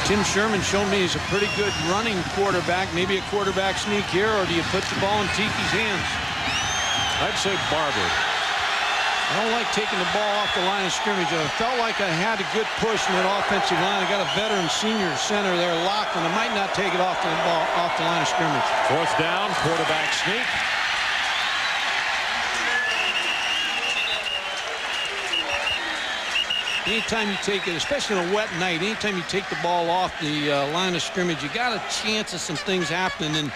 Tim Sherman showed me he's a pretty good running quarterback. Maybe a quarterback sneak here, or do you put the ball in Tiki's hands? I'd say Barber. I don't like taking the ball off the line of scrimmage. I felt like I had a good push in that offensive line. I got a veteran senior center there locked, and I might not take it off the line of scrimmage. Fourth down, quarterback sneak. Anytime you take it, especially on a wet night, anytime you take the ball off the line of scrimmage, you got a chance of some things happening. And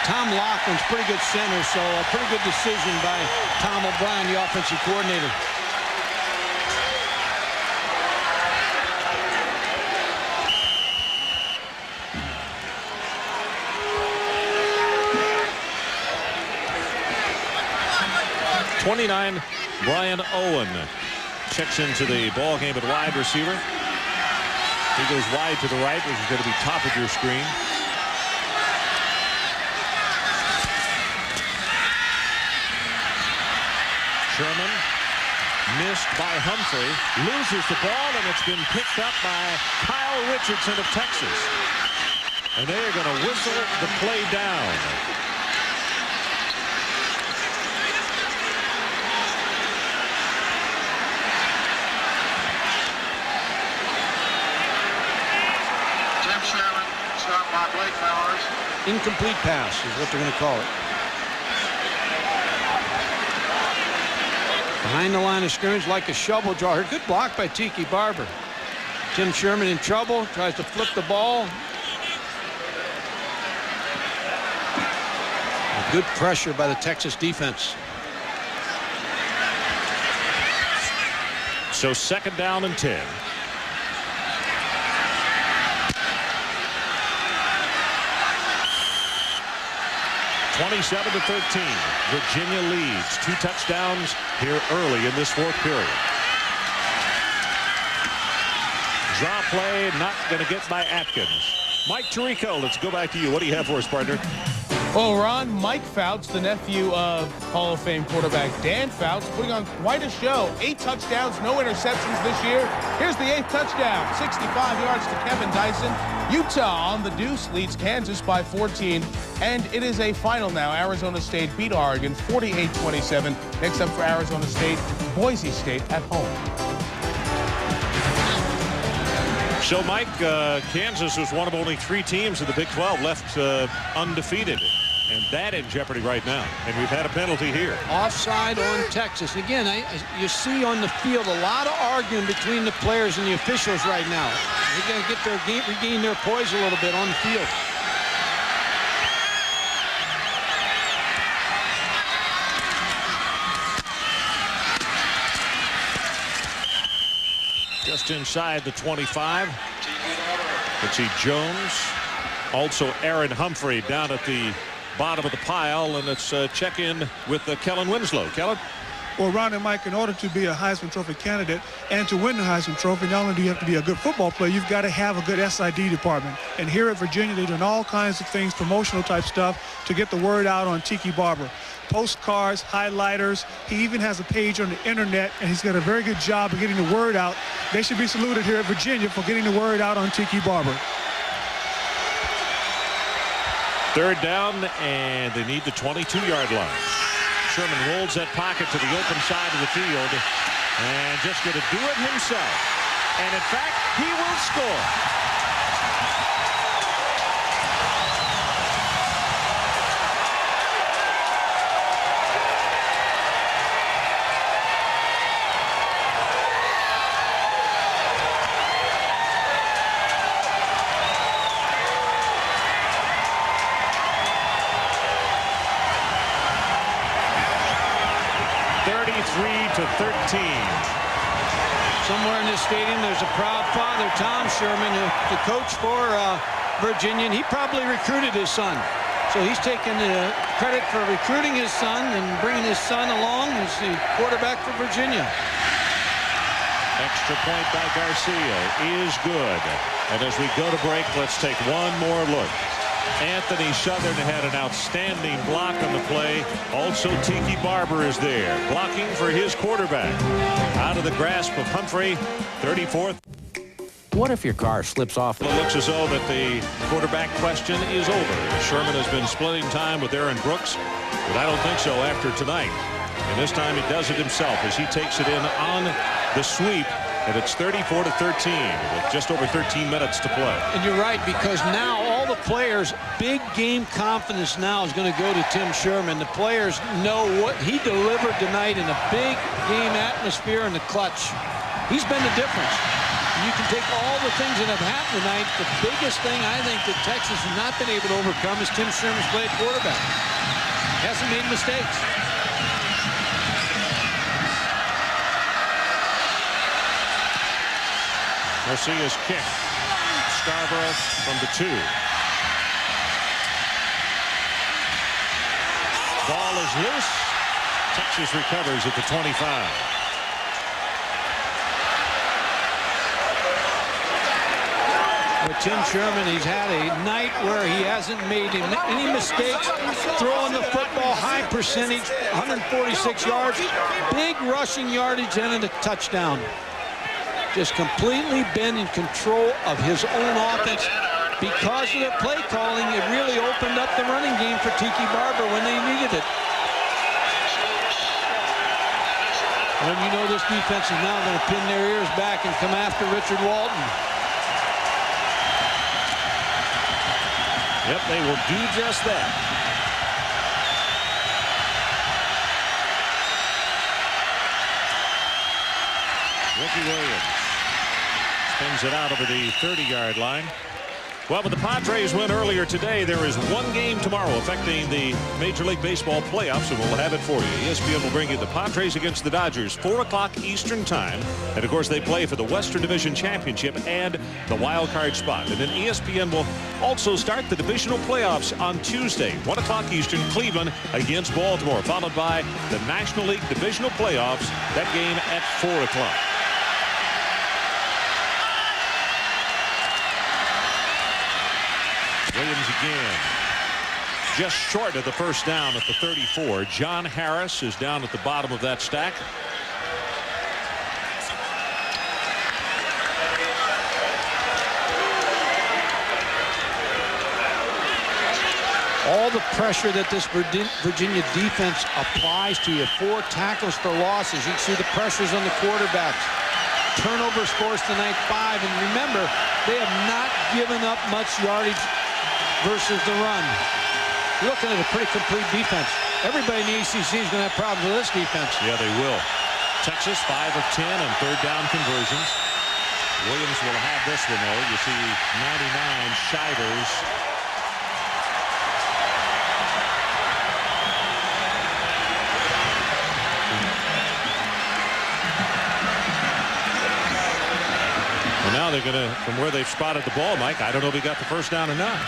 Tom Laughlin's pretty good center, so a pretty good decision by Tom O'Brien, the offensive coordinator. #29, Brian Owen checks into the ball game at wide receiver. He goes wide to the right, which is going to be top of your screen. Sherman missed by Humphrey, loses the ball, and it's been picked up by Kyle Richardson of Texas. And they are going to whistle the play down. by Blake Bowers. Incomplete pass is what they're going to call it. Behind the line of scrimmage like a shovel draw. Good block by Tiki Barber. Tim Sherman in trouble, tries to flip the ball. Good pressure by the Texas defense. So 2nd down and 10. (27-13). Virginia leads. 2 touchdowns here early in this 4th period. Draw play, not going to get by Atkins. Mike Tirico, let's go back to you. What do you have for us, partner? Well, Ron, Mike Fouts, the nephew of Hall of Fame quarterback Dan Fouts, putting on quite a show. 8 touchdowns, no interceptions this year. Here's the 8th touchdown, 65 yards to Kevin Dyson. Utah on the deuce leads Kansas by 14, and it is a final now. Arizona State beat Oregon 48-27. Next up for Arizona State, Boise State at home. So, Mike, Kansas was one of only 3 teams in the Big 12 left undefeated. And that in jeopardy right now. And we've had a penalty here. Offside on Texas. Again, you see on the field a lot of arguing between the players and the officials right now. They're going to get regain their poise a little bit on the field. Just inside the 25. Let's see, Jones. Also Aaron Humphrey down at the bottom of the pile. And let's check in with Kellen Winslow. Kellen? Well, Ron and Mike, in order to be a Heisman Trophy candidate and to win the Heisman Trophy, not only do you have to be a good football player, you've got to have a good SID department. And here at Virginia, they're doing all kinds of things, promotional type stuff, to get the word out on Tiki Barber. Postcards, highlighters. He even has a page on the internet, and he's got a very good job of getting the word out. They should be saluted here at Virginia for getting the word out on Tiki Barber. 3rd down, and they need the 22-yard line. Sherman rolls that pocket to the open side of the field and just going to do it himself. And in fact, he will score. To 13. Somewhere in this stadium, there's a proud father, Tom Sherman, the coach for Virginia, and he probably recruited his son. So he's taking the credit for recruiting his son and bringing his son along as the quarterback for Virginia. Extra point by Garcia is good. And as we go to break, let's take one more look. Anthony Southern had an outstanding block on the play. Also, Tiki Barber is there, blocking for his quarterback. Out of the grasp of Humphrey, 34th. What if your car slips off? It looks as though that the quarterback question is over. Sherman has been splitting time with Aaron Brooks, but I don't think so after tonight. And this time he does it himself as he takes it in on the sweep. And it's 34-13 with just over 13 minutes to play. And you're right, because now all the players, big game confidence now is going to go to Tim Sherman. The players know what he delivered tonight in a big game atmosphere in the clutch. He's been the difference. You can take all the things that have happened tonight. The biggest thing I think that Texas has not been able to overcome is Tim Sherman's play at quarterback. Hasn't made mistakes. Garcia's kick. Scarborough from the 2. Ball is loose. Texas recovers at the 25. With Tim Sherman, he's had a night where he hasn't made any mistakes. Throwing the football, high percentage, 146 yards, big rushing yardage, and a touchdown. Just completely been in control of his own offense. Because of the play calling, it really opened up the running game for Tiki Barber when they needed it. And you know this defense is now going to pin their ears back and come after Richard Walton. Yep, they will do just that. Ricky Williams spins it out over the 30-yard line. Well, with the Padres win earlier today, there is one game tomorrow affecting the Major League Baseball playoffs, and we'll have it for you. ESPN will bring you the Padres against the Dodgers, 4 o'clock Eastern time. And, of course, they play for the Western Division Championship and the wild card spot. And then ESPN will also start the divisional playoffs on Tuesday, 1 o'clock Eastern, Cleveland against Baltimore, followed by the National League divisional playoffs, that game at 4 o'clock. Williams again. Just short of the first down at the 34. John Harris is down at the bottom of that stack. All the pressure that this Virginia defense applies to you. 4 tackles for losses. You can see the pressures on the quarterbacks. Turnovers forced tonight, 5. And remember, they have not given up much yardage versus the run. You're looking at a pretty complete defense. Everybody in the ACC is going to have problems with this defense. Yeah, they will. Texas 5 of 10 on third-down conversions. Williams will have this one, though. You see 99 Shivers. Well, now they're going to, from where they've spotted the ball, Mike, I don't know if he got the first down or not.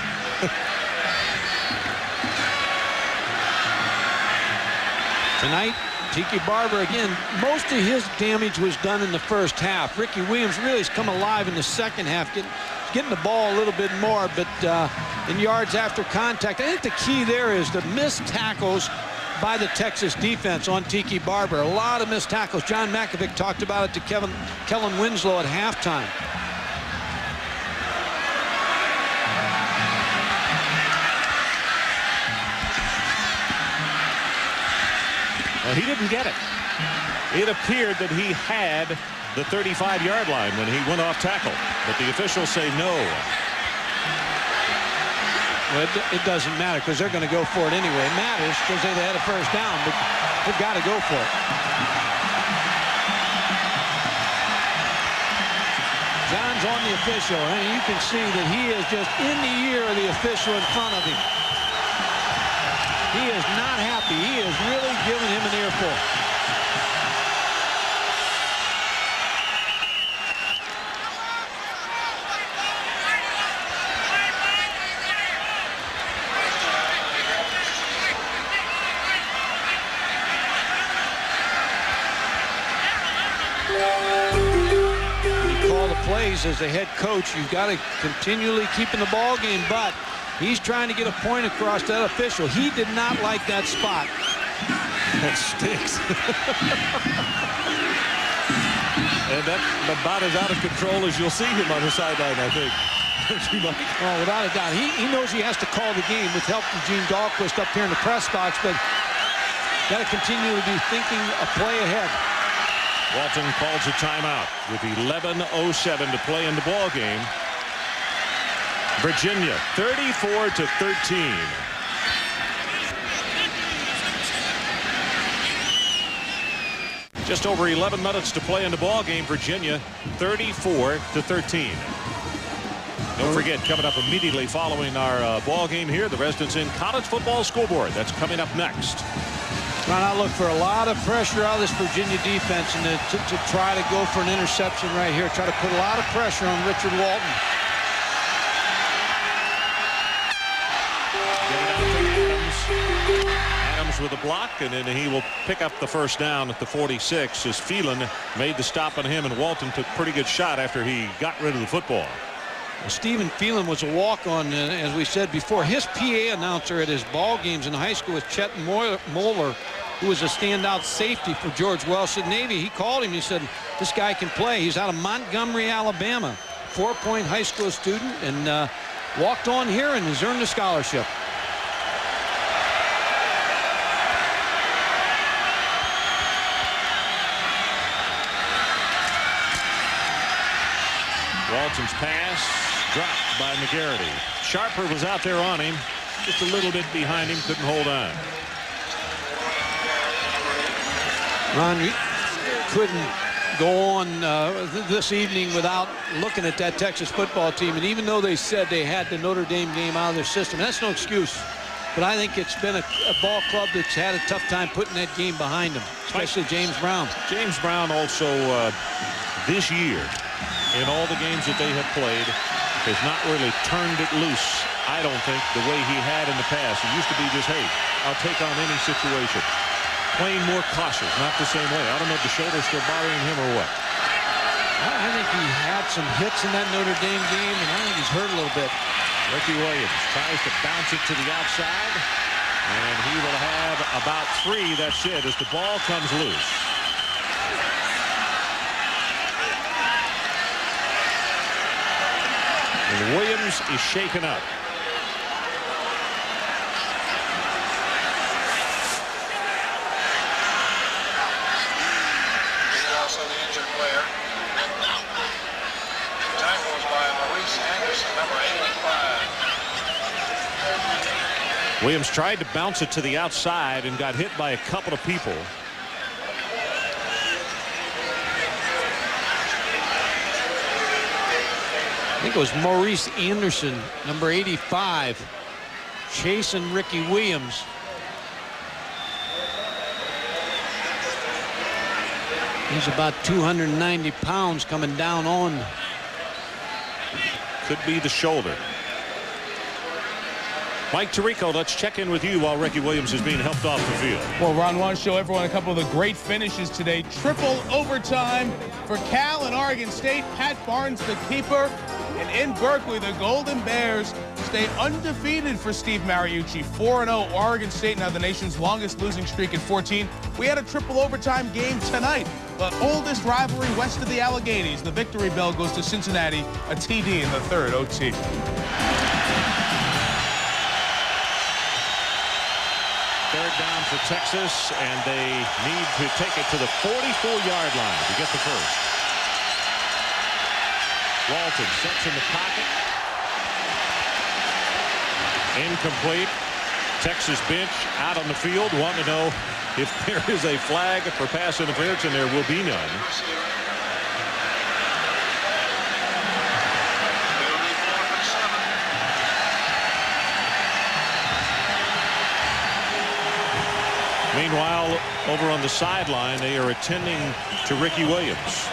Tonight, Tiki Barber, again, most of his damage was done in the first half. Ricky Williams really has come alive in the second half, getting the ball a little bit more, but in yards after contact. I think the key there is the missed tackles by the Texas defense on Tiki Barber. A lot of missed tackles. John Makovic talked about it to Kellen Winslow at halftime. Well, he didn't get it. It appeared that he had the 35-yard line when he went off tackle, but the officials say no. Well, it doesn't matter because they're going to go for it anyway. It matters because they had a first down, but they've got to go for it. John's on the official, and you can see that he is just in the ear of the official in front of him. He is not happy. He is really giving him an earful. You call the plays as the head coach. You've got to continually keep in the ball game, but he's trying to get a point across to that official. He did not like that spot. That stinks. And that's about as out of control as you'll see him on the sideline, I think. Oh, without a doubt. He knows he has to call the game with help from Gene Dahlquist up here in the press box, but got to continue to be thinking a play ahead. Walton calls a timeout with 11:07 to play in the ball game. Virginia 34-13. Just over 11 minutes to play in the ball game. Virginia 34-13. Don't forget, coming up immediately following our ball game here, the Residence Inn College Football School Board. That's coming up next. Trying to look for a lot of pressure out of this Virginia defense and to try to go for an interception right here. Try to put a lot of pressure on Richard Walton. Adams with a block, and then he will pick up the first down at the 46 as Phelan made the stop on him, and Walton took a pretty good shot after he got rid of the football. Stephen Phelan was a walk-on, as we said before. His PA announcer at his ball games in high school was Chet Moeller, who was a standout safety for George Welsh at Navy. He called him. He said, this guy can play. He's out of Montgomery, Alabama. 4-point high school student, and walked on here and has earned a scholarship. Walton's pass dropped by McGarity. Sharper was out there on him, just a little bit behind him, couldn't hold on. Ron, we couldn't go on this evening without looking at that Texas football team. And even though they said they had the Notre Dame game out of their system, that's no excuse. But I think it's been a ball club that's had a tough time putting that game behind them, especially James Brown. James Brown also this year, in all the games that they have played, has not really turned it loose, I don't think, the way he had in the past. It used to be just, hey, I'll take on any situation. Playing more cautious, not the same way. I don't know if the shoulder's still bothering him or what. I think he had some hits in that Notre Dame game, and I think he's hurt a little bit. Ricky Williams tries to bounce it to the outside, and he will have about 3. That's it, as the ball comes loose. And Williams is shaken up. Williams tried to bounce it to the outside and got hit by a couple of people. I think it was Maurice Anderson, number 85, chasing Ricky Williams. He's about 290 pounds coming down on. Could be the shoulder. Mike Tirico, let's check in with you while Ricky Williams is being helped off the field. Well, Ron, want to show everyone a couple of the great finishes today. Triple overtime for Cal and Oregon State. Pat Barnes, the keeper. And in Berkeley, the Golden Bears stay undefeated for Steve Mariucci. 4-0 Oregon State, now the nation's longest losing streak at 14. We had a triple overtime game tonight. The oldest rivalry west of the Alleghenies. The victory bell goes to Cincinnati, a TD in the third OT. Third down for Texas, and they need to take it to the 44-yard line to get the first. Walton sets in the pocket. Incomplete. Texas bench out on the field. Want to know if there is a flag for pass interference, and there will be none. Meanwhile, over on the sideline, they are attending to Ricky Williams.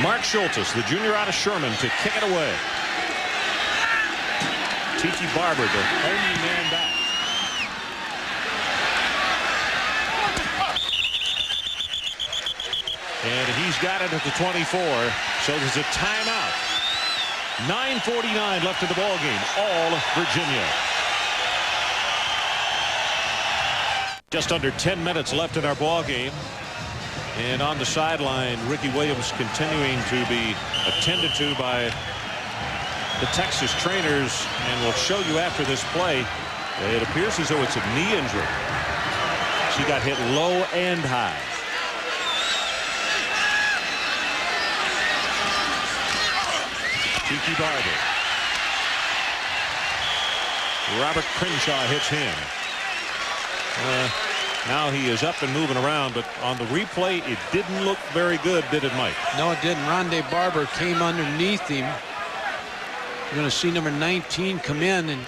Mark Schultes, the junior out of Sherman, to kick it away. Tiki Barber, the only man back. And he's got it at the 24, so there's a timeout. 9:49 left in the ball game. All Virginia. Just under 10 minutes left in our ball game. And on the sideline, Ricky Williams continuing to be attended to by the Texas trainers. And we'll show you after this play, it appears as though it's a knee injury. She got hit low and high. Tiki Barber. Robert Crenshaw hits him. Now he is up and moving around, but on the replay, it didn't look very good, did it, Mike? No, it didn't. Rondé Barber came underneath him. You're going to see number 19 come in and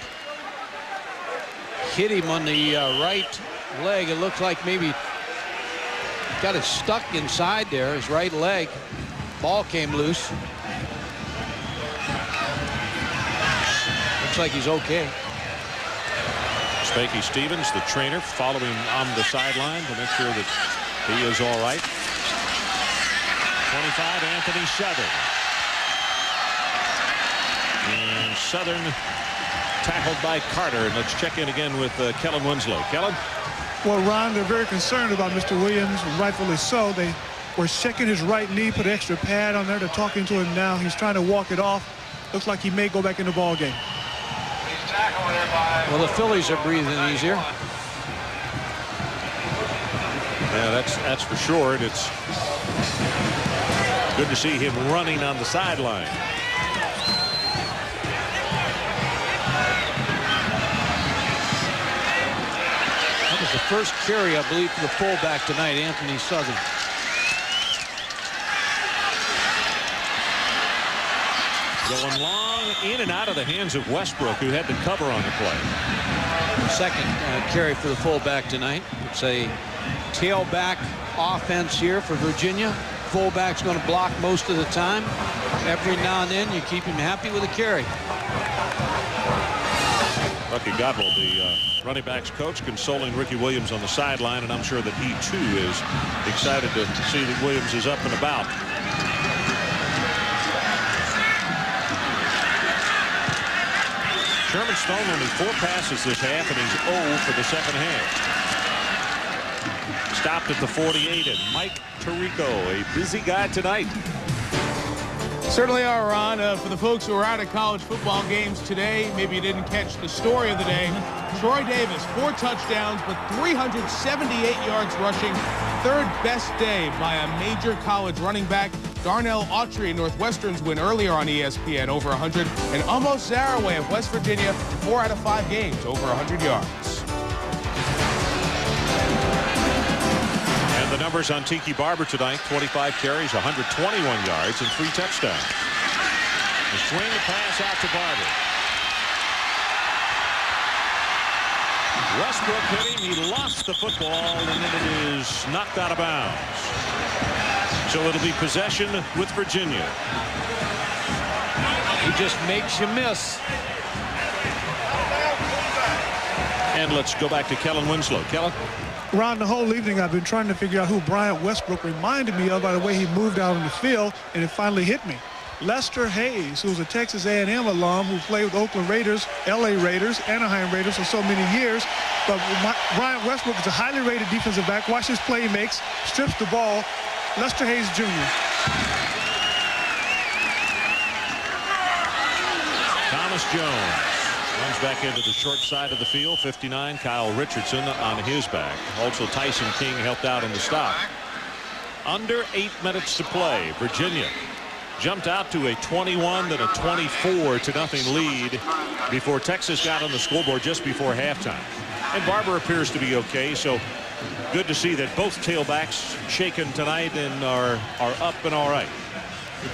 hit him on the right leg. It looks like maybe got it stuck inside there, his right leg. Ball came loose. Looks like he's okay. Spanky Stevens, the trainer, following on the sideline to make sure that he is all right. 25, Anthony Southern. And Southern tackled by Carter. And let's check in again with Kellen Winslow. Kellen? Well, Ron, they're very concerned about Mr. Williams, rightfully so. They were checking his right knee, put extra pad on there. They're talking to him now. He's trying to walk it off. Looks like he may go back in the ball game. Well, the Phillies are breathing easier. Yeah, that's for sure. And it's Good to see him running on the sideline. That was the first carry, I believe, for the fullback tonight, Anthony Southern. Going long, in and out of the hands of Westbrook, who had the cover on the play. Second carry for the fullback tonight. It's a tailback offense here for Virginia. Fullback's going to block most of the time. Every now and then you keep him happy with a carry. Bucky Godwell, the running backs coach, consoling Ricky Williams on the sideline, and I'm sure that he too is excited to see that Williams is up and about. Sherman Stone only 4 passes this half, and he's 0 for the second half. Stopped at the 48, and Mike Tirico, a busy guy tonight. Certainly are, Ron. For the folks who are out at college football games today, maybe you didn't catch the story of the day. Troy Davis, 4 touchdowns, but 378 yards rushing. Third best day by a major college running back. Darnell Autry, Northwestern's win earlier on ESPN, over 100. And Amos Zaraway of West Virginia, 4 out of 5 games, over 100 yards. And the numbers on Tiki Barber tonight: 25 carries, 121 yards, and 3 touchdowns. The swing, the pass out to Barber. Westbrook hit him. He lost the football, and then it is knocked out of bounds. So it'll be possession with Virginia. He just makes you miss. And let's go back to Kellen Winslow. Kellen? Ron, the whole evening I've been trying to figure out who Bryant Westbrook reminded me of by the way he moved out on the field, and it finally hit me. Lester Hayes, who's a Texas A&M alum who played with Oakland Raiders, LA Raiders, Anaheim Raiders for so many years. But Bryant Westbrook is a highly rated defensive back. Watch his play he makes, strips the ball. Lester Hayes Jr. Thomas Jones runs back into the short side of the field. 59, Kyle Richardson on his back. Also Tyson King helped out on the stop. Under 8 minutes to play. Virginia jumped out to a 21, then a 24-0 lead before Texas got on the scoreboard just before halftime. And Barber appears to be okay, so good to see that both tailbacks shaken tonight and are up and all right.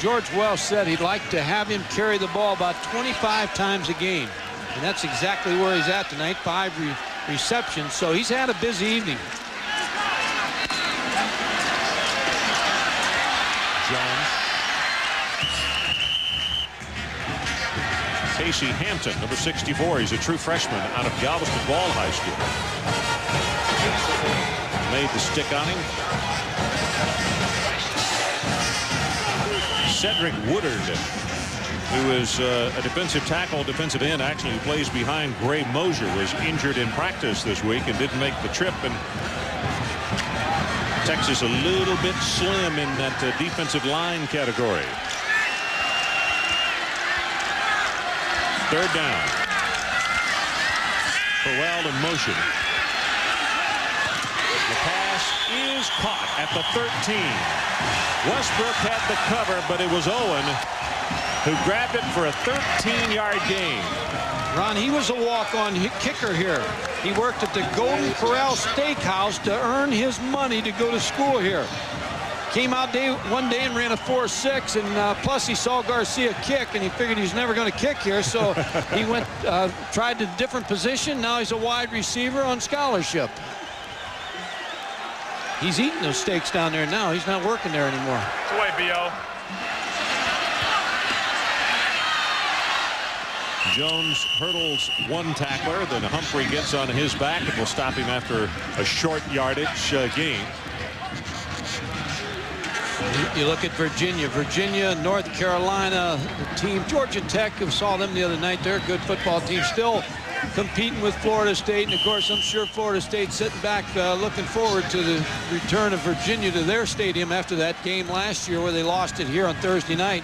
George Welsh said he'd like to have him carry the ball about 25 times a game. And that's exactly where he's at tonight, 5 receptions. So he's had a busy evening. Jones. Casey Hampton, number 64. He's a true freshman out of Galveston Ball High School. Made the stick on him. Cedric Woodard, who is a defensive tackle, defensive end, actually, who plays behind Gray Mosier, was injured in practice this week and didn't make the trip. And Texas a little bit slim in that defensive line category. Third down. Corral in motion. The pass is caught at the 13. Westbrook had the cover, but it was Owen who grabbed it for a 13-yard gain. Ron, he was a walk-on kicker here. He worked at the Golden Corral Steakhouse to earn his money to go to school here. Came out one day and ran a 4.6, and plus he saw Garcia kick, and he figured he's never going to kick here, so he went, tried a different position. Now he's a wide receiver on scholarship. He's eating those steaks down there now. He's not working there anymore. It's away, B.O. Jones hurdles one tackler, then Humphrey gets on his back and will stop him after a short yardage gain. You look at Virginia, North Carolina, the team, Georgia Tech, who saw them the other night. They're a good football team, still competing with Florida State. And of course, I'm sure Florida State sitting back looking forward to the return of Virginia to their stadium after that game last year where they lost it here on Thursday night.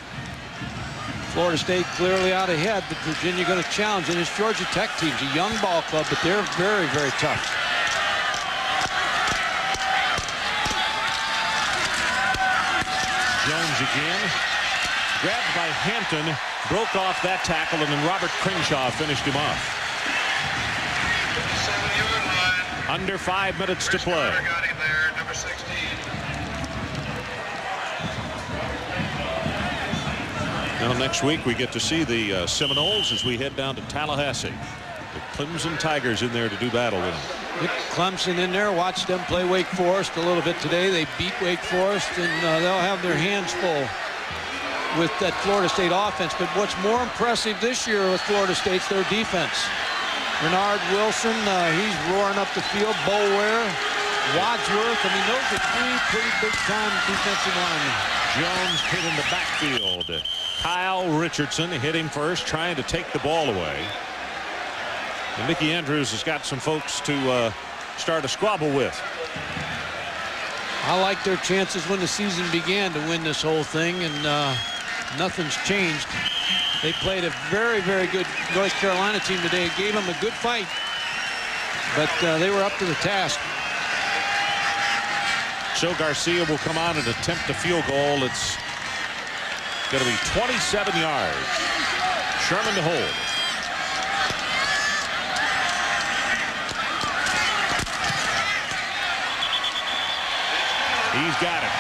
Florida State clearly out ahead, but Virginia going to challenge. And this Georgia Tech team's a young ball club, but they're very, very tough. Jones Andrews again. Grabbed by Hampton. Broke off that tackle, and then Robert Crenshaw finished him off. Under 5 minutes to play. Now next week we get to see the Seminoles as we head down to Tallahassee. The Clemson Tigers in there to do battle with them. Get Clemson in there. Watch them play Wake Forest a little bit today. They beat Wake Forest, and they'll have their hands full with that Florida State offense. But what's more impressive this year with Florida State's their defense. Bernard Wilson, he's roaring up the field. Bo Ware, Wadsworth. I mean, those are three pretty big-time defensive linemen. Jones hit in the backfield. Kyle Richardson hit him first, trying to take the ball away. And Mickey Andrews has got some folks to start a squabble with. I like their chances when the season began to win this whole thing, and nothing's changed. They played a very, very good North Carolina team today. Gave them a good fight, but they were up to the task. So Garcia will come on and attempt a field goal. It's going to be 27 yards. Sherman to hold. He's got it.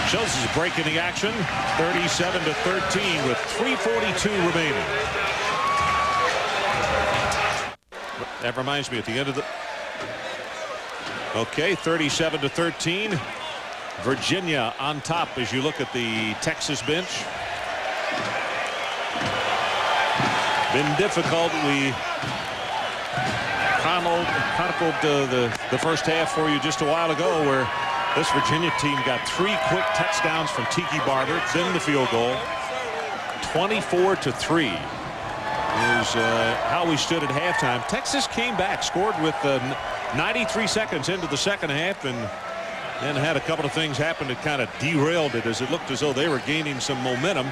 Schultz is breaking the action. 37-13 with 3:42 remaining. That reminds me at the end of the. Okay, 37-13. Virginia on top as you look at the Texas bench. Been difficult. We chronicled the first half for you just a while ago, where this Virginia team got 3 quick touchdowns from Tiki Barber, then the field goal. 24-3 is how we stood at halftime. Texas came back, scored with 93 seconds into the second half, and then had a couple of things happen that kind of derailed it, as it looked as though they were gaining some momentum,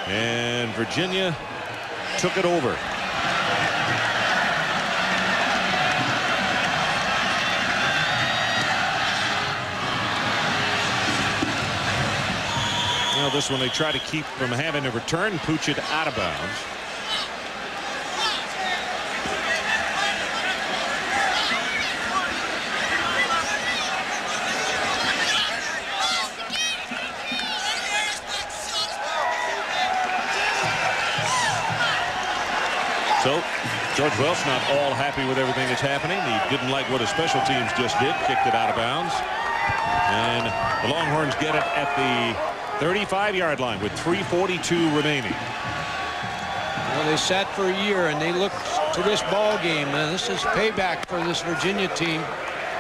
and Virginia took it over. Now this one they try to keep from having a return. Pooch it out of bounds. So George Welch not all happy with everything that's happening. He didn't like what his special teams just did. Kicked it out of bounds. And the Longhorns get it at the 35-yard line with 3:42 remaining. Well, they sat for a year and they looked to this ball game. This is payback for this Virginia team.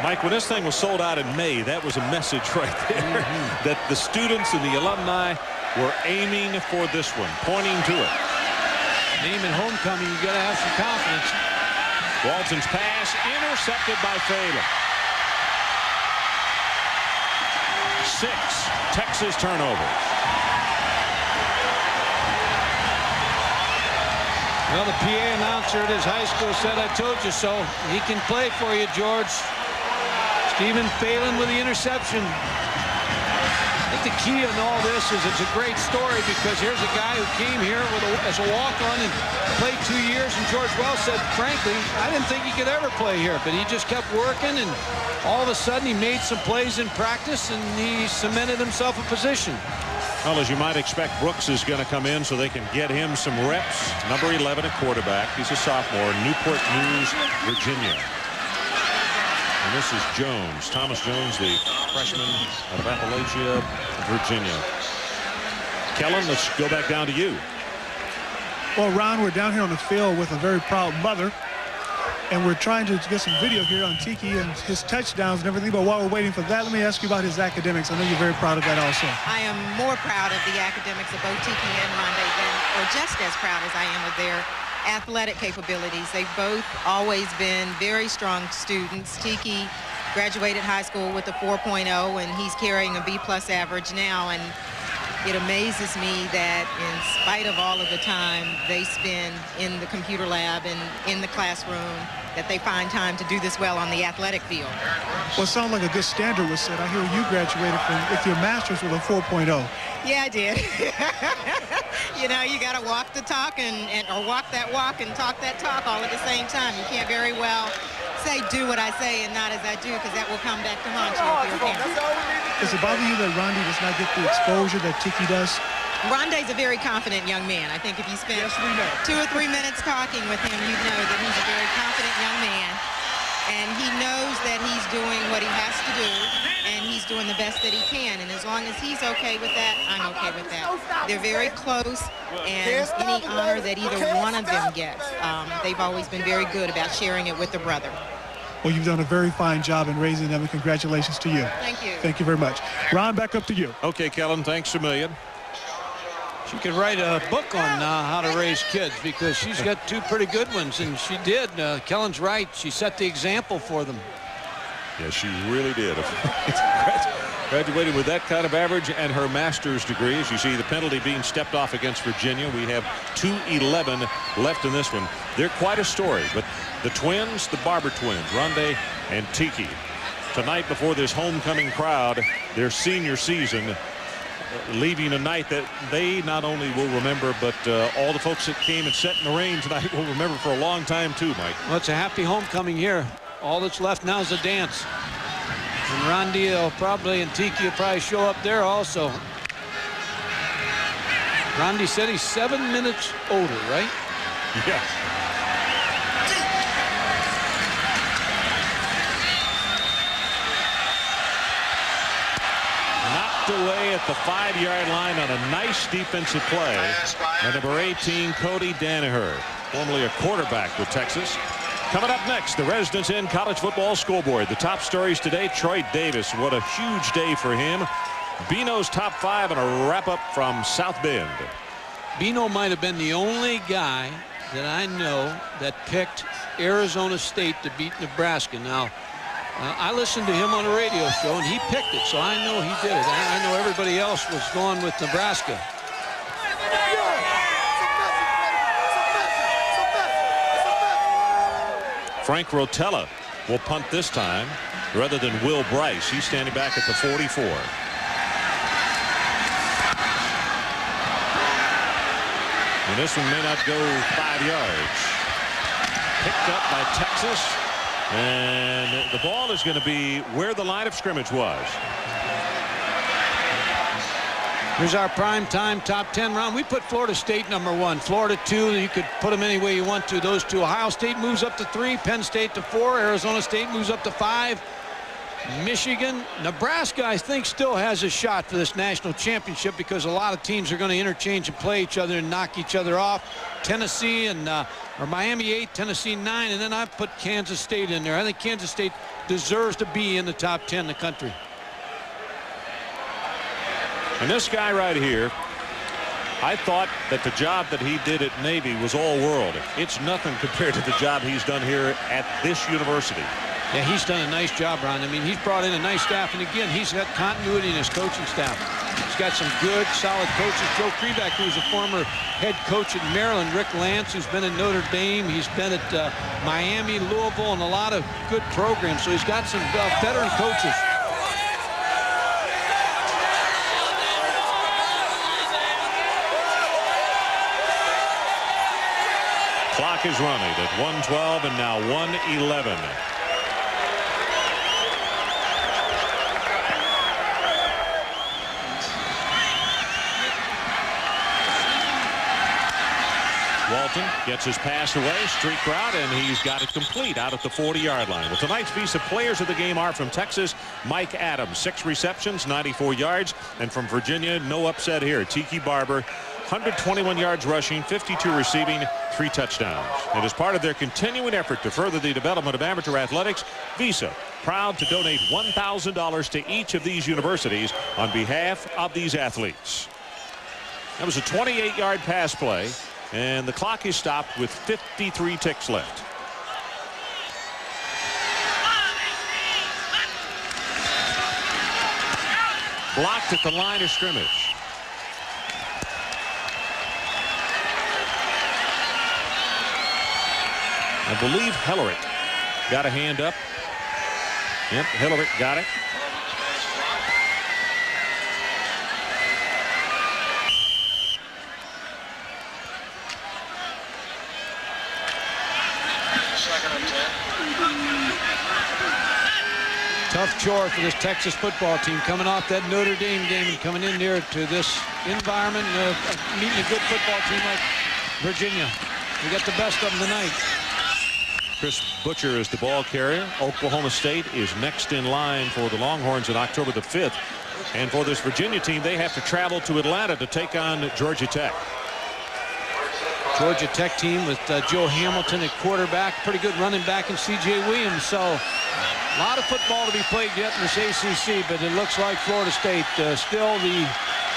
Mike, when this thing was sold out in May, that was a message right there that the students and the alumni were aiming for this one, pointing to it. Name and homecoming, you got to have some confidence. Walton's pass intercepted by Phelan. 6 Texas turnovers. Well, the PA announcer at his high school said, "I told you so." He can play for you, George. Stephen Phelan with the interception. I think the key in all this is it's a great story, because here's a guy who came here as a walk-on and played 2 years, and George Welch said, frankly, I didn't think he could ever play here, but he just kept working, and all of a sudden he made some plays in practice and he cemented himself a position. Well, as you might expect, Brooks is going to come in so they can get him some reps. Number 11 at quarterback. He's a sophomore. Newport News, Virginia. And this is Jones, Thomas Jones, the freshman out of Appalachia, Virginia. Kellen, let's go back down to you. Well, Ron, we're down here on the field with a very proud mother, and we're trying to get some video here on Tiki and his touchdowns and everything. But while we're waiting for that, let me ask you about his academics. I know you're very proud of that also. I am more proud of the academics of both Tiki and Rondé, or just as proud as I am of their athletic capabilities. They've both always been very strong students. Tiki graduated high school with a 4.0, and he's carrying a B+ average now. And it amazes me that in spite of all of the time they spend in the computer lab and in the classroom, that they find time to do this well on the athletic field. Well, it sounds like a good standard was set. I hear you graduated with your master's with a 4.0. Yeah, I did. You know, you got to walk the talk or walk that walk and talk that talk all at the same time. You can't very well say do what I say and not as I do, because that will come back to haunt you if you're a parent. Does it bother you that Ronde does not get the exposure that Tiki does? Ronde's a very confident young man. I think if you spent 2 or 3 minutes talking with him, you'd know that he's a very confident young man. And he knows that he's doing what he has to do, and he's doing the best that he can. And as long as he's okay with that, I'm okay with that. They're very close, and any honor that either one of them gets, they've always been very good about sharing it with the brother. Well, you've done a very fine job in raising them, and congratulations to you. Thank you. Thank you very much. Ron, back up to you. Okay, Kellen, thanks a million. She could write a book on how to raise kids, because she's got 2 pretty good ones, and she did. Kellen's right. She set the example for them. Yeah, she really did. Graduated with that kind of average and her master's degree. As you see, the penalty being stepped off against Virginia. We have 2:11 left in this one. They're quite a story, but the twins, the Barber twins, Ronde and Tiki, tonight before this homecoming crowd, their senior season, leaving a night that they not only will remember, but all the folks that came and sat in the rain tonight will remember for a long time too, Mike. Well, it's a happy homecoming here. All that's left now is a dance. And Ronde will probably, and Tiki will probably show up there also. Ronde said he's 7 minutes older, right? Yeah. Away at the 5-yard line on a nice defensive play by number 18, Cody Danaher, formerly a quarterback with Texas. Coming up next, the Residence Inn College Football Scoreboard. The top stories today: Troy Davis, what a huge day for him. Bino's top 5 and a wrap-up from South Bend. Bino might have been the only guy that I know that picked Arizona State to beat Nebraska. Now, I listened to him on a radio show, and he picked it, so I know he did it. I know everybody else was going with Nebraska. Frank Rotella will punt this time rather than Will Bryce. He's standing back at the 44. And this one may not go 5 yards. Picked up by Texas. And the ball is going to be where the line of scrimmage was. Here's our prime time top 10 round. We put Florida State number 1, Florida 2. You could put them any way you want to. Those 2. Ohio State moves up to 3, Penn State to 4, Arizona State moves up to 5. Michigan, Nebraska, I think, still has a shot for this national championship, because a lot of teams are going to interchange and play each other and knock each other off. Tennessee and or Miami 8, Tennessee 9, and then I put Kansas State in there. I think Kansas State deserves to be in the top 10 in the country. And this guy right here, I thought that the job that he did at Navy was all world. It's nothing compared to the job he's done here at this university. Yeah, he's done a nice job, Ron. I mean, he's brought in a nice staff, and again, he's got continuity in his coaching staff. He's got some good, solid coaches. Joe Krebeck, who's a former head coach at Maryland. Rick Lance, who's been at Notre Dame. He's been at Miami, Louisville, and a lot of good programs. So he's got some veteran coaches. Clock is running at 1:12 and now 1:11. Walton gets his pass away, streak route, and he's got it complete out at the 40-yard line. Well, tonight's Visa players of the game are from Texas, Mike Adams, 6 receptions, 94 yards, and from Virginia, no upset here, Tiki Barber, 121 yards rushing, 52 receiving, 3 touchdowns. And as part of their continuing effort to further the development of amateur athletics, Visa proud to donate $1,000 to each of these universities on behalf of these athletes. That was a 28-yard pass play, and the clock is stopped with 53 ticks left. Blocked at the line of scrimmage. I believe Hellerick got a hand up. Yep, Hillary got it. Tough chore for this Texas football team coming off that Notre Dame game and coming in here to this environment, meeting a good football team like Virginia. We got the best of them tonight. Chris Butcher is the ball carrier. Oklahoma State is next in line for the Longhorns on October the 5th. And for this Virginia team, they have to travel to Atlanta to take on Georgia Tech. Georgia Tech team with Joe Hamilton at quarterback, pretty good running back in C.J. Williams. So a lot of football to be played yet in this ACC, but it looks like Florida State still the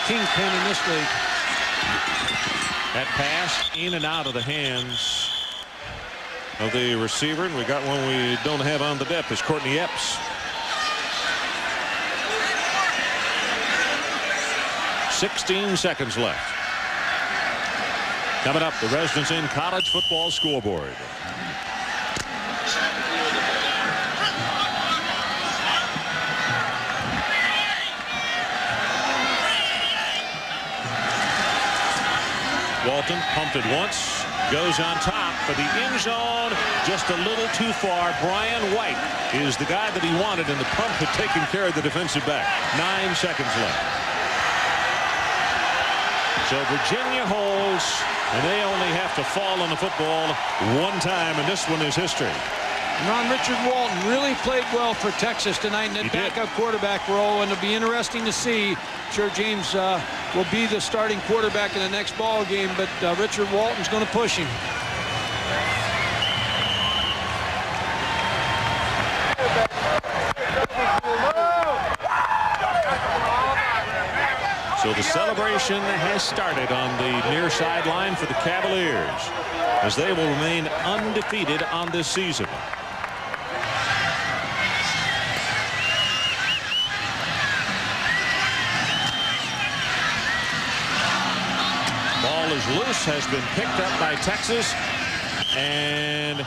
kingpin in this league. That pass in and out of the hands of the receiver, and we got one we don't have on the depth is Courtney Epps. 16 seconds left. Coming up, the Residence Inn College Football Scoreboard. Walton pumped it once, goes on top for the end zone, just a little too far. Brian White is the guy that he wanted, and the pump had taken care of the defensive back. 9 seconds left. So Virginia holds, and they only have to fall on the football one time, and this one is history. Ron, Richard Walton really played well for Texas tonight in that backup quarterback role, and it'll be interesting to see. Sure, James will be the starting quarterback in the next ball game, but Richard Walton's going to push him. So the celebration has started on the near sideline for the Cavaliers, as they will remain undefeated on this season. Ball is loose, has been picked up by Texas, and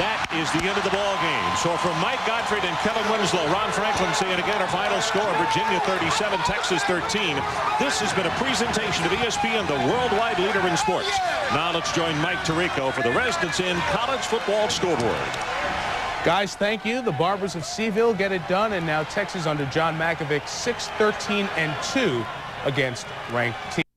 that is the end of the ball game. So from Mike Gottfried and Kellen Winslow, Ron Franklin saying again our final score: Virginia 37, Texas 13. This has been a presentation of ESPN, the worldwide leader in sports. Now let's join Mike Tirico for the Residence Inn College Football Scoreboard. Guys, thank you. The Barbers of Seville get it done, and now Texas under John Mackovic 6-13-2 against ranked teams.